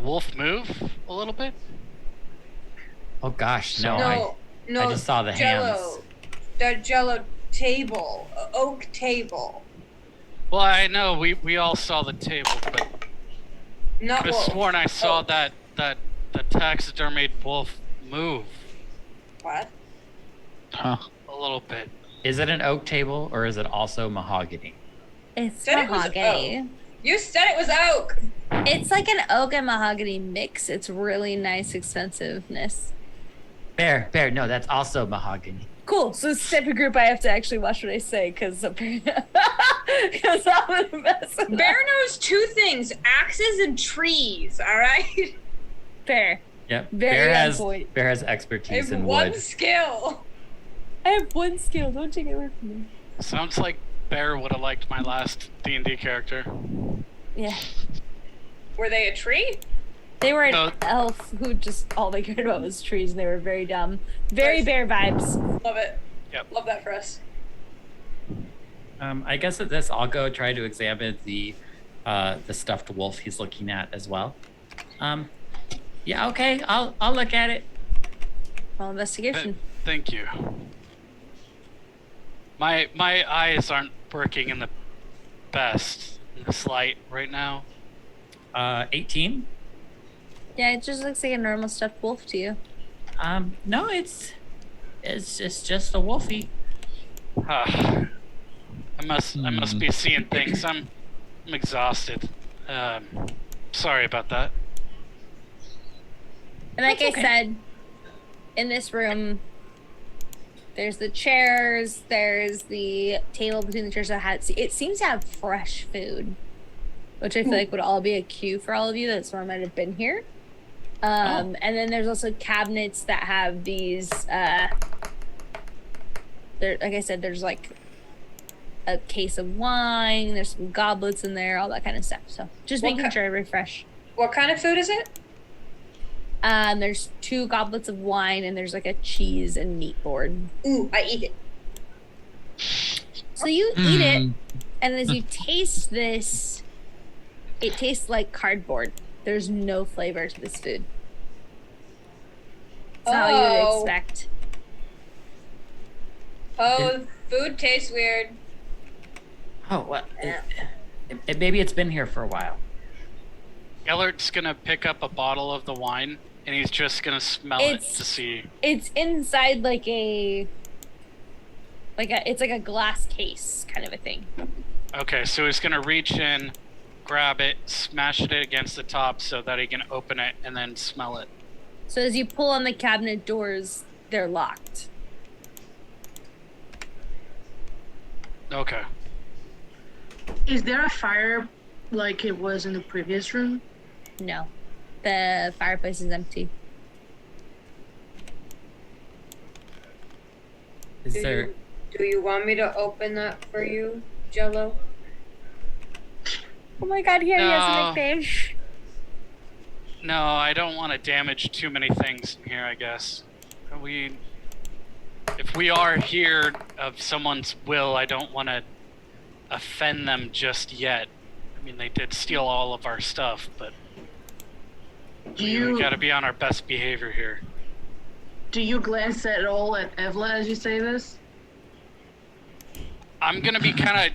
wolf move a little bit? Oh gosh, no, No, I just saw the Jello. The Jello table, oak table. Well, I know we all saw the table, but Not could have wolf. sworn I saw Oh, that the taxidermied wolf move What? Huh. a little bit. Is it an oak table or is it also mahogany? It's Said it was mahogany. You said it was oak. It's like an oak and mahogany mix. It's really nice expensiveness. Bear, no, that's also mahogany. Cool. So this type of group, I have to actually watch what I say because apparently, because I'm gonna mess it Bear up. knows two things: axes and trees. All right. Fair. Yep. Very on point. Bear has I expertise have in one wood. skill. I have one skill. Don't take it away from me. Sounds like Bear would have liked my last D&D character. Yeah. Were they a tree? They were an No. elf who just all they cared about was trees and they were very dumb. Very bear vibes. Love it. Yep. Love that for us. I guess at this, I'll go try to examine the stuffed wolf he's looking at as well. Yeah, okay, I'll look at it. Well, investigation. Thank you. My eyes aren't working in the best in this light right now. 18. Yeah, it just looks like a normal stuffed wolf to you. No, it's just a wolfie. I must be seeing things. I'm exhausted. Sorry about that. And like That's I okay. said, in this room, there's the chairs, there's the table between the chairs that has, it seems to have fresh food, which I feel like would all be a cue for all of you that someone might have been here. And then there's also cabinets that have these, there, like I said, there's like a case of wine, there's some goblets in there, all that kind of stuff. So just What making sure I refresh. What kind of food is it? There's 2 goblets of wine and there's like a cheese and meat board. Ooh, I eat it. So you eat it, and as you taste this, it tastes like cardboard. There's no flavor to this food. It's not how you would expect. Oh, food tastes weird. Oh, well, maybe it's been here for a while. Gellert's gonna pick up a bottle of the wine and he's just gonna smell it to see. It's inside like a it's like a glass case kind of a thing. Okay, so he's gonna reach in, grab it, smash it against the top so that he can open it and then smell it. So as you pull on the cabinet doors, they're locked. Okay. Is there a fire like it was in the previous room? No. The fireplace is empty. Is there? Do you want me to open that for you, Jello? Oh my god, here he has a No. nickname. No, I don't want to damage too many things in here, I guess. If we are here of someone's will, I don't want to offend them just yet. I mean, they did steal all of our stuff, but we got to be on our best behavior here. Do you glance at all at Evla as you say this? I'm going to be kind of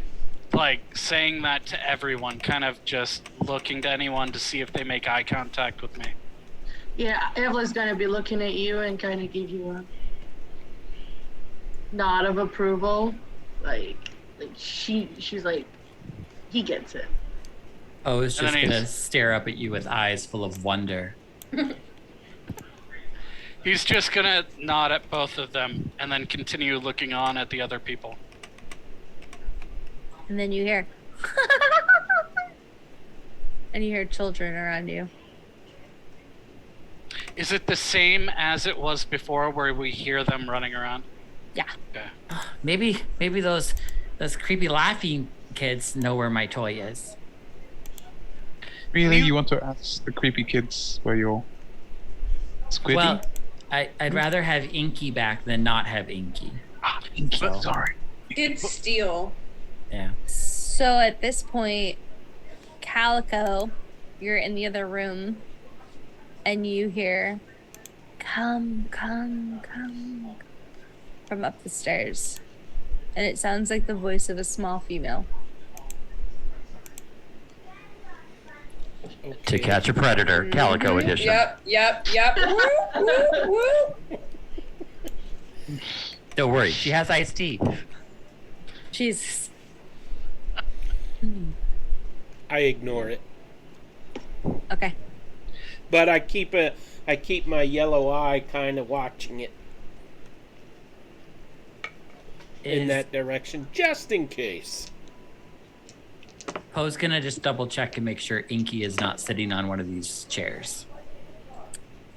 like saying that to everyone, kind of just looking to anyone to see if they make eye contact with me. Yeah, Evla's gonna be looking at you and kind of give you a nod of approval. Like she's like, he gets it. Oh, it's And just then gonna he's- stare up at you with eyes full of wonder. He's just going to nod at both of them and then continue looking on at the other people. And then you hear and you hear children around you. Is it the same as it was before where we hear them running around? Yeah. Okay. Maybe those creepy laughing kids know where my toy is. Really? You want to ask the creepy kids where you're squiddy? Well, I'd rather have Inky back than not have Inky. Inky, So- sorry. Did steal. Yeah. So at this point, Calico, you're in the other room. and you hear, "Come, come, come," from up the stairs. And it sounds like the voice of a small female. Okay. To Catch a Predator, Calico edition. Yep. Woo, woo, woo. Don't worry, she has iced tea. Jesus. I ignore it, Okay. but I keep my yellow eye kind of watching it in that direction, just in case. Poe's gonna just double check and make sure Inky is not sitting on one of these chairs.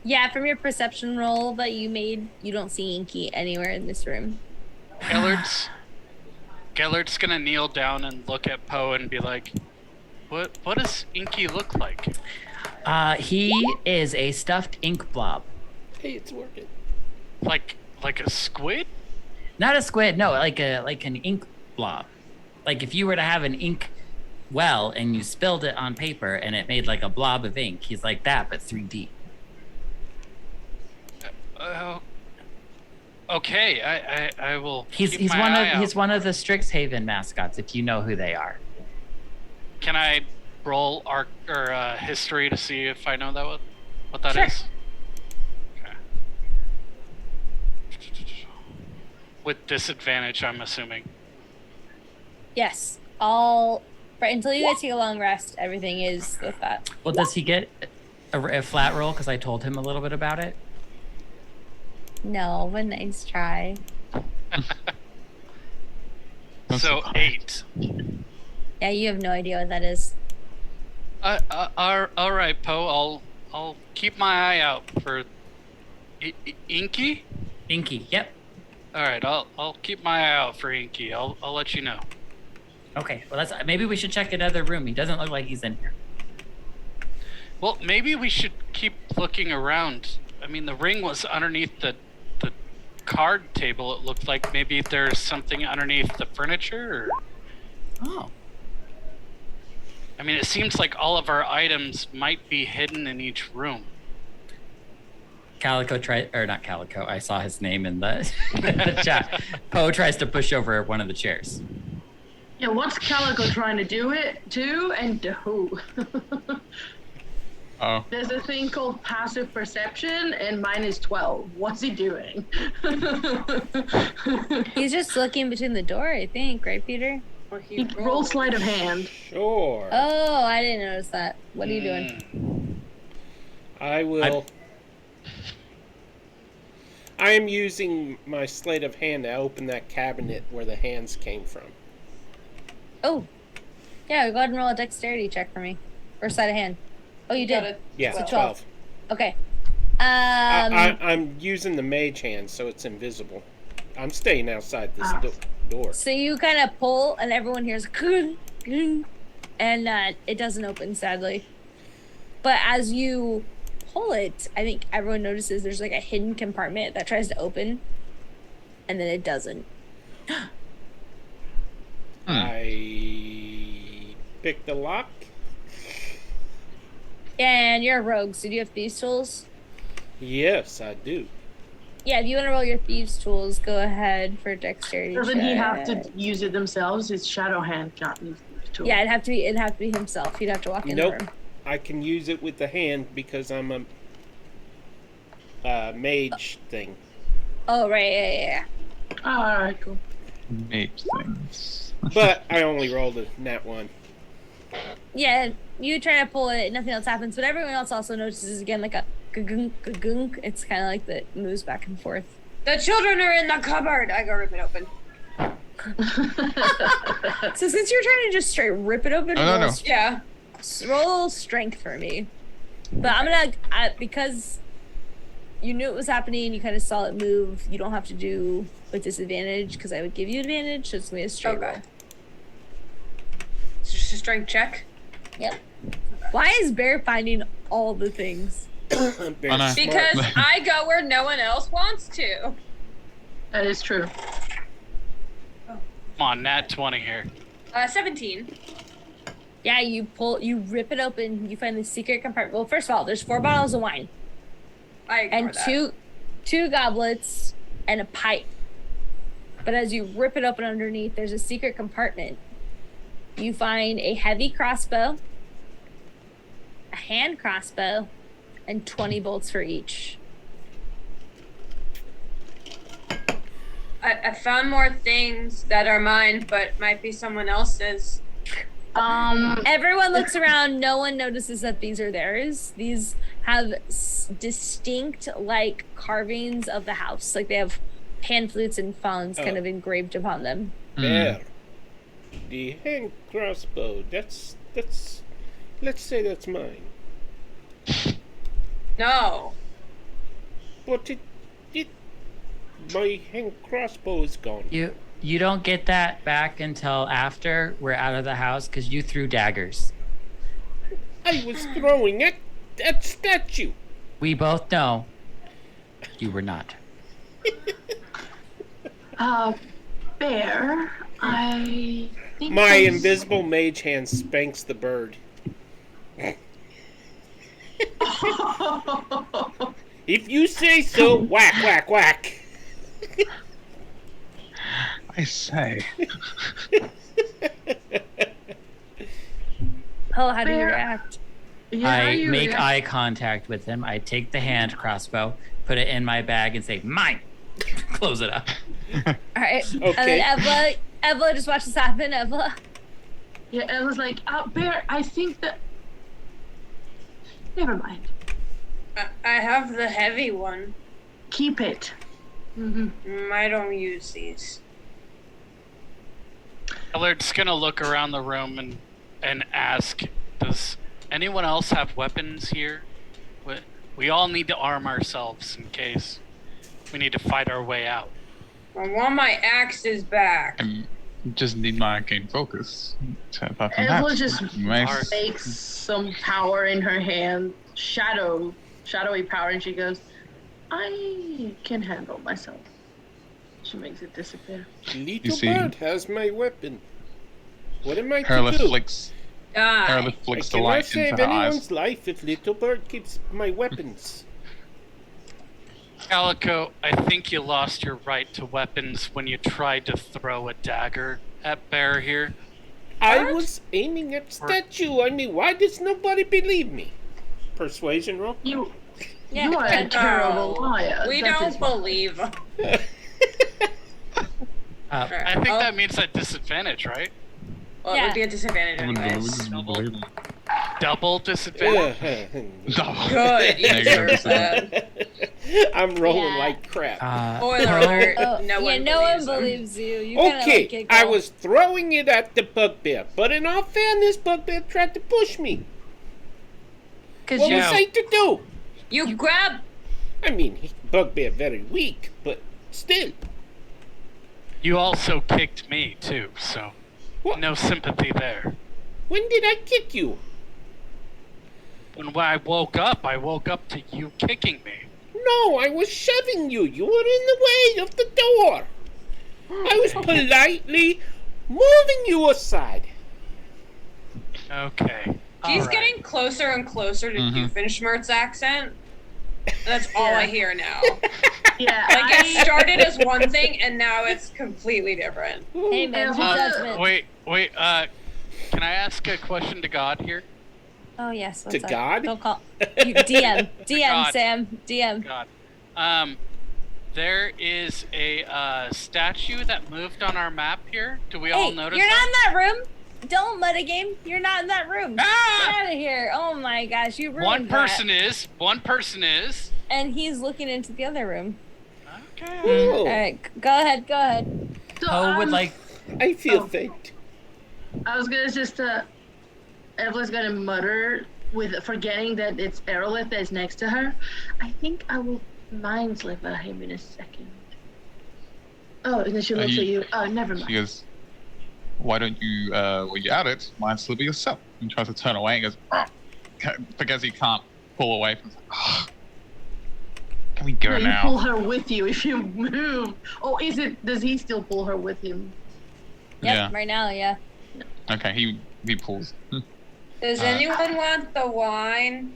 Yeah, from your perception roll that you made, you don't see Inky anywhere in this room. Gellert's gonna kneel down and look at Poe and be like, What does Inky look like? He is a stuffed ink blob. Hey, it's working. Like a squid? Not a squid, no, like an ink blob. Like if you were to have an ink well and you spilled it on paper and it made like a blob of ink, he's like that, but 3D. Okay, I will. He's keep my eye out. one of the Strixhaven mascots, if you know who they are. Can I roll arc or history to see if I know what that Sure. is? Okay. With disadvantage, I'm assuming. Yes. Until you guys take a long rest, everything is with that. Well, does he get a flat roll? Because I told him a little bit about it. No, but nice try. So 8. Yeah, you have no idea what that is. All right, Poe. I'll keep my eye out for Inky. Inky, yep. All right, I'll keep my eye out for Inky. I'll let you know. Okay, well maybe we should check another room. He doesn't look like he's in here. Well, maybe we should keep looking around. I mean, the ring was underneath the card table. It looked like maybe there's something underneath the furniture. Oh. I mean, it seems like all of our items might be hidden in each room. Not Calico. I saw his name in the, the chat. Poe tries to push over one of the chairs. Yeah, what's Calico trying to do it to and who? Oh. There's a thing called passive perception, and mine is 12. What's he doing? He's just looking between the door, I think, right, Peter? Or He rolled sleight of hand. Sure. Oh, I didn't notice that. What are you doing? I will. I am using my sleight of hand to open that cabinet where the hands came from. Oh. Yeah, go ahead and roll a dexterity check for me. Or sleight of hand. Oh, you did. Yeah, So 12. Okay. I'm using the mage hand, so it's invisible. I'm staying outside this door. So you kind of pull, and everyone hears "Kung, kung," and it doesn't open, sadly. But as you pull it, I think everyone notices there's like a hidden compartment that tries to open, and then it doesn't. I pick the lock. And you're a rogue, so do you have thieves' tools? Yes, I do. Yeah, if you want to roll your thieves' tools, go ahead for dexterity. Doesn't he have check. to use it themselves? His shadow hand can't use the tool. Yeah, it'd have to be himself. He'd have to walk in Nope. the room. I can use it with the hand because I'm a mage thing. Oh, right, yeah. Oh, all right, cool. Mage things. But I only rolled a nat 1. Yeah, you try to pull it, nothing else happens, but everyone else also notices again like a gunk. It's kind of like that it moves back and forth. The children are in the cupboard. I go rip it open. So since you're trying to just straight rip it open, No. Yeah. roll strength for me. But I'm gonna because you knew it was happening, you kind of saw it move. You don't have to do with disadvantage because I would give you advantage. So it's gonna be a straight roll. It's just a strength check. Yep. Why is Bear finding all the things? Very no. smart. Because I go where no one else wants to. That is true. Come on, nat 20 here. 17. Yeah, you rip it open. You find the secret compartment. Well, first of all, there's 4 bottles of wine I ignore and that. two goblets and a pipe. But as you rip it open underneath, there's a secret compartment. You find a heavy crossbow, a hand crossbow, and 20 bolts for each. I found more things that are mine, but might be someone else's. Everyone looks around. No one notices that these are theirs. These have distinct, like, carvings of the house. Like, they have pan flutes and fauns kind of engraved upon them. There. The hand crossbow. That's. Let's say that's mine. No. But my hand crossbow is gone. You don't get that back until after we're out of the house because you threw daggers. I was throwing at that statue. We both know you were not. Bear, I think My invisible mage hand spanks the bird. If you say so, whack, whack, whack. I say. Oh, how do you Bear- react? Yeah, I you make react- eye contact with him. I take the hand crossbow, put it in my bag, and say, "Mine." Close it up. All right. Okay. And then Evla, just watch this happen. Evla. Yeah, it was like, Bear, I think that. Never mind. I have the heavy one. Keep it. I don't use these. Ellard's gonna look around the room and ask, does anyone else have weapons here? We all need to arm ourselves in case we need to fight our way out. I want my axes back. I just need my arcane focus. Apart from Evla that, just nice. makes some power in her hand, shadowy power, and she goes, I can handle myself. She makes it disappear. Little see- bird has my weapon. What am I to Herlith do? flicks Ah, Herlith I flicks the cannot light save into her anyone's eyes. life if Little Bird keeps my weapons. Calico, I think you lost your right to weapons when you tried to throw a dagger at Bear here. I was aiming at statue. I mean, why does nobody believe me? Persuasion roll? You Yeah. are a terrible liar. we That is don't why. believe. I think that means at disadvantage, right? Well, it Yeah. would be a disadvantage anyways. Double disadvantage. Good, you Negative deserve that. I'm rolling Yeah. like crap. Spoiler Poe- alert, Oh, no one no one believes him. believes you. You kinda, Okay, like, giggle. I was throwing it at the bugbear, but in all fairness, bugbear tried to push me. Because What you was I to do? You grab. I mean, bugbear very weak, but still. You also kicked me too, so What? no sympathy there. When did I kick you? When I woke up to you kicking me. No, I was shoving you. You were in the way of the door. I was politely moving you aside. Okay. He's All right. getting closer and closer to Doofenshmirtz's accent. That's all I hear now. Yeah, Like, it started as one thing, and now it's completely different. Hey, man, Uh, your judgment. Wait, can I ask a question to God here? Oh, yes. To What's up? God? Don't call. You, DM. God. Sam. DM. God. There is a statue that moved on our map here. Do we all Hey, notice you're not that? in that room. Don't metagame. You're not in that room. Ah! Get out of here. Oh, my gosh. You ruined One person that. is. One person is. And he's looking into the other room. Okay. Oh, All right. Go ahead. Go ahead. So, Poe would like. I feel faint. I was gonna just Evelyn's gonna mutter with forgetting that it's Erlith that's next to her. I think I will mind slip at him in a second. Oh, and then she looks at you. Oh, never mind. She goes, why don't you, when you're at it, mind slip it yourself? And tries to turn away and goes, "Argh," because he can't pull away from "Ugh. Can we go No, you now? pull her with you if you move. Oh, is it? Does he still pull her with him? Yep. Yeah. Right now, yeah. Okay, he pulls. Does anyone want the wine?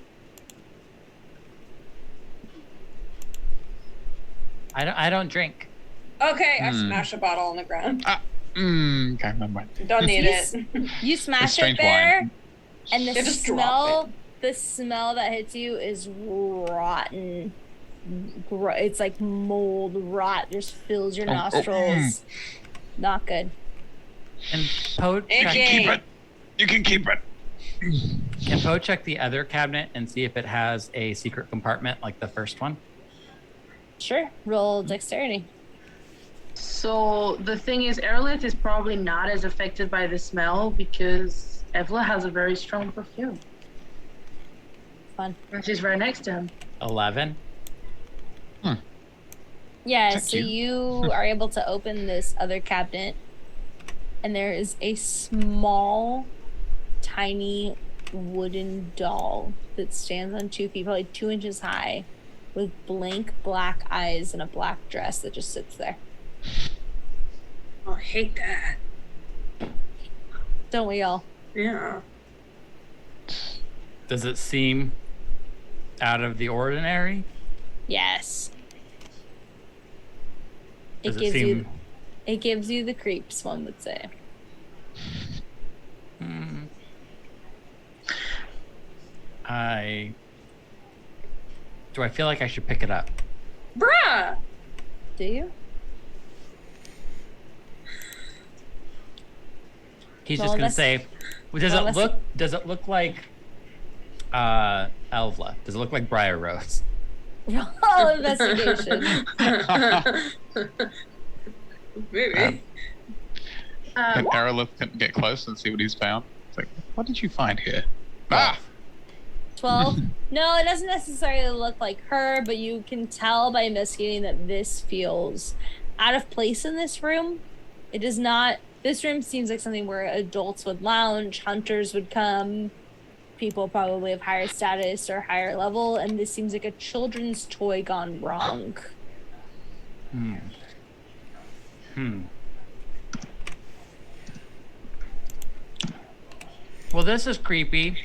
I don't drink. Okay, I smash a bottle on the ground. Okay, never mind. Don't need You it. You smash it strange there, wine. and the Yeah, just drop smell that hits you is rotten. It's like mold, rot just fills your nostrils. Not good. And Poe, Okay. You can keep it. can Poe check the other cabinet and see if it has a secret compartment like the first one? Sure. Roll dexterity. So the thing is, Aerolith is probably not as affected by the smell because Evla has a very strong perfume. Fun. And she's right next to him. 11. Yeah, Thank so you. you are able to open this other cabinet, and there is a small, tiny wooden doll that stands on 2 feet, probably 2 inches high, with blank black eyes and a black dress that just sits there. Oh, I hate that. Don't we all? Yeah. Does it seem out of the ordinary? Yes. Does it seem... It gives you the creeps, one would say. Do I feel like I should pick it up? Bruh! Do you? He's Roll just gonna invest- say, does roll it look like Elvla? Does it look like Briar Rose? Roll investigation. Maybe. Can Aerolith get close and see what he's found? It's like, what did you find here? 12. No, it doesn't necessarily look like her, but you can tell by investigating that this feels out of place in this room. It does not. This room seems like something where adults would lounge, hunters would come, people probably of higher status or higher level, and this seems like a children's toy gone wrong. Well, this is creepy.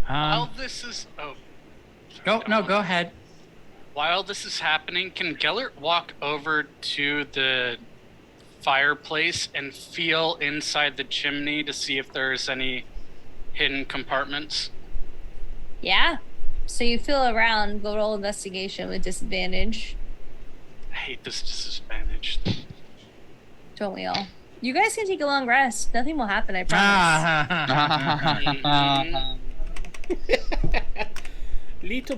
While this is Go ahead. While this is happening, can Gellert walk over to the fireplace and feel inside the chimney to see if there's any hidden compartments? Yeah. So you feel around, go roll investigation with disadvantage. I hate this disadvantage. Don't we all? You guys can take a long rest. Nothing will happen, I promise. Little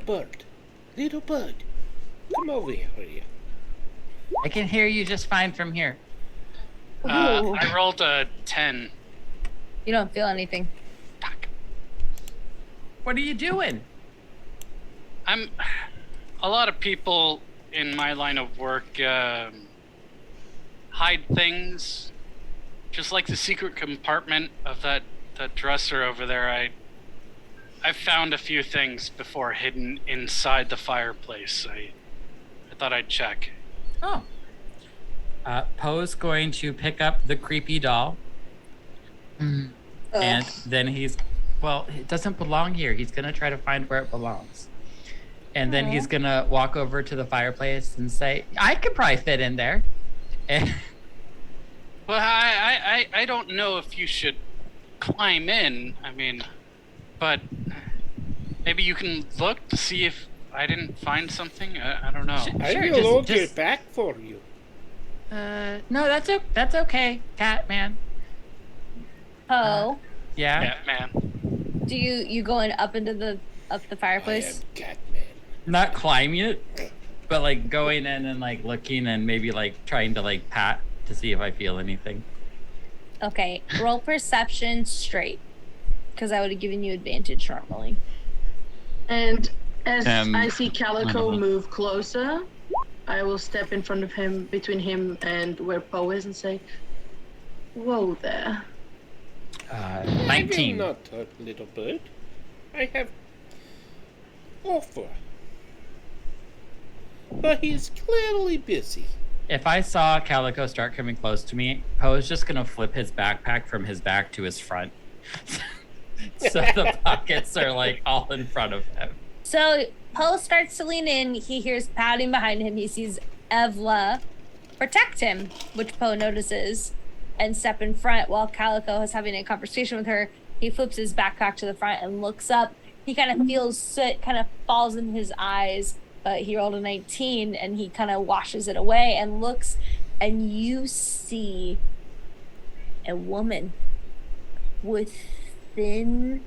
bird, come over here. I can hear you just fine from here. I rolled a 10. You don't feel anything. What are you doing? A lot of people in my line of work hide things, just like the secret compartment of that dresser over there. I've found a few things before hidden inside the fireplace. I thought I'd check. Oh. Poe's going to pick up the creepy doll. And then it doesn't belong here. He's going to try to find where it belongs. And then he's going to walk over to the fireplace and say, I could probably fit in there. Well, I don't know if you should climb in. But maybe you can look to see if I didn't find something. I don't know. I will hold your back for you. No, that's okay, Catman. Oh. Yeah. Man. Do you going up the fireplace? I am Catman. Not climbing it, but like going in and like looking and maybe like trying to like pat to see if I feel anything. Okay, roll perception straight, because I would have given you advantage normally. And as I see Calico move closer, I will step in front of him, between him and where Poe is, and say, "Whoa there." 19. I will not hurt little bird. I have offer. But he's clearly busy. If I saw Calico start coming close to me, Poe's just gonna flip his backpack from his back to his front. So the pockets are like all in front of him. So Poe starts to lean in. He hears pounding behind him. He sees Evla protect him, which Poe notices, and step in front while Calico is having a conversation with her. He flips his backpack to the front and looks up. He kind of feels soot kind of falls in his eyes, but he rolled a 19 and he kind of washes it away and looks, and you see a woman with thin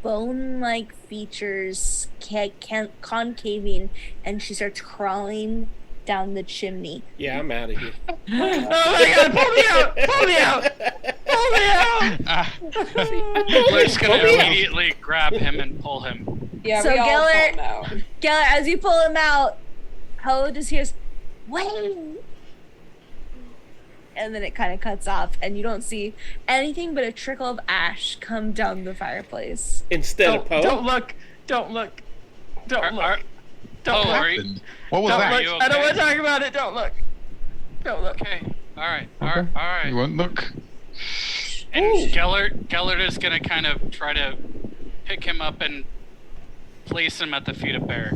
bone-like features concaving, and she starts crawling down the chimney. Yeah, I'm out of here. Oh my god, pull me out! Pull me out! Pull me out! We're just gonna immediately grab him and pull him. Yeah, So we all Gellert- don't know. Geller, as you pull him out, Poe just hears, "Wait!" And then it kind of cuts off, and you don't see anything but a trickle of ash come down the fireplace. Instead of Poe. Don't look! Don't look! Don't look! Don't Oh, look! are you What was Don't that? look! you I don't okay? want to talk about it. Don't look! Don't look! okay? All right. You won't look. And Ooh. Gellert is gonna kind of try to pick him up and place him at the feet of Bear.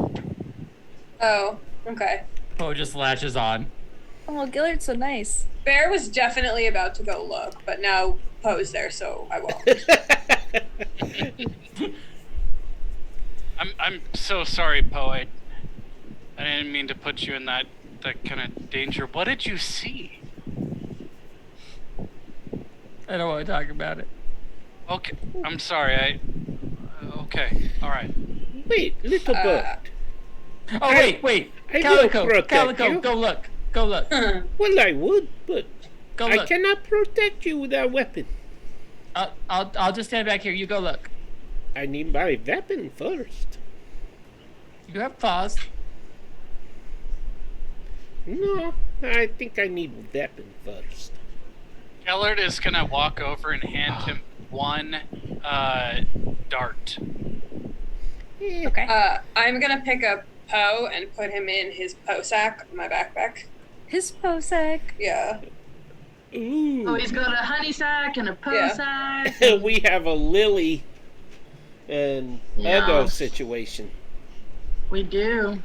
Oh, okay. Poe just latches on. Oh, Gillard's so nice. Bear was definitely about to go look, but now Poe's there, so I won't. I'm so sorry, Poe. I didn't mean to put you in that kind of danger. What did you see? I don't want to talk about it. Okay, I'm sorry. Okay, all right. Wait, little bird. Oh wait! I will Calico, protect Calico, you. go look! Go look! Well, I would, but Go I look! cannot protect you with a weapon. I'll just stand back here. You go look. I need my weapon first. You have claws. No, I think I need weapon first. Gellert is gonna walk over and hand him one dart. Okay. I'm gonna pick up Poe and put him in his Poe sack, my backpack. His Posek. Yeah. Ooh. Oh, he's got a honey sack and a Poe Yeah. sack. We have a Lily and Yeah. Ego situation. We do.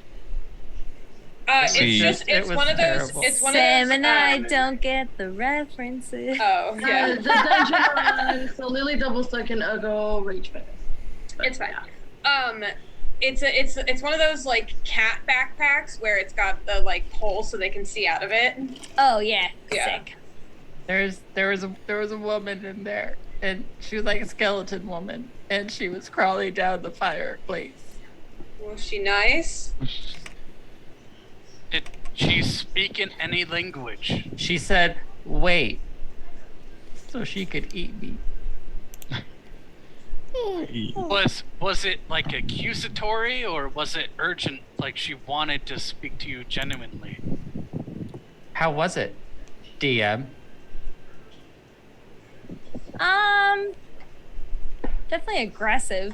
See. It's It it's was one of those. terrible. It's one Sam of those. and I don't get the references. Oh yeah. The dungeon run. So Lily double stuck and Ugo reach fast. It's fine. It's one of those like cat backpacks where it's got the like hole so they can see out of it. Oh yeah. Yeah. Sick. There was a woman in there, and she was like a skeleton woman, and she was crawling down the fireplace. Was she nice? Did she speak in any language? She said, "Wait," so she could eat me. Was it like accusatory or was it urgent? Like she wanted to speak to you genuinely? How was it, DM? Definitely aggressive.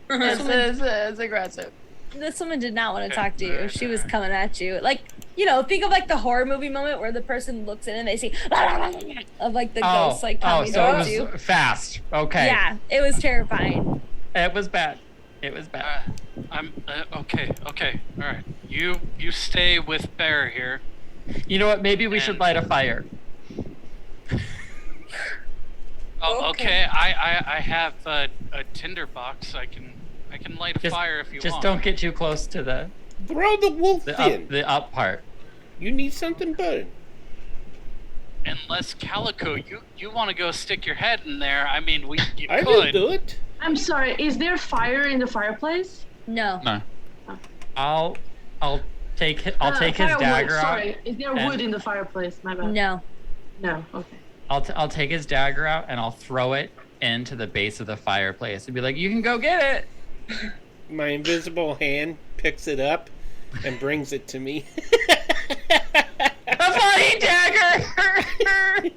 It's aggressive. This woman did not want to Okay. talk to you. She was coming at you. Like, you know, think of like the horror movie moment where the person looks in and they see of like the ghost like coming so it towards you. was fast. Okay. Yeah, it was terrifying. It was bad. It was bad. I'm okay. All right. You stay with Bear here. You know what? Maybe we should light a fire. Oh, okay. I have a tinder box. I can light a fire if you Just want. don't get too close to the Throw the wolf in. the up part. You need something burn. Unless Calico, you want to go stick your head in there? I mean, you I will could. do it. I'm sorry. Is there fire in the fireplace? No. No. I'll take his Firewood, dagger out. Sorry. Is there and- wood in the fireplace? My bad. No. No. Okay. I'll take his dagger out and I'll throw it into the base of the fireplace and be like, "You can go get it." My invisible hand picks it up and brings it to me. A flying dagger! This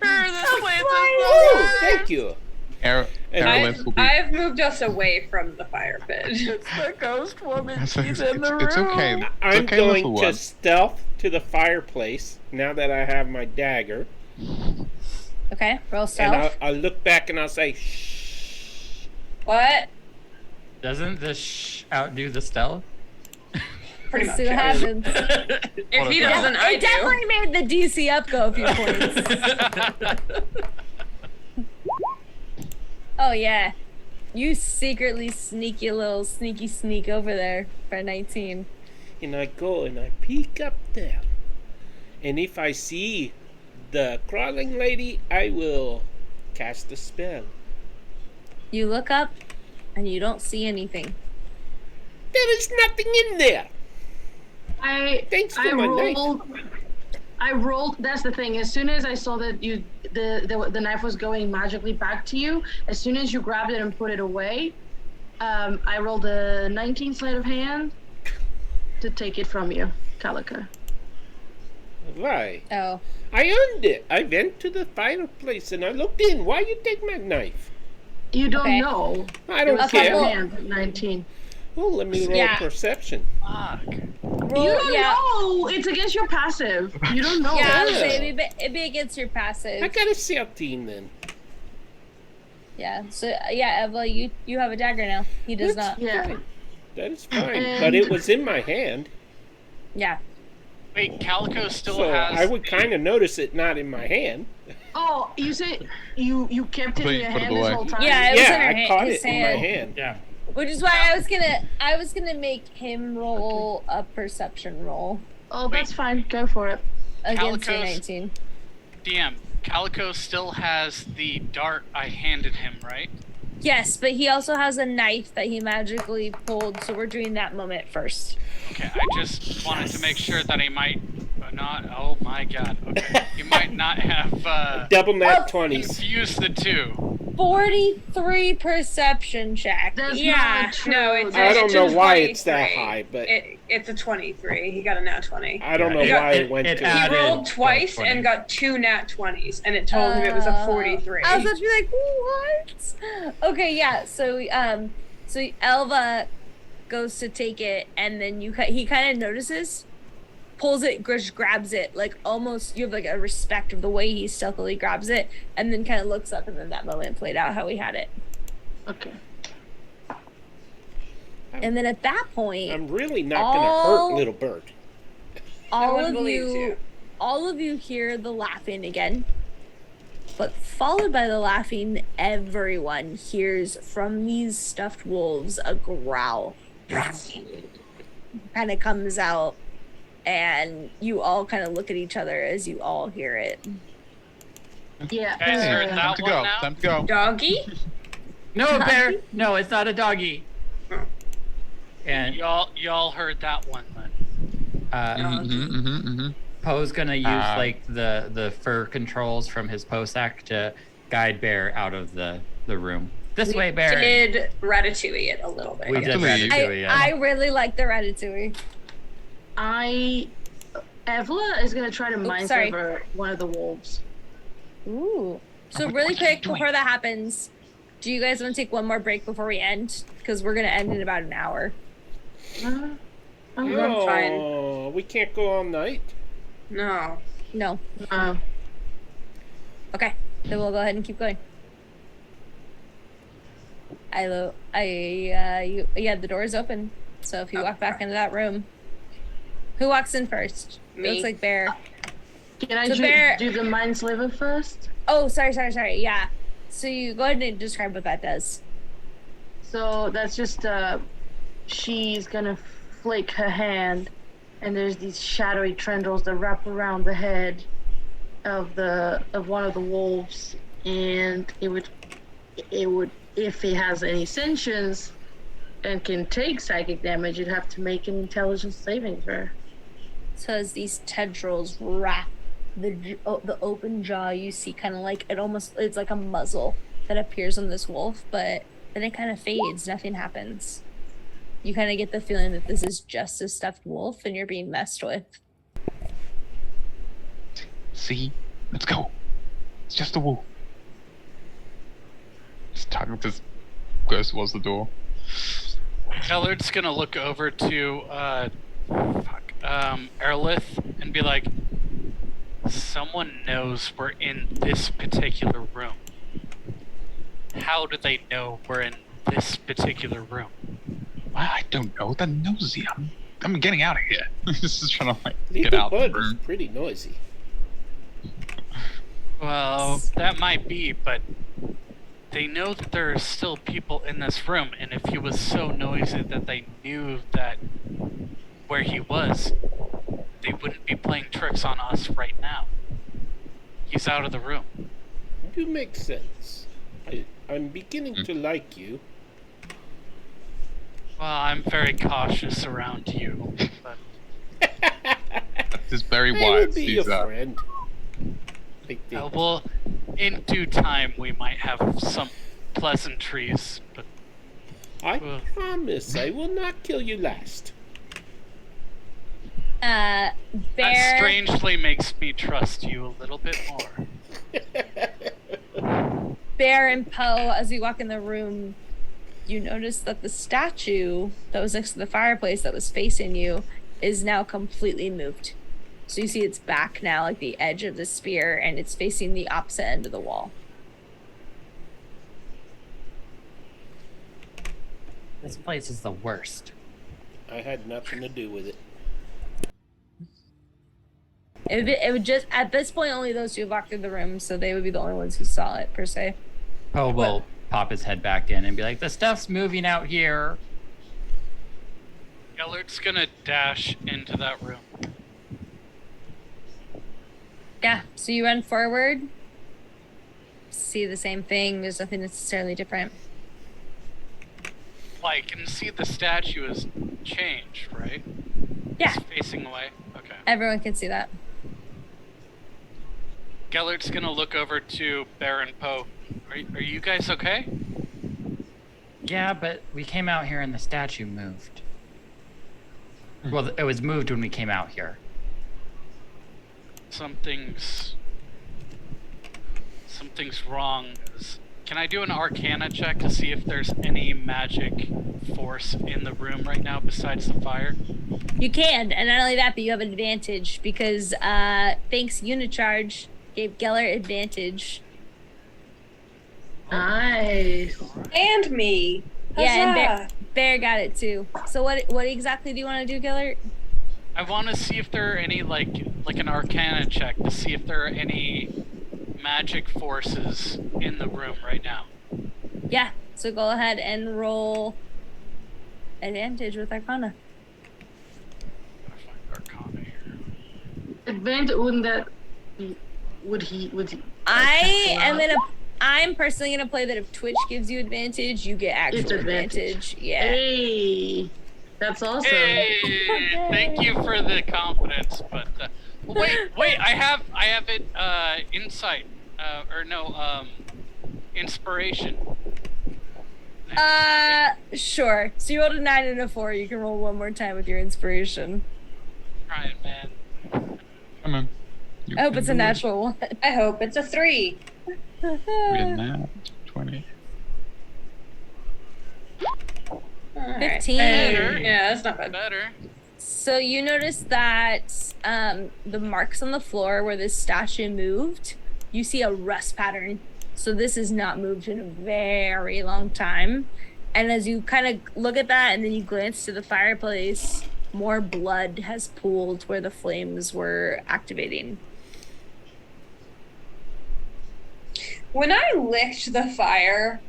place is Oh, thank you. Airlift will be. I've moved us away from the fire pit. It's the ghost woman. It's She's in the room. It's okay. It's I'm okay, going little to one. stealth to the fireplace now that I have my dagger. Okay, roll And stealth. I'll look back and I'll say, shh. What? Doesn't the outdo the stealth? Pretty Let's much. see what happens. If he doesn't, I It do. definitely made the DC up go a few points. Oh yeah, you secretly sneaky little sneaky sneak over there for 19. And I go and I peek up there. And if I see the crawling lady, I will cast a spell. You look up, and you don't see anything. There is nothing in there. Thanks for my knife. I rolled. That's the thing. As soon as I saw that the knife was going magically back to you, as soon as you grabbed it and put it away, I rolled a 19 sleight of hand to take it from you, Calico. Why? Oh. I earned it. I went to the fireplace and I looked in. Why you take my knife? You don't Okay. know. I It don't was care. sleight of hand, 19. Well, let me roll Yeah. perception. Fuck. Roll, You don't yeah. know. It's against your passive. You don't know. Yeah, I would Yeah. say it'd be against your I passive. got a 13 then. Yeah. So yeah, Eva, you have a dagger now. He does That's not. Yeah. fine. That is fine. And- But it was in my hand. Yeah. Wait, Calico still So has. I would kind of notice it not in my hand. Oh, you say you kept it in Please your put it hand this away. whole time? Yeah, it was in Yeah, her I hand, caught his it in my hand. hand. Yeah. Which is why I was gonna make him roll a perception roll Oh, that's fine. Go for it. against your Calico's- 19. DM, Calico still has the dart I handed him, right? Yes, but he also has a knife that he magically pulled, so we're doing that moment first. Okay, I just wanted to make sure that he might not. Oh my god. Okay. He might not have Double nat Oh. 20s. confused the two. 43 perception check. That's yeah. not true. No, it's I don't know it's why it's that 23. high, but It's a 23. He got a nat 20. I don't know Yeah, why it went it to He added rolled twice 20. and got 2 nat 20s, and it told him it was a 43. I was about to be like, what? Okay, yeah. So so Elva goes to take it, and then he kind of notices, pulls it, grabs it, like almost you have like a respect of the way he stealthily grabs it, and then kind of looks up, and then that moment played out how he had it. Okay. And then at that point, I'm really not going to All- hurt little bird. all one of believes you. all of you hear the laughing again, but followed by the laughing, everyone hears from these stuffed wolves a growl kind of comes out, and you all kind of look at each other as you all hear it. Yeah. Guys heard that Time to one go. now? Time to go. Doggy? No, bear. No, it's not a doggy. And Y'all heard that one then. Poe's gonna use Ah. like the fur controls from his Posac to guide Bear out of the room. This way, Bear. Did Ratatouille it a little bit. We did Believe. Ratatouille, yeah. I really like the ratatouille. Evla is gonna try to mind sorry. over one of the wolves. Ooh. So What really are you quick doing? before that happens, do you guys want to take one more break before we end? Because we're gonna end in about an hour. I'm Oh, fine. we can't go all night. No. No. Uh, Okay. Then we'll go ahead and keep going. The door is open. So if you walk back into that room, who walks in first? It Me. looks like Bear. can I So Bear- do the mind sliver first? Oh, sorry. Yeah. So you go ahead and describe what that does. So that's just she's gonna flick her hand, and there's these shadowy tendrils that wrap around the head of one of the wolves, and it would if it has any sentience and can take psychic damage, you'd have to make an intelligence saving throw. So as these tendrils wrap the open jaw, you see kind of like it's like a muzzle that appears on this wolf, but then it kind of fades. Nothing happens. You kind of get the feeling that this is just a stuffed wolf and you're being messed with. See? Let's go. It's just a wolf. Just goes towards the door. Ellard's gonna look over to Erlith and be like, someone knows we're in this particular room. How do they know we're in this particular room? I don't know. They're nosy. I'm getting out of here. Just trying to Leave get the out the bud is room. pretty noisy. Well, that might be, but they know that there are still people in this room, and if he was so noisy that they knew that where he was, they wouldn't be playing tricks on us right now. He's out of the room. You make sense. I'm beginning to like you. Well, I'm very cautious around you, but That's just very I will wise. be He's, your friend. I think. well, in due time we might have some pleasantries, but I well. promise I will not kill you last. That Bear. strangely makes me trust you a little bit more. Bear and Poe, as you walk in the room, you notice that the statue that was next to the fireplace that was facing you is now completely moved. So you see its back now, like the edge of the spear, and it's facing the opposite end of the wall. This place is the worst. I had nothing to do with it. It would just, at this point, only those who have walked through the room, so they would be the only ones who saw it, per se. Poe will pop his head back in and be like, the stuff's moving out here. Ellard's gonna dash into that room. Yeah, so you run forward, see the same thing, there's nothing necessarily different. Well, I can see the statue has changed, right? Yeah. It's facing away. Okay. Everyone can see that. Gellert's gonna look over to Bear and Poe. Are you guys okay? Yeah, but we came out here and the statue moved. Well, it was moved when we came out here. Something's wrong. Can I do an Arcana check to see if there's any magic force in the room right now besides the fire? You can, and not only that, but you have an advantage because thanks Unicharge gave Geller advantage. Nice. And me. Yeah, and Huzzah. Bear got it too. So what exactly do you want to do, Geller? I want to see if there are any like an Arcana check to see if there are any magic forces in the room right now. Yeah, so go ahead and roll advantage with Arcana. Gotta find Arcana here. Advantage wouldn't that would he I'm personally gonna play that if Twitch gives you advantage, you get actual It's advantage. Yeah. Hey, that's awesome. Hey, thank you for the confidence, but wait, I have it insight inspiration. Sure. So you rolled a 9 and a 4. You can roll one more time with your inspiration. Try it, man. Come on. I hope it's a natural one. I hope it's a 3. In that 20. 15. Better. Yeah, that's not bad. Better. So you notice that the marks on the floor where this statue moved, you see a rust pattern. So this has not moved in a very long time. And as you kind of look at that and then you glance to the fireplace, more blood has pooled where the flames were activating. When I licked the fire,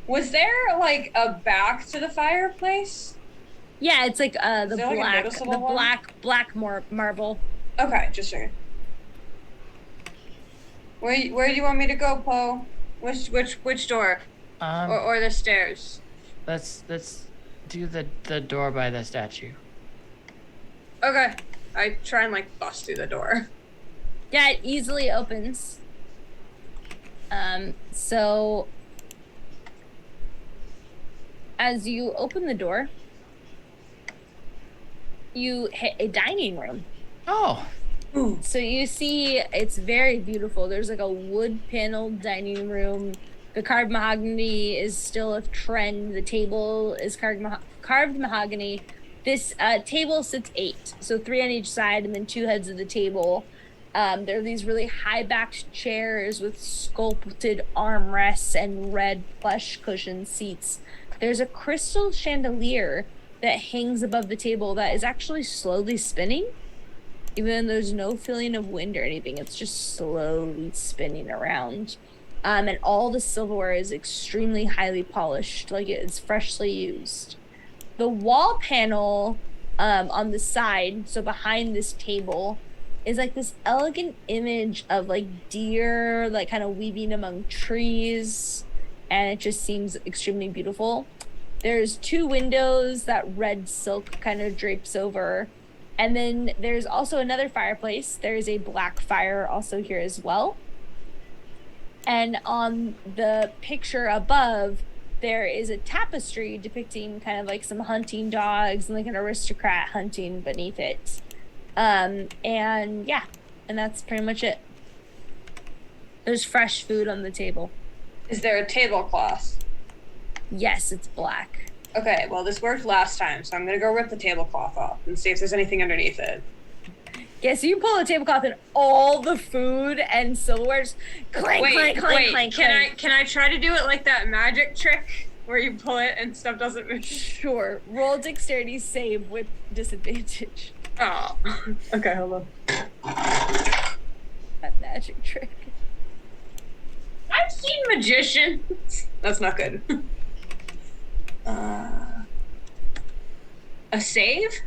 was there like a back to the fireplace? Yeah, it's like the there, like, a black, noticeable one? black marble. Okay, just checking. Where do you want me to go, Poe? Which door? Or the stairs? Let's do the door by the statue. Okay. I try and like bust through the door. Yeah, it easily opens. So as you open the door, you hit a dining room. Oh, So you see, it's very beautiful. There's like a wood paneled dining room. The carved mahogany is still a trend. The table is carved mahogany. This table sits 8, so 3 on each side, and then 2 heads of the table. There are these really high backed chairs with sculpted armrests and red plush cushion seats. There's a crystal chandelier that hangs above the table that is actually slowly spinning. Even though there's no feeling of wind or anything, it's just slowly spinning around. And all the silverware is extremely highly polished, like it's freshly used. The wall panel on the side, so behind this table, is like this elegant image of like deer, like kind of weaving among trees, and it just seems extremely beautiful. There's 2 windows that red silk kind of drapes over. And then there's also another fireplace. There's a black fire also here as well. And on the picture above, there is a tapestry depicting kind of like some hunting dogs and like an aristocrat hunting beneath it. And yeah, and that's pretty much it. There's fresh food on the table. Is there a tablecloth? Yes, it's black. Okay, well, this worked last time, so I'm gonna go rip the tablecloth off and see if there's anything underneath it. Yeah, so you pull the tablecloth and all the food and silverware just clank, clank, clank, clank, clank. Can I try to do it like that magic trick where you pull it and stuff doesn't move? Sure. Roll dexterity save with disadvantage. Oh. Okay, hold on. That magic trick. I've seen magicians. That's not good. A save?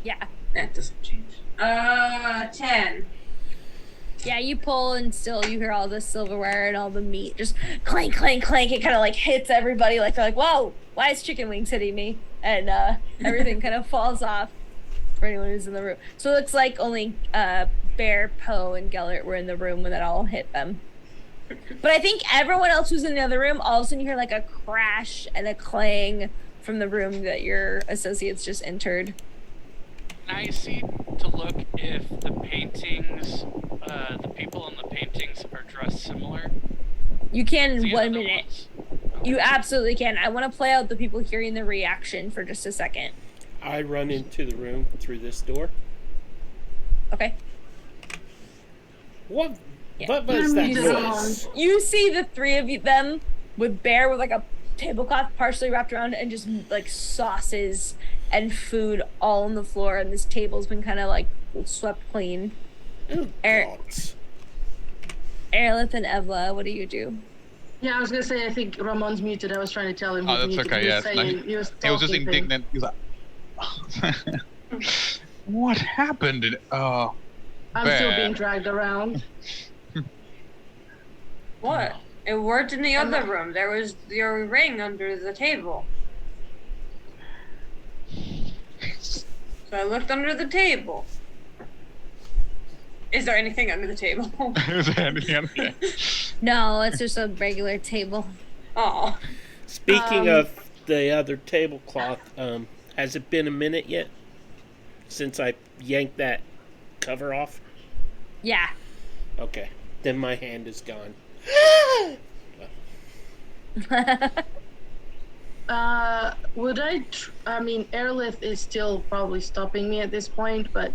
Yeah. That doesn't change. 10. Yeah, you pull and still you hear all the silverware and all the meat just clank, clank, clank. It kind of like hits everybody. Like they're like, whoa, why is chicken wings hitting me? And everything kind of falls off for anyone who's in the room. So it looks like only Bear, Poe, and Gellert were in the room when that all hit them. But I think everyone else who's in the other room, all of a sudden you hear like a crash and a clang from the room that your associates just entered. Can I see to look if the paintings, the people in the paintings are dressed similar? You can in The 1 other minute. ones? You absolutely can. I want to play out the people hearing the reaction for just a second. I run into the room through this door. Okay. What? Yeah. What was that noise? You see the 3 of them with Bear with like a tablecloth partially wrapped around and just like sauces and food all on the floor, and this table's been kind of like swept clean. Oh, gods. Aerolith and Evla, what do you do? Yeah, I was gonna say I think Ramon's muted. I was trying to tell him. Oh, he's that's muted. okay. He Yeah, was no, saying- he was just talking to him. indignant. He was like, "What happened?" I'm still being dragged around. What? It worked in the other room. There was your ring under the table. So I looked under the table. Is there anything under the table? Is there anything under there? No, it's just a regular table. Oh. Speaking of the other tablecloth, has it been a minute yet since I yanked that cover off? Yeah. Okay, then my hand is gone. Would I mean, Airlift is still probably stopping me at this point, but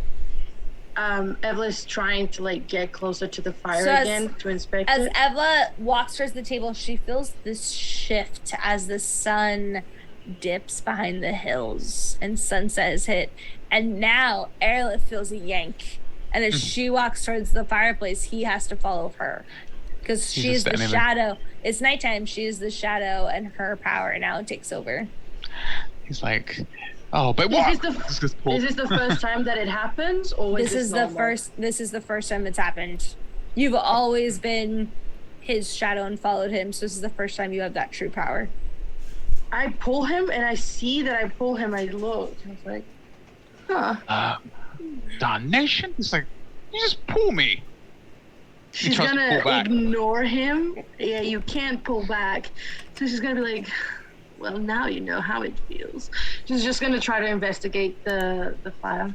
Evla's trying to like get closer to the fire again to inspect as it. Evla walks towards the table, she feels this shift as the sun dips behind the hills and sunset is hit. And now Airlift feels a yank. And as she walks towards the fireplace, he has to follow her. Because she is the shadow. It's nighttime. She is the shadow, and her power now takes over. He's like, "Oh, but what?" Is this the first time that it happens, or This is the first time it's happened. You've always been his shadow and followed him, so this is the first time you have that true power. I pull him, and I see that I pull him. I look. I was like, huh. Darnation! He's like, "You just pull me." She's gonna ignore him. Yeah, you can't pull back. So she's gonna be like, well, now you know how it feels. She's just gonna try to investigate the fire.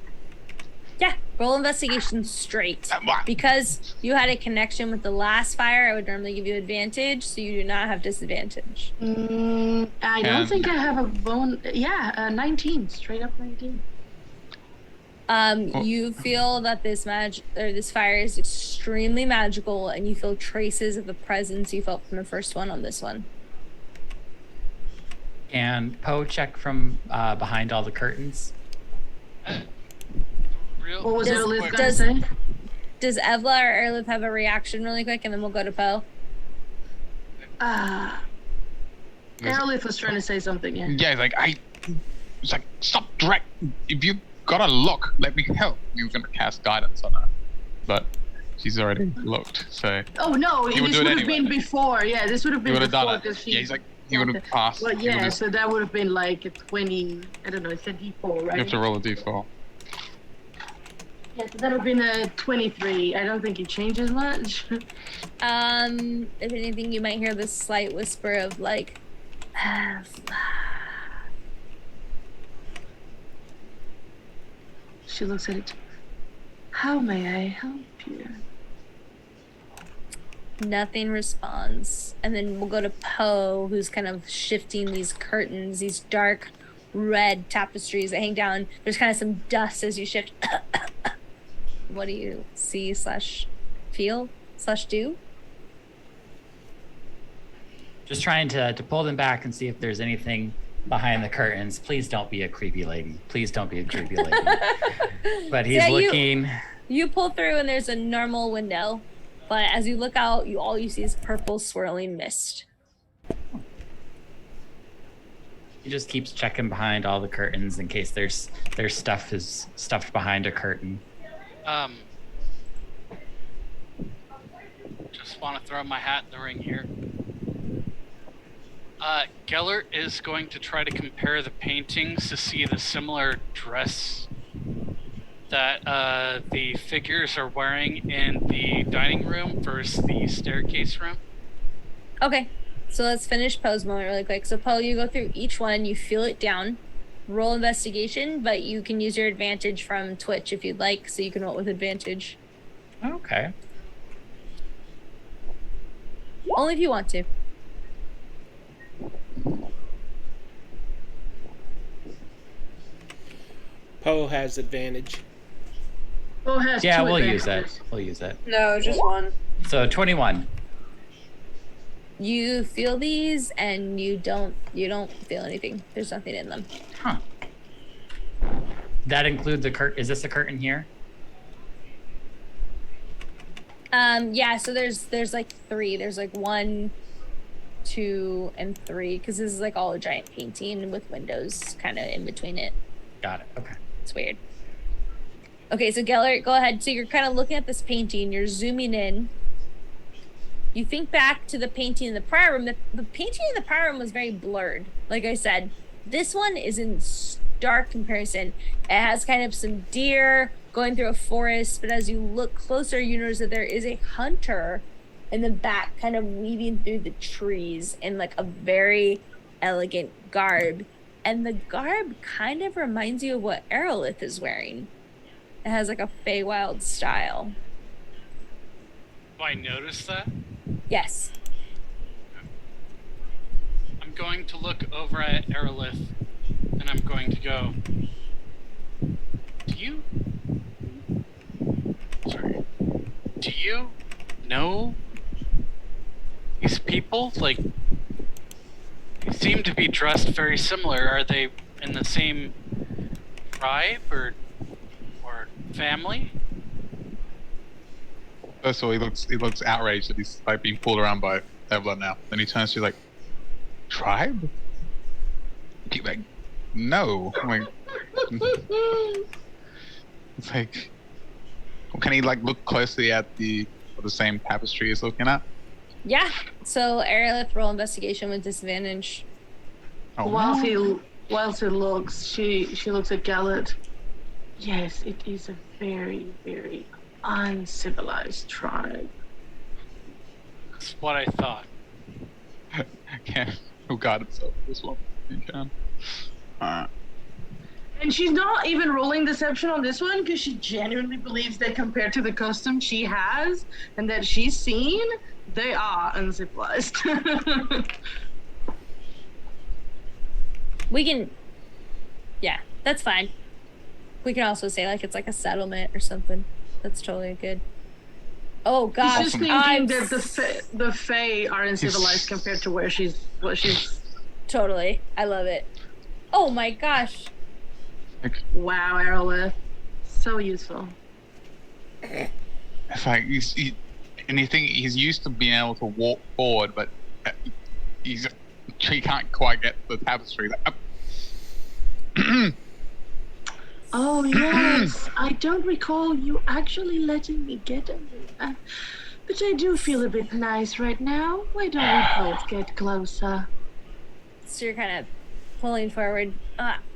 Yeah, roll investigation straight. What? Because you had a connection with the last fire, I would normally give you advantage, so you do not have disadvantage. I don't think I have a bone. Yeah, 19, straight up 19. You feel that this fire is extremely magical, and you feel traces of the presence you felt from the first one on this one. And Poe, check from behind all the curtains. What was Erlith quick. gonna say? Does Evla or Erlith have a reaction really quick, and then we'll go to Poe? Erlith was trying to say something, yeah. Yeah, it's like, stop direct. If you gotta look, let me help. He was gonna cast guidance on her, but she's already looked, so. Oh no, He would this do it would have anyway. been before. Yeah, this would have He been would have before done because it. she. Yeah, he's like, he would have passed. Well, He yeah, would've- so that would have been like a 20. I don't know. It's a D4, right? You have to roll a d4. Yeah, so that would have been a 23. I don't think it changes much. If anything, you might hear this slight whisper of like, She looks at it. How may I help you? nothing responds. And then we'll go to Poe, who's kind of shifting these curtains, these dark red tapestries that hang down. There's kind of some dust as you shift. What do you see / feel / do? Just trying to pull them back and see if there's anything behind the curtains. Please don't be a creepy lady. Please don't be a creepy lady. But he's looking. You pull through and there's a normal window. But as you look out, all you see is purple swirling mist. He just keeps checking behind all the curtains in case there's stuff is stuffed behind a curtain. Just want to throw my hat in the ring here. Gellert is going to try to compare the paintings to see the similar dress that the figures are wearing in the dining room versus the staircase room. Okay, so let's finish Poe's moment really quick. So Poe, you go through each one, you feel it down, roll investigation, but you can use your advantage from Twitch if you'd like, so you can roll with advantage. Okay. Only if you want to. Poe has advantage. Has Yeah, two we'll use advantages. it. We'll use it. No, just one. So 21. You feel these and you don't feel anything. There's nothing in them. Huh. That include the curtain. Is this a curtain here? Yeah, so there's like 3. There's like 1, 2, and 3, because this is like all a giant painting with windows kind of in between it. Got it. Okay. It's weird. Okay, so Gellert, go ahead. So you're kind of looking at this painting. You're zooming in. You think back to the painting in the prior room. The painting in the prior room was very blurred. Like I said, this one is in stark comparison. It has kind of some deer going through a forest, but as you look closer, you notice that there is a hunter in the back kind of weaving through the trees in like a very elegant garb. And the garb kind of reminds you of what Erlith is wearing. It has like a Feywild style. Do I notice that? Yes. I'm going to look over at Erlith, and I'm going to go, do you know these people? Like, they seem to be dressed very similar. Are they in the same tribe or family? First of all, he looks outraged that he's like being pulled around by Evla now. Then he turns to you like, tribe? Keep like, no. I'm like, it's like, can he like look closely at the same tapestry he's looking at? Yeah. So Erlith, roll investigation with disadvantage. Oh, Whilst no. he looks, she looks at Gellert. Yes, it is a very, very uncivilized tribe. That's what I thought. Can't guard himself with this one. He can. And she's not even rolling deception on this one because she genuinely believes that compared to the custom she has and that she's seen, they are uncivilized. We can. Yeah, that's fine. We can also say like it's like a settlement or something. That's totally good. Oh He's gosh, just thinking that the Fae are uncivilized compared to what she's. Totally. I love it. Oh my gosh. Wow, Aerolith. So useful. It's like he's used to being able to walk forward, but he can't quite get the tapestry. Oh yes, I don't recall you actually letting me get under that. But I do feel a bit nice right now. Why don't we both get closer? So you're kind of pulling forward.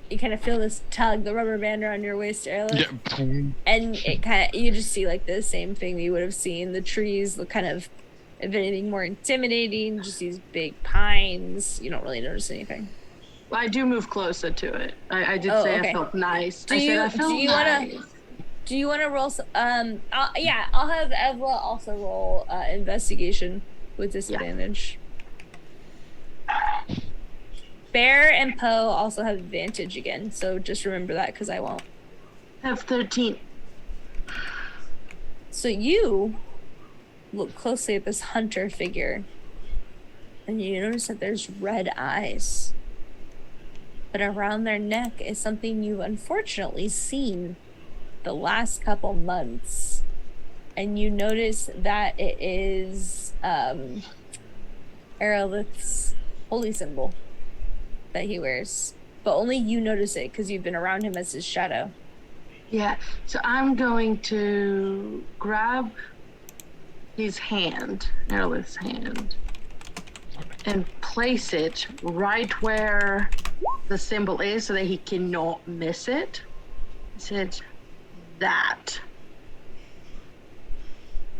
You kind of feel this tug, the rubber band around your waist, Erlich. Yeah. And it kind of, you just see like the same thing you would have seen. The trees look kind of, if anything, more intimidating. Just these big pines. You don't really notice anything. Well, I do move closer to it. I did say okay. I felt nice. Do you want to roll? I'll have Evla also roll investigation with disadvantage. Yeah. Bear and Poe also have advantage again, so just remember that because I won't. I have 13. So you look closely at this hunter figure, and you notice that there's red eyes. But around their neck is something you've unfortunately seen the last couple months. And you notice that it is Aerolith's holy symbol that he wears. But only you notice it because you've been around him as his shadow. Yeah, so I'm going to grab his hand, Aerolith's hand, and place it right where the symbol is so that he cannot miss it. He said that.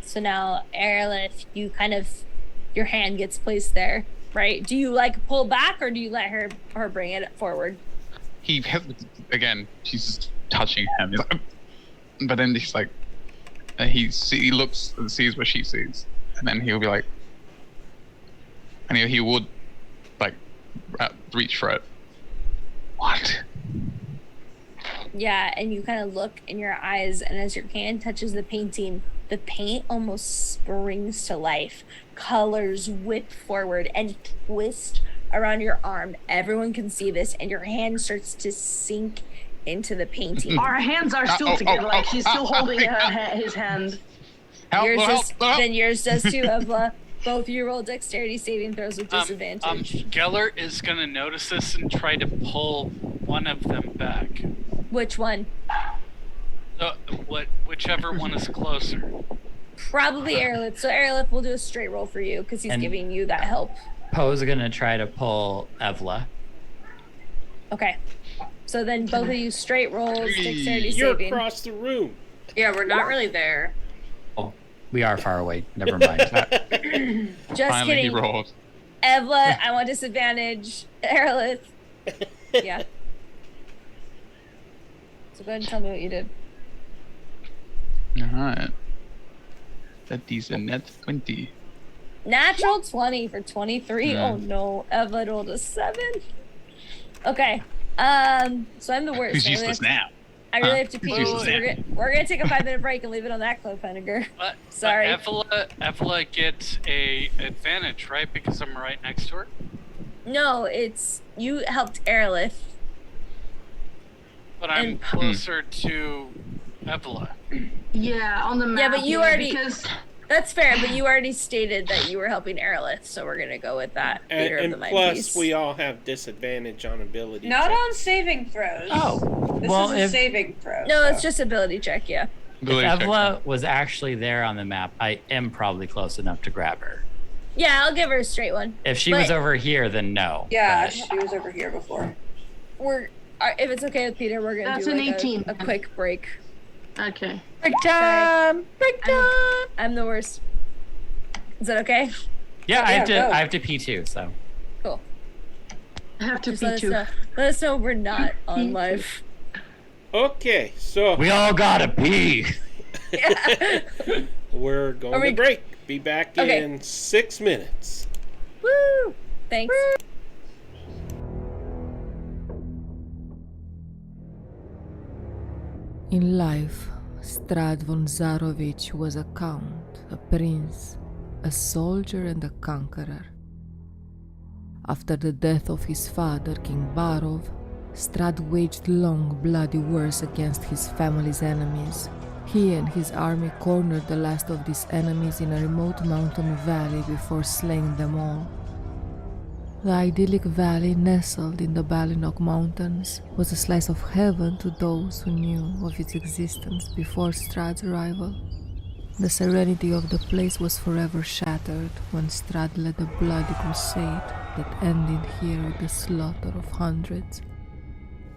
So now, Aerolith, you kind of, your hand gets placed there, right? Do you like pull back or do you let her bring it forward? He has, again, she's just touching him. He's like, but then he's like, he looks and sees what she sees. And then he'll be like, and he would like reach for it. What? Yeah, and you kind of look in your eyes, and as your hand touches the painting, the paint almost springs to life. Colors whip forward and twist around your arm. Everyone can see this, and your hand starts to sink into the painting. Our hands are still together, like she's still holding his hand. Then yours does too, Evla. Both you roll dexterity saving throws with disadvantage. Geller is going to notice this and try to pull one of them back. Which one? Whichever one is closer. Probably Aerolith. So Aerolith will do a straight roll for you because he's giving you that help. Poe's going to try to pull Evla. Okay. So then both of you straight rolls, dexterity You're saving. across the room. Yeah, we're not really there. Oh, we are far away. Never mind. Just Finally, kidding. he rolled. Evla, I want disadvantage. Aerolith. Yeah. So go ahead and tell me what you did. Alright. That is a net 20. Natural 20 for 23. Oh no, Evla rolled a 7. Okay. So I'm the worst. Who's useless now? I really have to pee. Who's So useless now? we're gonna take a 5-minute break and leave it on that cliffhanger. Sorry. Evla gets a advantage, right? Because I'm right next to her. No, it's you helped Aerolith. But I'm closer to Evla. Yeah, on the map. Yeah, but you already. Because... That's fair, but you already stated that you were helping Aerolith, so we're gonna go with that. And plus, we all have disadvantage on ability. Not check. on saving throws. Oh, This well, is a saving throw. No, it's just ability check, yeah. If Evla was actually there on the map, I am probably close enough to grab her. Yeah, I'll give her a straight one. If she was over here, then no. Yeah, but... she was over here before. If it's okay with Peter, we're gonna That's do an like 18. a quick break. Okay. Break time! Break time! I'm the worst. Is that okay? Yeah, I go. have to pee too, so. Cool. I have to Just pee too. let us know we're not on live. Okay, so We all gotta pee. Yeah. we're going to break. Be back in 6 minutes. Woo! Thanks. In life, Strahd von Zarovich was a count, a prince, a soldier and a conqueror. After the death of his father, King Barov, Strahd waged long, bloody wars against his family's enemies. He and his army cornered the last of these enemies in a remote mountain valley before slaying them all. The idyllic valley nestled in the Balinok Mountains was a slice of heaven to those who knew of its existence before Strahd's arrival. The serenity of the place was forever shattered when Strahd led a bloody crusade that ended here with the slaughter of hundreds.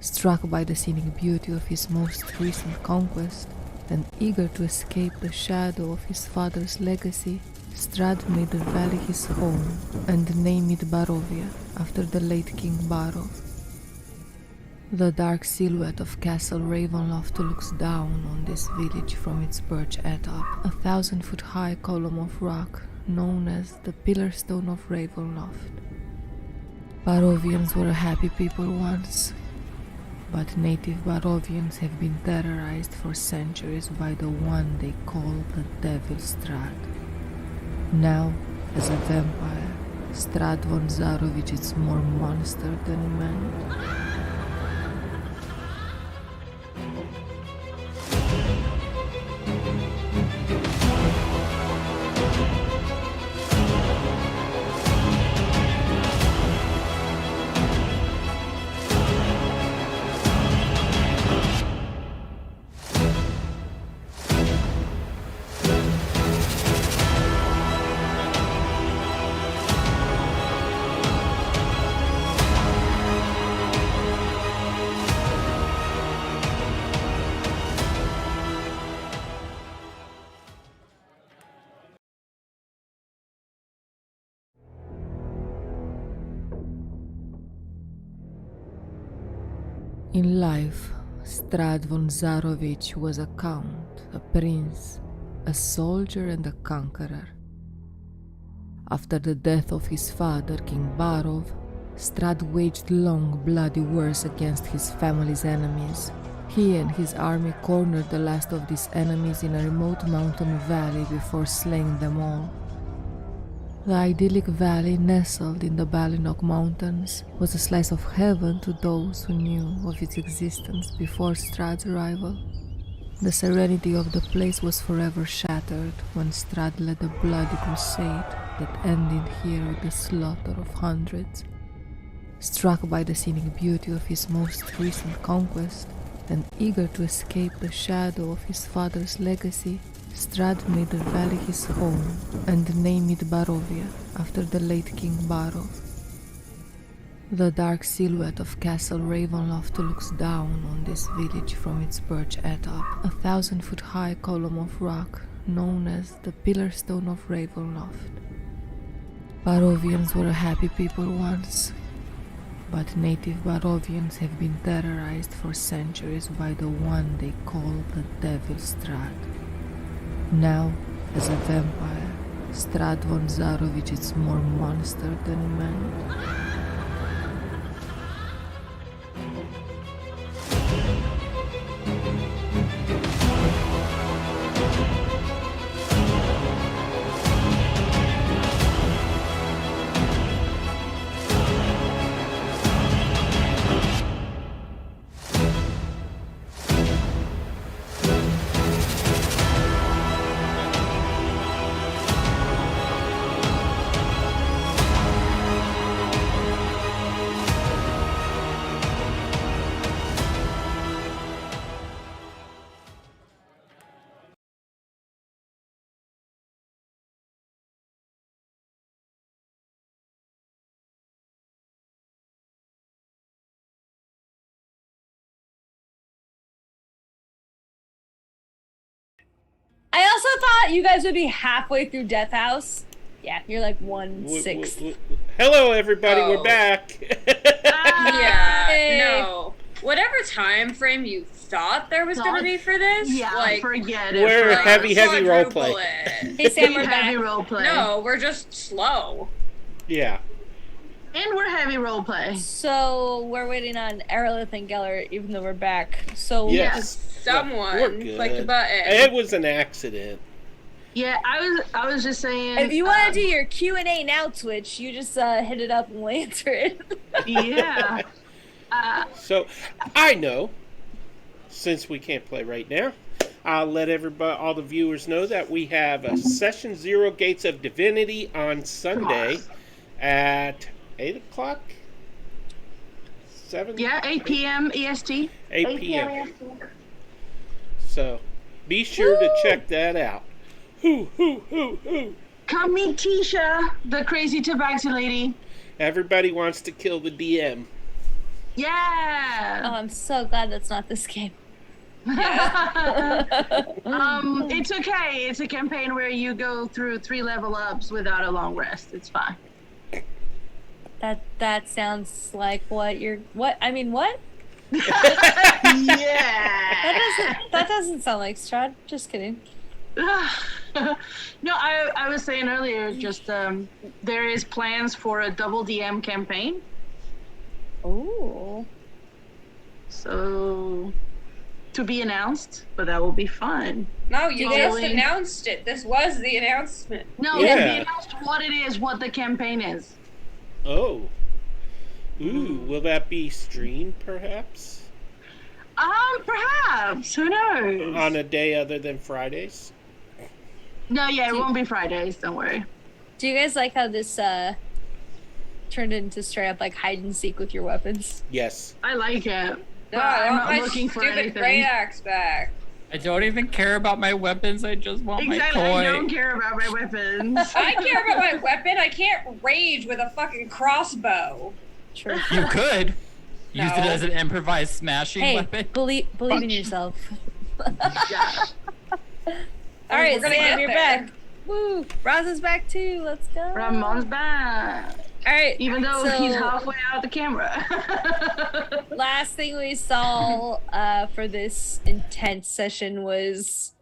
Struck by the scenic beauty of his most recent conquest, and eager to escape the shadow of his father's legacy, Strahd made the valley his home and named it Barovia after the late King Barov. The dark silhouette of Castle Ravenloft looks down on this village from its perch atop, a 1,000-foot-high column of rock known as the Pillar Stone of Ravenloft. Barovians were a happy people once, but native Barovians have been terrorized for centuries by the one they call the Devil Strahd. Now, as a vampire, Strahd von Zarovich is more monster than man. In life, Strahd von Zarovich was a count, a prince, a soldier and a conqueror. After the death of his father, King Barov, Strahd waged long, bloody wars against his family's enemies. He and his army cornered the last of these enemies in a remote mountain valley before slaying them all. The idyllic valley nestled in the Balinok Mountains was a slice of heaven to those who knew of its existence before Strahd's arrival. The serenity of the place was forever shattered when Strahd led a bloody crusade that ended here with the slaughter of hundreds. Struck by the scenic beauty of his most recent conquest, and eager to escape the shadow of his father's legacy, Strahd made the valley his home and named it Barovia after the late King Barov. The dark silhouette of Castle Ravenloft looks down on this village from its perch atop, a 1,000-foot-high column of rock known as the Pillar Stone of Ravenloft. Barovians were a happy people once, but native Barovians have been terrorized for centuries by the one they call the Devil Strahd. Now, as a vampire, Strahd von Zarovich is more monster than man. I also thought you guys would be halfway through Death House. Yeah, you're like 1/6. Hello, everybody. Oh. We're back. Yeah, Hey. no. Whatever time frame you thought there was going to be for this? Yeah, like, forget it. We're for heavy role play. quadruple it. Hey Sam, we're heavy back. role play. No, we're just slow. Yeah. And we're heavy role play. So we're waiting on Aerolith and Geller, even though we're back. So Yes. Someone We're good. clicked a button. It was an accident. Yeah, I was just saying. if you want to do your Q&A now, Twitch, you just hit it up and we'll answer it. Yeah. So, I know, since we can't play right now, I'll let everybody, all the viewers know that we have a Session 0 Gates of Divinity on Sunday at 8 o'clock? 7? Yeah, 8 p.m. EST. 8 p.m. So, be sure to check that out. Hoo. Come meet Tisha, the crazy tabaxi lady. Everybody wants to kill the DM. Yeah. Oh, I'm so glad that's not this game. It's okay. It's a campaign where you go through 3 level ups without a long rest. It's fine. That sounds like what? Yeah. That doesn't sound like Strahd. Just kidding. No, I was saying earlier, just there is plans for a double DM campaign. Ooh. So to be announced, but that will be fun. No, you just Totally. announced it. This was the announcement. No, Yeah. to be announced what it is, what the campaign is. Oh. Ooh, will that be streamed, perhaps? Perhaps. Who knows? On a day other than Fridays? No, yeah, it won't be Fridays. Don't worry. Do you guys like how this turned into straight up like hide and seek with your weapons? Yes. I like it. No, But I I'm want not my looking for stupid anything. great axe back. I don't even care about my weapons. I just want Exactly. my toy. I don't care about my weapons. I care about my weapon. I can't rage with a fucking crossbow. True. You could use it No. as an improvised smashing Hey, weapon. believe in Punch. yourself. Yeah. All right, We're gonna Sam, get you're there. back. Woo! Roz is back too. Let's go. Ramon's back. All right. Even though so he's halfway out the camera. last thing we saw for this intense session was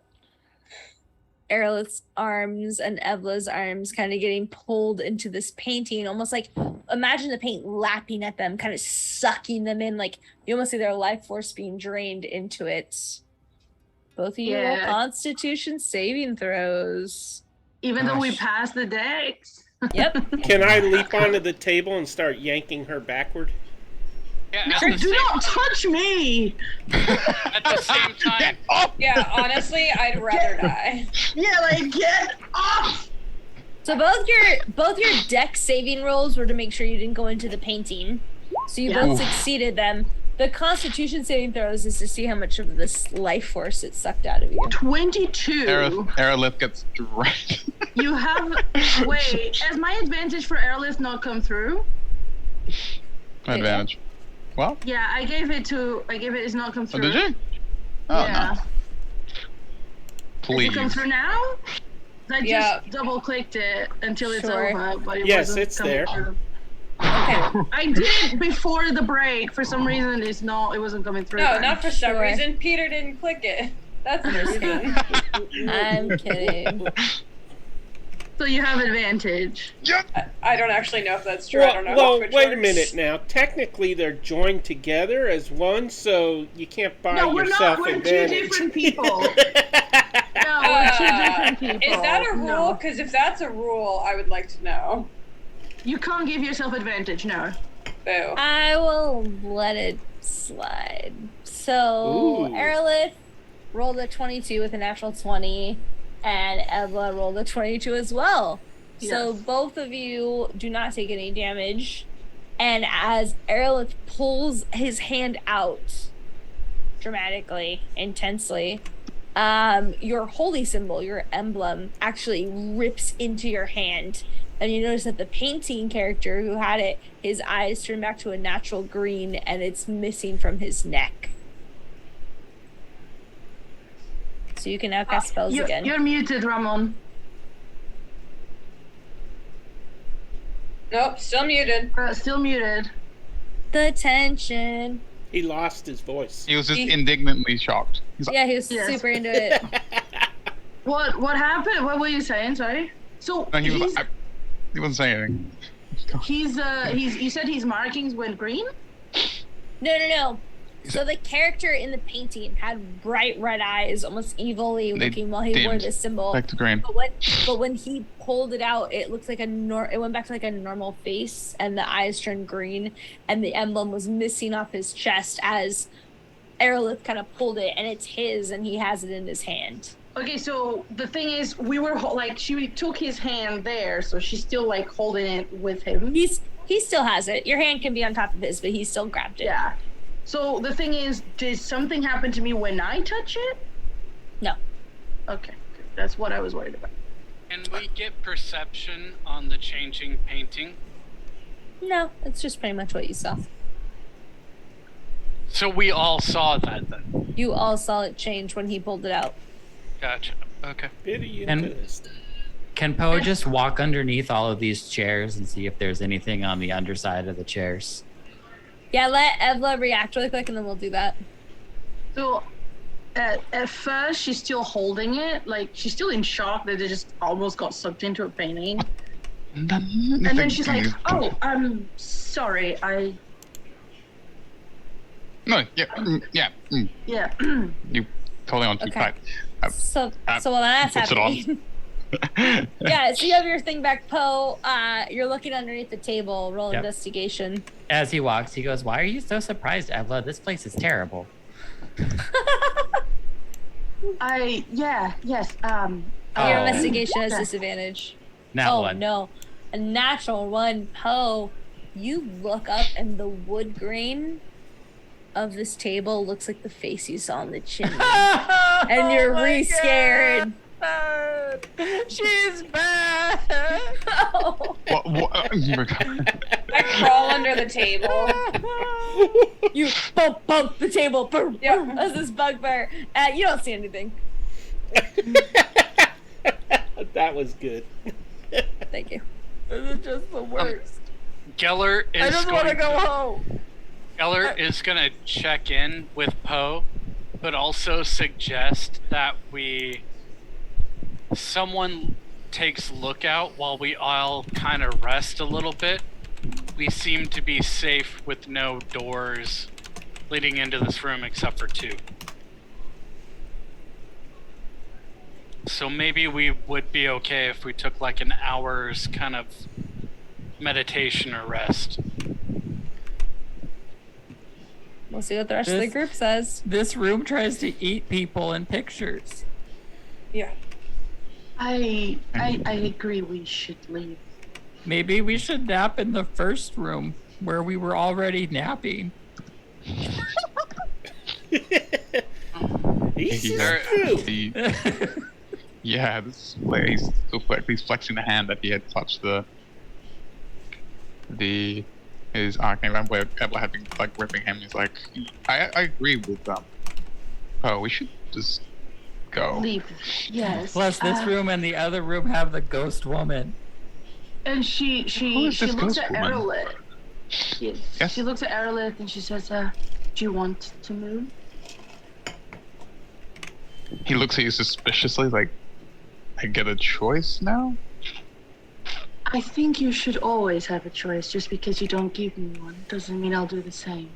Aerolith's arms and Evla's arms kind of getting pulled into this painting, almost like imagine the paint lapping at them, kind of sucking them in, like you almost see their life force being drained into it. Both of you roll Yeah. Constitution saving throws. Even though we Gosh. passed the decks. Yep. Can I leap onto the table and start yanking her backward? Yeah, No, at the do same not time- touch me! At the same time, Yeah, honestly, I'd rather die. Yeah, like, get off! So both your deck saving rolls were to make sure you didn't go into the painting. So you Yeah. both succeeded them. The Constitution saving throws is to see how much of this life force it sucked out of you. 22. Aerolith gets dragged. You have. Wait, has my advantage for airlift not come through? Advantage. Well, Yeah, I gave it. It's not come oh, through. did you? Oh, Yeah. no. Did Please. it come through now? I just Yeah. double clicked it until it's Sure. over, but it Yes, wasn't it's coming there. through. Okay. I did it before the break. For some reason, it wasn't coming through. No, not for some Sure. reason. Peter didn't click it. That's interesting. I'm kidding. So you have advantage. I don't actually know if that's true. I don't know. how Well, Twitch wait a works. minute now. Technically, they're joined together as one, so you can't buy No, we're yourself not. We're two advantage. different people. No, we're two different people. Is that a rule? No. Because if that's a rule, I would like to know. You can't give yourself advantage. No. Boo. I will let it slide. So Ooh. Aerolith rolled a 22 with a natural 20, and Evla rolled a 22 as well. So Yes. both of you do not take any damage. And as Aerolith pulls his hand out dramatically, intensely, your holy symbol, your emblem, actually rips into your hand. And you notice that the painting character who had it, his eyes turn back to a natural green and it's missing from his neck. So you can now cast spells again. You're muted, Ramon. Nope, still muted. Still muted. The tension. He lost his voice. He was just indignantly shocked. He's like, Yeah, he was Yes. super into it. What happened? What were you saying? Sorry. So no, he wasn't saying anything. he's you said his markings went green? No. So the character in the painting had bright red eyes, almost evilly looking while he wore dimmed this symbol. back to green. But when he pulled it out, it looked like it went back to like a normal face, and the eyes turned green, and the emblem was missing off his chest as Aerolith kind of pulled it, and it's his, and he has it in his hand. Okay, so the thing is, we were like, she took his hand there, so she's still like holding it with him. He still has it. Your hand can be on top of his, but he still grabbed it. Yeah. So the thing is, did something happen to me when I touch it? No. Okay, that's what I was worried about. Can we get perception on the changing painting? No, it's just pretty much what you saw. So we all saw that then. You all saw it change when he pulled it out. Gotcha. Okay. Very And- interesting. Can Poe just walk underneath all of these chairs and see if there's anything on the underside of the chairs? Yeah, let Evla react really quick, and then we'll do that. So at first, she's still holding it, like she's still in shock that it just almost got sucked into a painting. And then she's like, "Oh, I'm sorry. No, yeah, Yeah." you totally on too Okay. tight. So while that's puts it on. happening, yeah. So you have your thing back, Poe. You're looking underneath the table. Roll Yep. investigation. As he walks, he goes, "Why are you so surprised, Evla? This place is terrible." Yes. Your Oh. investigation has Yeah. disadvantage. Now oh one. no, a natural one, Poe. You look up, and the wood grain of this table looks like the face you saw in the chimney, and you're re-scared. She's back. Oh. What? I crawl under the table. You bump the table. Boom, Yep. boom, as this bugbear. You don't see anything. That was good. Thank you. This is just the worst. Geller is I just want to go home. Geller is gonna check in with Poe, but also suggest that someone takes lookout while we all kind of rest a little bit. We seem to be safe with no doors leading into this room except for two. So maybe we would be okay if we took like an hour's kind of meditation or rest. We'll see what the rest of the group says. This room tries to eat people in pictures. Yeah. I agree. We should leave. Maybe we should nap in the first room where we were already napping. This is There- true. Yeah, this is where he's flexing the hand that he had touched his arcane lamp where Ebla had been like ripping him. He's like, I agree with Oh, we should just go. Leave. Yes. Plus, this room and the other room have the ghost woman. And she Who is this looks ghost at woman? Aerolith. Yes. She looks at Aerolith and she says, "Do you want to move?" He looks at you suspiciously, like, I get a choice now? I think you should always have a choice. Just because you don't give me one doesn't mean I'll do the same.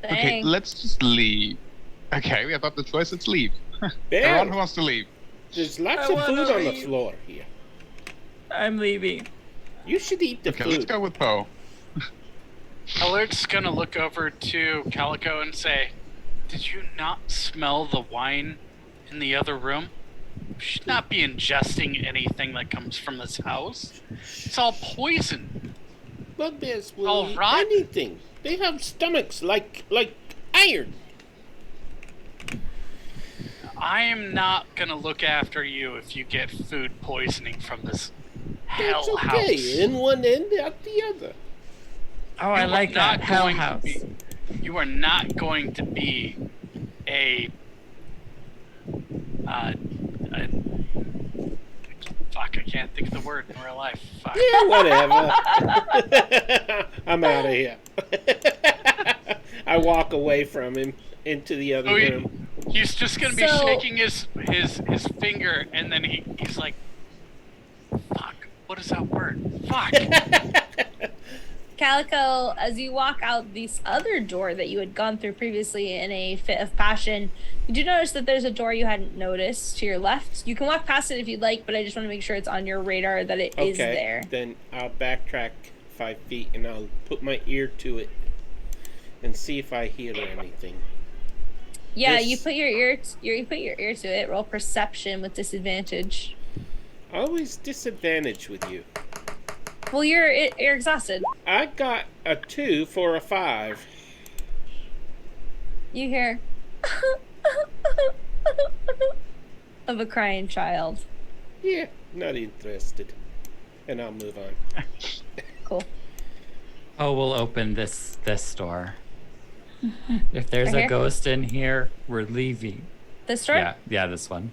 Okay, Dang. let's just leave. Okay, we have got the choice, let's leave. Everyone who wants to leave. There's lots I of wanna food on the leave. floor here. I'm leaving. You should eat the Okay, food. let's go with Poe. Alert's gonna look over to Calico and say, "Did you not smell the wine in the other room? You should not be ingesting anything that comes from this house. It's all poison." Bugbears will All eat right. anything. They have stomachs like iron. I am not gonna look after you if you get food poisoning from this hell That's okay. house. In one end, out the other. Oh, I You are like that not hell going to house. You are not going to be a fuck, I can't think of the word in real life. Fuck. Yeah, whatever. I'm out of here. I walk away from him into the other Oh, room. He's just gonna be So- shaking his finger, and then he's like, "Fuck! What is that word? Fuck!" Calico, as you walk out this other door that you had gone through previously in a fit of passion, you do notice that there's a door you hadn't noticed to your left. You can walk past it if you'd like, but I just want to make sure it's on your radar that it is Okay, there. then I'll backtrack 5 feet and I'll put my ear to it and see if I hear anything. Yeah, This- you put your ear to it. Roll perception with disadvantage. Always disadvantage with you. Well, you're exhausted. I got a 2 for a 5. You hear of a crying child. Yeah, not interested. And I'll move on. Cool. Oh, we'll open this door. If there's Right a here? ghost in here, we're leaving. This door? Yeah, this one.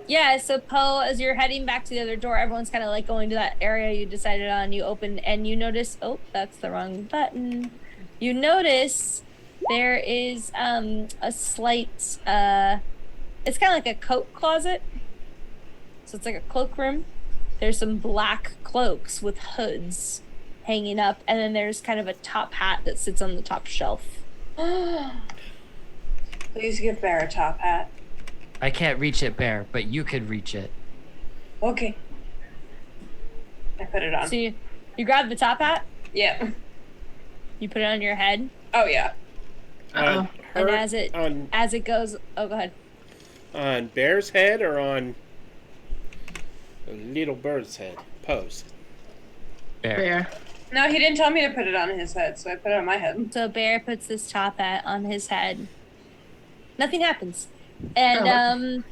Yeah, so Poe, as you're heading back to the other door, everyone's kind of like going to that area you decided on. You open and you notice, oh, that's the wrong button. You notice there is a slight, it's kind of like a coat closet. So it's like a cloakroom. There's some black cloaks with hoods hanging up, and then there's kind of a top hat that sits on the top shelf. Please give Bear a top hat. I can't reach it, Bear, but you could reach it. Okay. I put it on. So you grab the top hat, Yeah. you put it on your head, Oh yeah. On and her- as it goes, oh, go ahead. on Bear's head or on a little bird's head? Pose. Bear. No, he didn't tell me to put it on his head, so I put it on my head. So Bear puts this top hat on his head. Nothing happens. And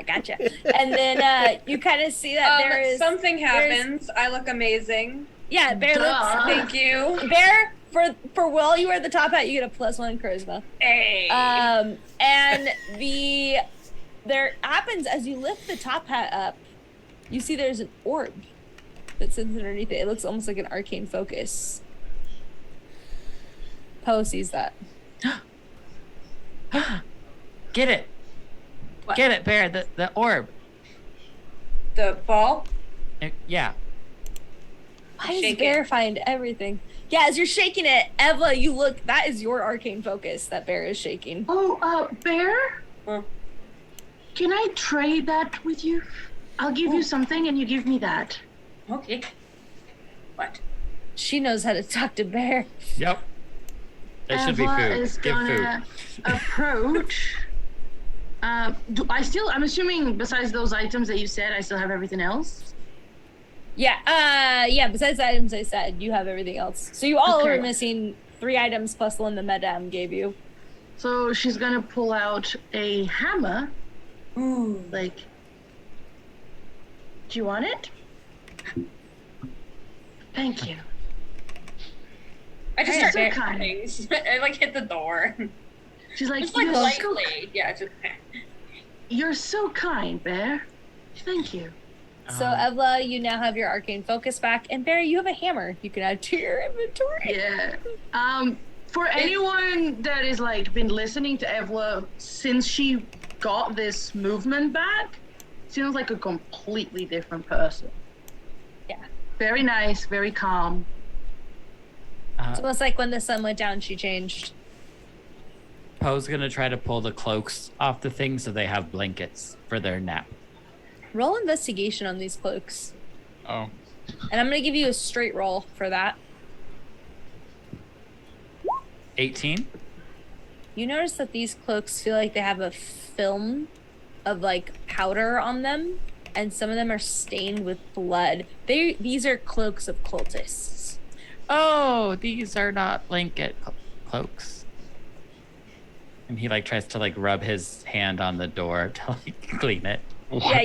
gotcha. And then you kind of see that there is something happens. I look amazing. Yeah, Bear looks. Thank you. Bear, for while you wear the top hat, you get a +1 charisma. Hey. And there happens as you lift the top hat up, you see there's an orb that sits underneath it. It looks almost like an arcane focus. Poe sees that. Get it. What? Get it, Bear. The orb. The ball. Yeah. Why does Shake Bear it. find everything? Yeah, as you're shaking it, Evla, you look. That is your arcane focus that Bear is shaking. Oh, Bear? Huh. Can I trade that with you? I'll give you something and you give me that. Okay. What? She knows how to talk to Bear. Yep. That should be Eva food. is Give food. gonna approach. I'm assuming besides those items that you said, I still have everything else. Yeah, besides the items I said, you have everything else. So you all Okay. are missing 3 items plus the one the Madame gave you. So she's gonna pull out a hammer. Ooh. Like, do you want it? Thank you. I just Hey, start Bear. cutting. I like hit the door. She's like, Just like you're so, lightly. Yeah, just you're so kind, Bear. Thank you. So Evla, you now have your arcane focus back, and Bear, you have a hammer you can add to your inventory. Yeah. For anyone that is like been listening to Evla since she got this movement back, seems like a completely different person. Yeah. Very nice, very calm. It's almost like when the sun went down, she changed. Poe's gonna try to pull the cloaks off the thing so they have blankets for their nap. Roll investigation on these cloaks. Oh. And I'm going to give you a straight roll for that. 18. You notice that these cloaks feel like they have a film of like powder on them, and some of them are stained with blood. These are cloaks of cultists. Oh, these are not blanket cloaks. And he like tries to like rub his hand on the door to like clean it. Yeah,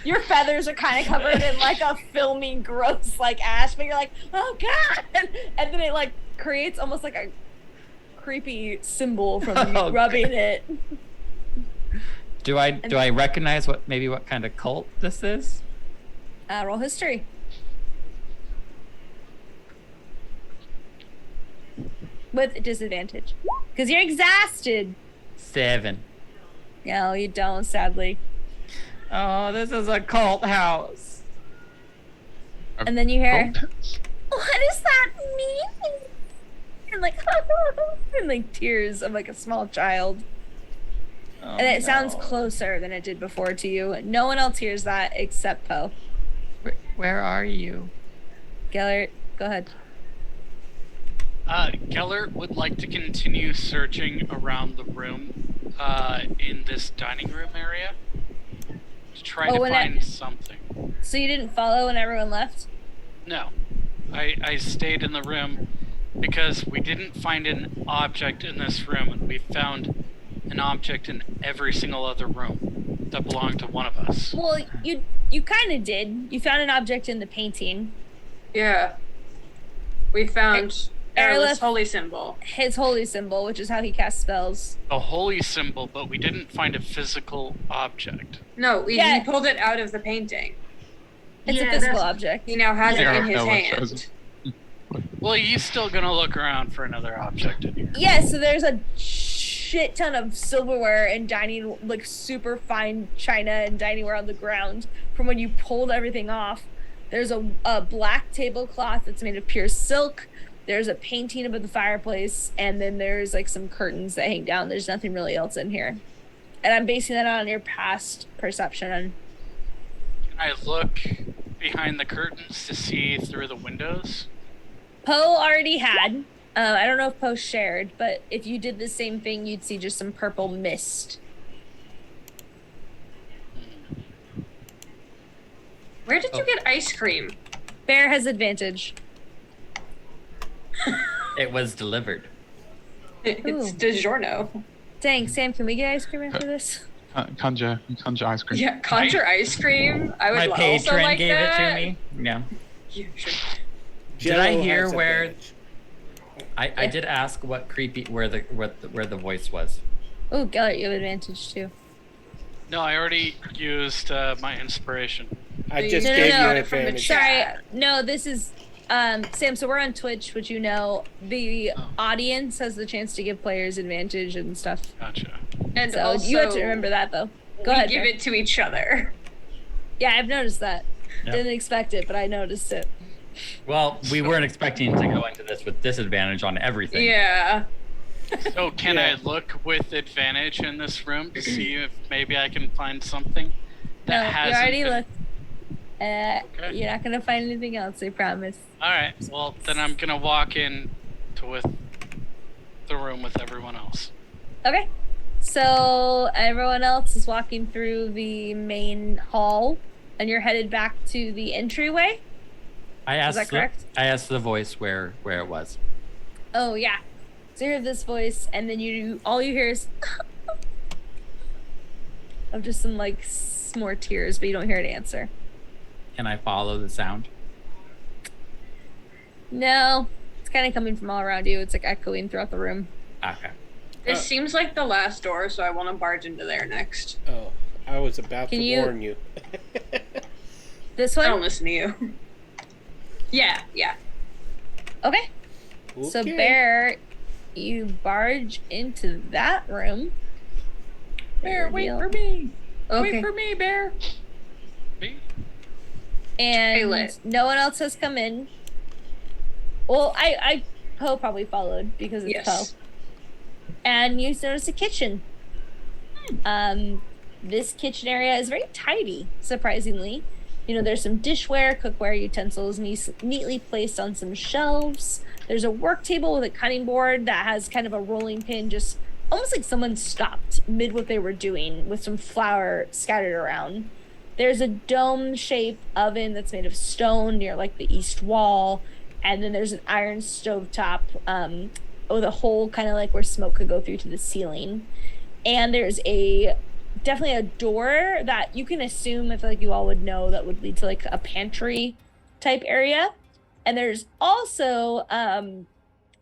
your feathers are kind of covered in like a filmy, gross like ash, but you're like, oh god, and then it like creates almost like a creepy symbol from you Oh, rubbing it. Do I recognize what kind of cult this is? Roll history. With disadvantage. Because you're exhausted. 7. No, you don't, sadly. Oh, this is a cult house. And then you hear, Cult? what does that mean? And like, and like tears of like a small child. Oh, And it sounds no. closer than it did before to you. No one else hears that except Poe. Where are you? Gellert, go ahead. Gellert would like to continue searching around the room in this dining room area to try to find something. So you didn't follow when everyone left? No. I stayed in the room because we didn't find an object in this room, and we found an object in every single other room that belonged to one of us. Well, you kind of did. You found an object in the painting. Yeah. We found Erlith's Erlith- holy symbol. His holy symbol, which is how he casts spells. A holy symbol, but we didn't find a physical object. No, he pulled it out of the painting. It's a physical object. He now has it in his no one hand. shows it. Well, he's still gonna look around for another object in here. Yeah, so there's a shit ton of silverware and dining, like super fine china and diningware on the ground from when you pulled everything off. There's a black tablecloth that's made of pure silk. There's a painting above the fireplace, and then there's like some curtains that hang down. There's nothing really else in here. And I'm basing that on your past perception. Can I look behind the curtains to see through the windows? Poe already had. I don't know if Poe shared, but if you did the same thing, you'd see just some purple mist. Where did you get ice cream? Bear has advantage. It was delivered. It's DiGiorno. Dang, Sam, can we get ice cream after this? Conjure ice cream. Yeah, conjure ice cream. I would My also patron like gave that. it to me. Yeah. Yeah, sure. Did I Jello hear has where? advantage. I did ask what creepy where the voice was. Oh, Gellert, you have advantage too. No, I already used my inspiration. I So just you gave you got an it from the advantage. chat. Sorry, no, this is Sam. So we're on Twitch, which you know. The audience has the chance to give players advantage and stuff. Gotcha. And So also, you have to remember that, though. Go we ahead. give Bear. it to each other. Yeah, I've noticed that. Yeah. Didn't expect it, but I noticed it. Well, we weren't expecting to go into this with disadvantage on everything. Yeah. So can I look with advantage in this room to see if maybe I can find something that No, you hasn't already been... looked. Okay. You're not gonna find anything else. I promise. All right. Well, then I'm gonna walk in to with the room with everyone else. Okay. So everyone else is walking through the main hall, and you're headed back to the entryway. I asked. that correct? I asked the voice where it was. Oh yeah. So you hear this voice, and then all you hear is of just some like more tears, but you don't hear it answer. Can I follow the sound? No, it's kind of coming from all around you. It's like echoing throughout the room. Okay. This seems like the last door, so I want to barge into there next. Oh, I was about Can to you- warn you. This I one. don't listen to you. Yeah. Okay. So Okay. Bear, you barge into that room. Bear, wait Reveal. for me. Okay. Wait for me, Bear. Me? And lit. no one else has come in. Well, Poe probably followed because it's Yes. Poe. And you notice a kitchen. This kitchen area is very tidy, surprisingly. You know, there's some dishware, cookware, utensils neatly placed on some shelves. There's a work table with a cutting board that has kind of a rolling pin, just almost like someone stopped mid what they were doing with some flour scattered around. There's a dome-shaped oven that's made of stone near like the east wall, and then there's an iron stovetop with a hole kind of like where smoke could go through to the ceiling. And there's definitely a door that you can assume, I feel like you all would know, that would lead to like a pantry type area. And there's also a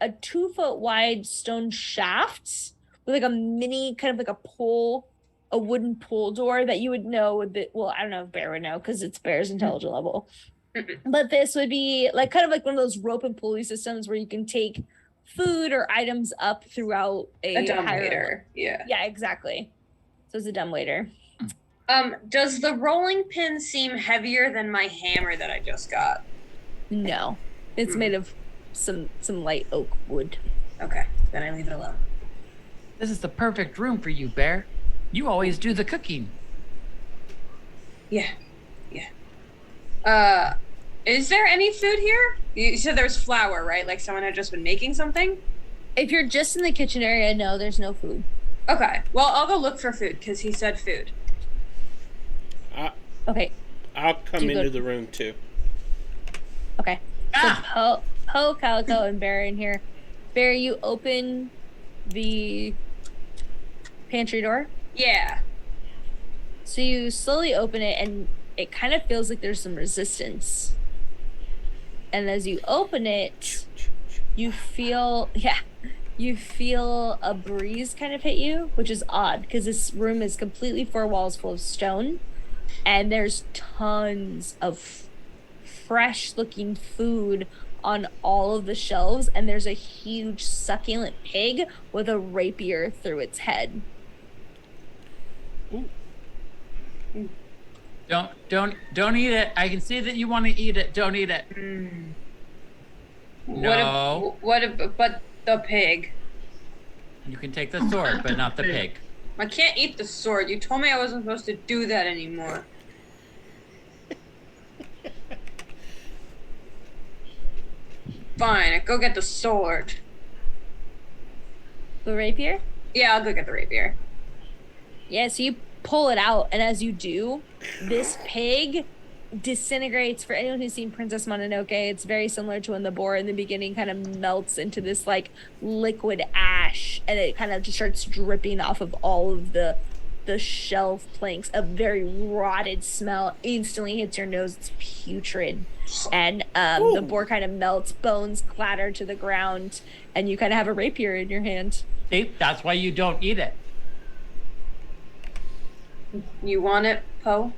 2-foot wide stone shaft with like a mini kind of like a wooden pull door that you would know would be, well, I don't know if Bear would know because it's Bear's intelligence level. But this would be like kind of like one of those rope and pulley systems where you can take food or items up throughout A dumb higher waiter. Yeah. Yeah, exactly. So it's a dumb waiter. Does the rolling pin seem heavier than my hammer that I just got? No, it's made of some light oak wood. Okay, then I leave it alone. This is the perfect room for you, Bear. You always do the cooking. Yeah. Is there any food here? You said there's flour, right? Like someone had just been making something? If you're just in the kitchen area, no, there's no food. Okay. Well, I'll go look for food because he said food. Okay. I'll come into the room too. Okay. So Poe, Calico, and Bear in here. Bear, you open the pantry door. Yeah. So you slowly open it, and it kind of feels like there's some resistance. And as you open it, you feel a breeze kind of hit you, which is odd because this room is completely four walls full of stone, and there's tons of fresh looking food on all of the shelves, and there's a huge succulent pig with a rapier through its head. Ooh. Don't eat it. I can see that you want to eat it. Don't eat it. No. But the pig? You can take the sword, but not the pig. I can't eat the sword. You told me I wasn't supposed to do that anymore. Fine, go get the sword. The rapier? Yeah, I'll go get the rapier. Yeah, so you pull it out, and as you do, this pig disintegrates. For anyone who's seen Princess Mononoke, it's very similar to when the boar in the beginning kind of melts into this like liquid ash, and it kind of just starts dripping off of all of the shelf planks. A very rotted smell instantly hits your nose. It's putrid, and the boar kind of melts, bones clatter to the ground, and you kind of have a rapier in your hand. See, that's why you don't eat it. You want it, Poe?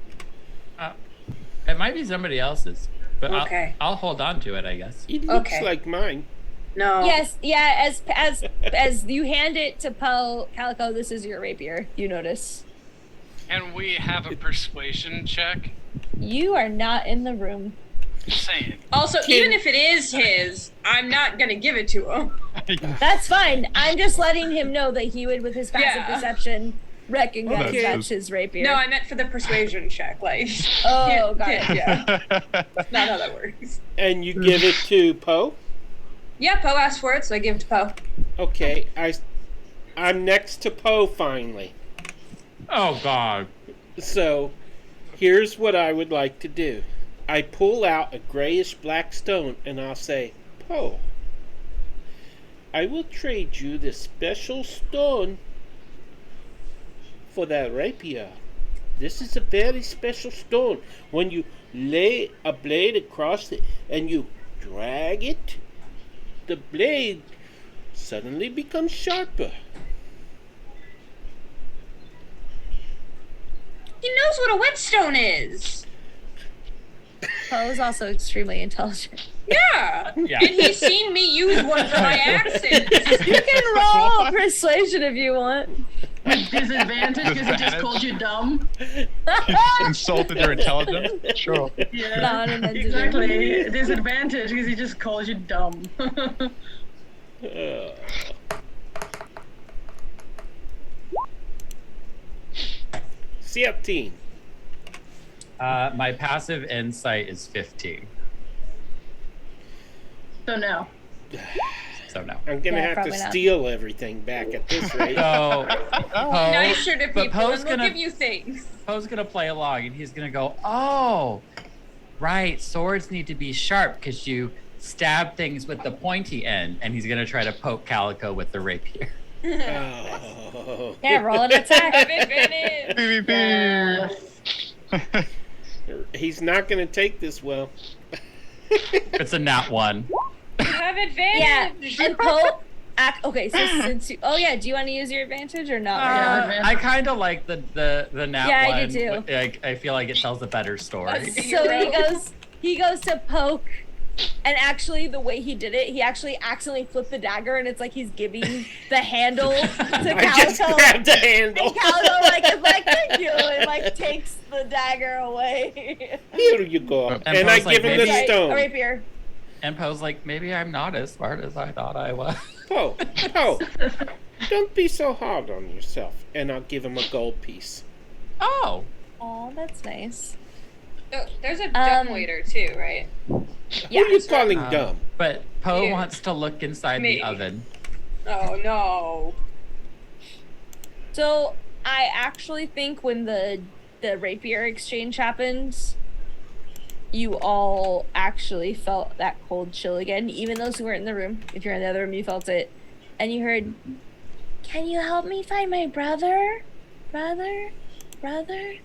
It might be somebody else's, but okay. I'll hold on to it, I guess. It looks like mine. No. Yes, yeah. As you hand it to Poe, Calico, this is your rapier. You notice. And we have a persuasion check. You are not in the room. Just saying. Also, even if it is his, I'm not gonna give it to him. That's fine. I'm just letting him know that he would, with his passive perception, recognize Okay. that's his rapier. No, I meant for the persuasion check. Like, Oh, got it. yeah. That's not how that works. And you give it to Poe? Yeah, Poe asked for it, so I give it to Poe. Okay, I'm next to Poe finally. Oh, God. So, here's what I would like to do. I pull out a grayish black stone and I'll say, Poe, I will trade you this special stone for that rapier. This is a very special stone. When you lay a blade across it and you drag it, the blade suddenly becomes sharper. He knows what a whetstone is. Poe is also extremely intelligent. Yeah. Yeah. And he's seen me use one for my accent. You can roll a persuasion if you want. With disadvantage because he just called you dumb. Insulted your intelligence? Sure. Yeah, Not an engineer. exactly. Disadvantage because he just calls you dumb. 17. My passive insight is 15. So no. So no. I'm gonna Yeah, have to probably not. steal everything back at this rate. So Nicer to but people, Poe's and we'll gonna- give you things. Poe's gonna play along, and he's gonna go, "Oh, right. Swords need to be sharp because you stab things with the pointy end." And he's gonna try to poke Calico with the rapier. Oh. Yeah, roll an attack. Have advantage. Yeah. He's not gonna take this well. It's a nat 1. You have Yeah, advantage. and Poe. Okay, so since you, do you want to use your advantage or not? I kind of like the nat Yeah, 1. I do too. I feel like it tells a better story. Let's see. So he goes to poke And actually, the way he did it, he actually accidentally flipped the dagger, and it's like he's giving the handle to Calico. I just grabbed the handle. And Calico, is like, thank you, and, takes the dagger away. Here you go. And I give him the stone. A rapier. And Poe's like, maybe I'm not as smart as I thought I was. Poe, don't be so hard on yourself. And I'll give him a gold piece. Oh. Oh, that's nice. So, there's a dumb waiter too, right? Yeah, who are you calling dumb? But Poe You. wants to look inside Me. the oven. Oh no. So I actually think when the rapier exchange happened, you all actually felt that cold chill again, even those who weren't in the room. If you're in the other room, you felt it. And you heard, "Can you help me find my brother? Brother? Brother?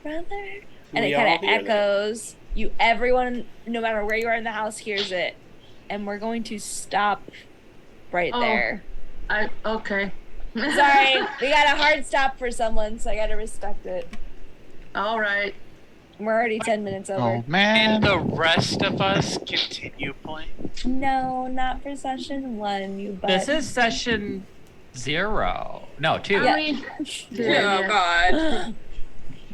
Brother?" And it kind of echoes. Everyone, no matter where you are in the house, hears it. And we're going to stop right there. Okay. Sorry, we got a hard stop for someone, so I gotta respect it. All right. We're already 10 minutes over. Oh man. And the rest of us continue playing. No, not for session 1, you butt. This is session 0. No, 2. I mean, Oh god.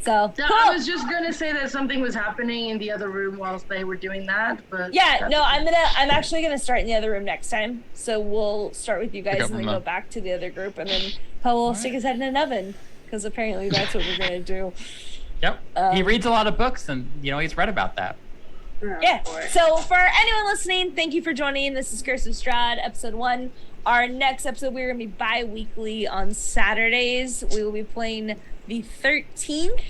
So, No, I was just gonna say that something was happening in the other room whilst they were doing that, but yeah, no, I'm actually gonna start in the other room next time. So we'll start with you guys and then go back to the other group, and then Poe will stick his head in an oven, because apparently that's what we're gonna do. Yep. He reads a lot of books, and he's read about that. Yeah. So for anyone listening, thank you for joining. This is Curse of Strahd, episode 1. Our next episode, we're gonna be bi-weekly on Saturdays. We will be playing the 13th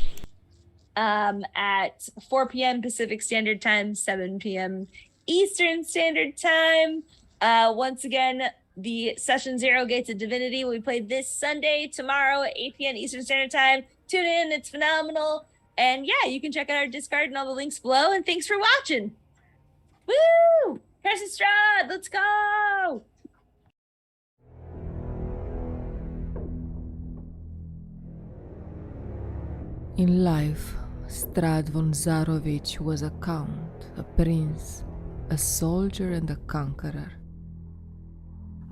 at 4 p.m. Pacific Standard Time, 7 p.m. Eastern Standard Time. Once again, the Session 0 Gates of Divinity will be played this Sunday, tomorrow at 8 p.m. Eastern Standard Time. Tune in, it's phenomenal. And yeah, you can check out our Discord and all the links below. And thanks for watching. Woo! Curse of Strahd, let's go! In life, Strahd von Zarovich was a count, a prince, a soldier and a conqueror.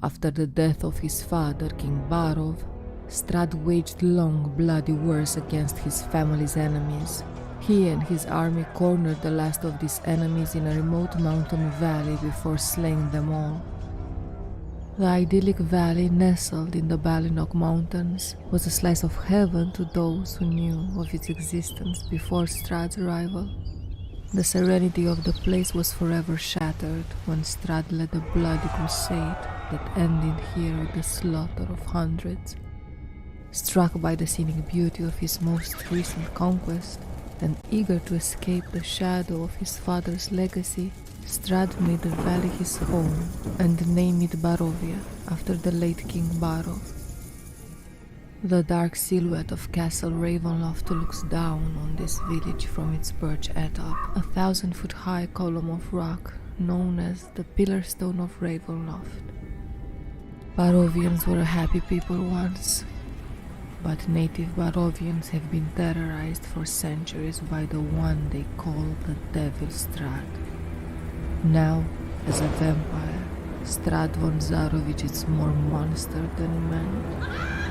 After the death of his father, King Barov, Strahd waged long, bloody wars against his family's enemies. He and his army cornered the last of these enemies in a remote mountain valley before slaying them all. The idyllic valley nestled in the Balinok Mountains was a slice of heaven to those who knew of its existence before Strahd's arrival. The serenity of the place was forever shattered when Strahd led a bloody crusade that ended here with the slaughter of hundreds. Struck by the scenic beauty of his most recent conquest, and eager to escape the shadow of his father's legacy, Strahd made the valley his home and named it Barovia after the late King Barov. The dark silhouette of Castle Ravenloft looks down on this village from its perch atop, a 1,000-foot-high column of rock known as the Pillar Stone of Ravenloft. Barovians were a happy people once, but native Barovians have been terrorized for centuries by the one they call the Devil Strahd. Now, as a vampire, Strahd von Zarovich is more monster than man.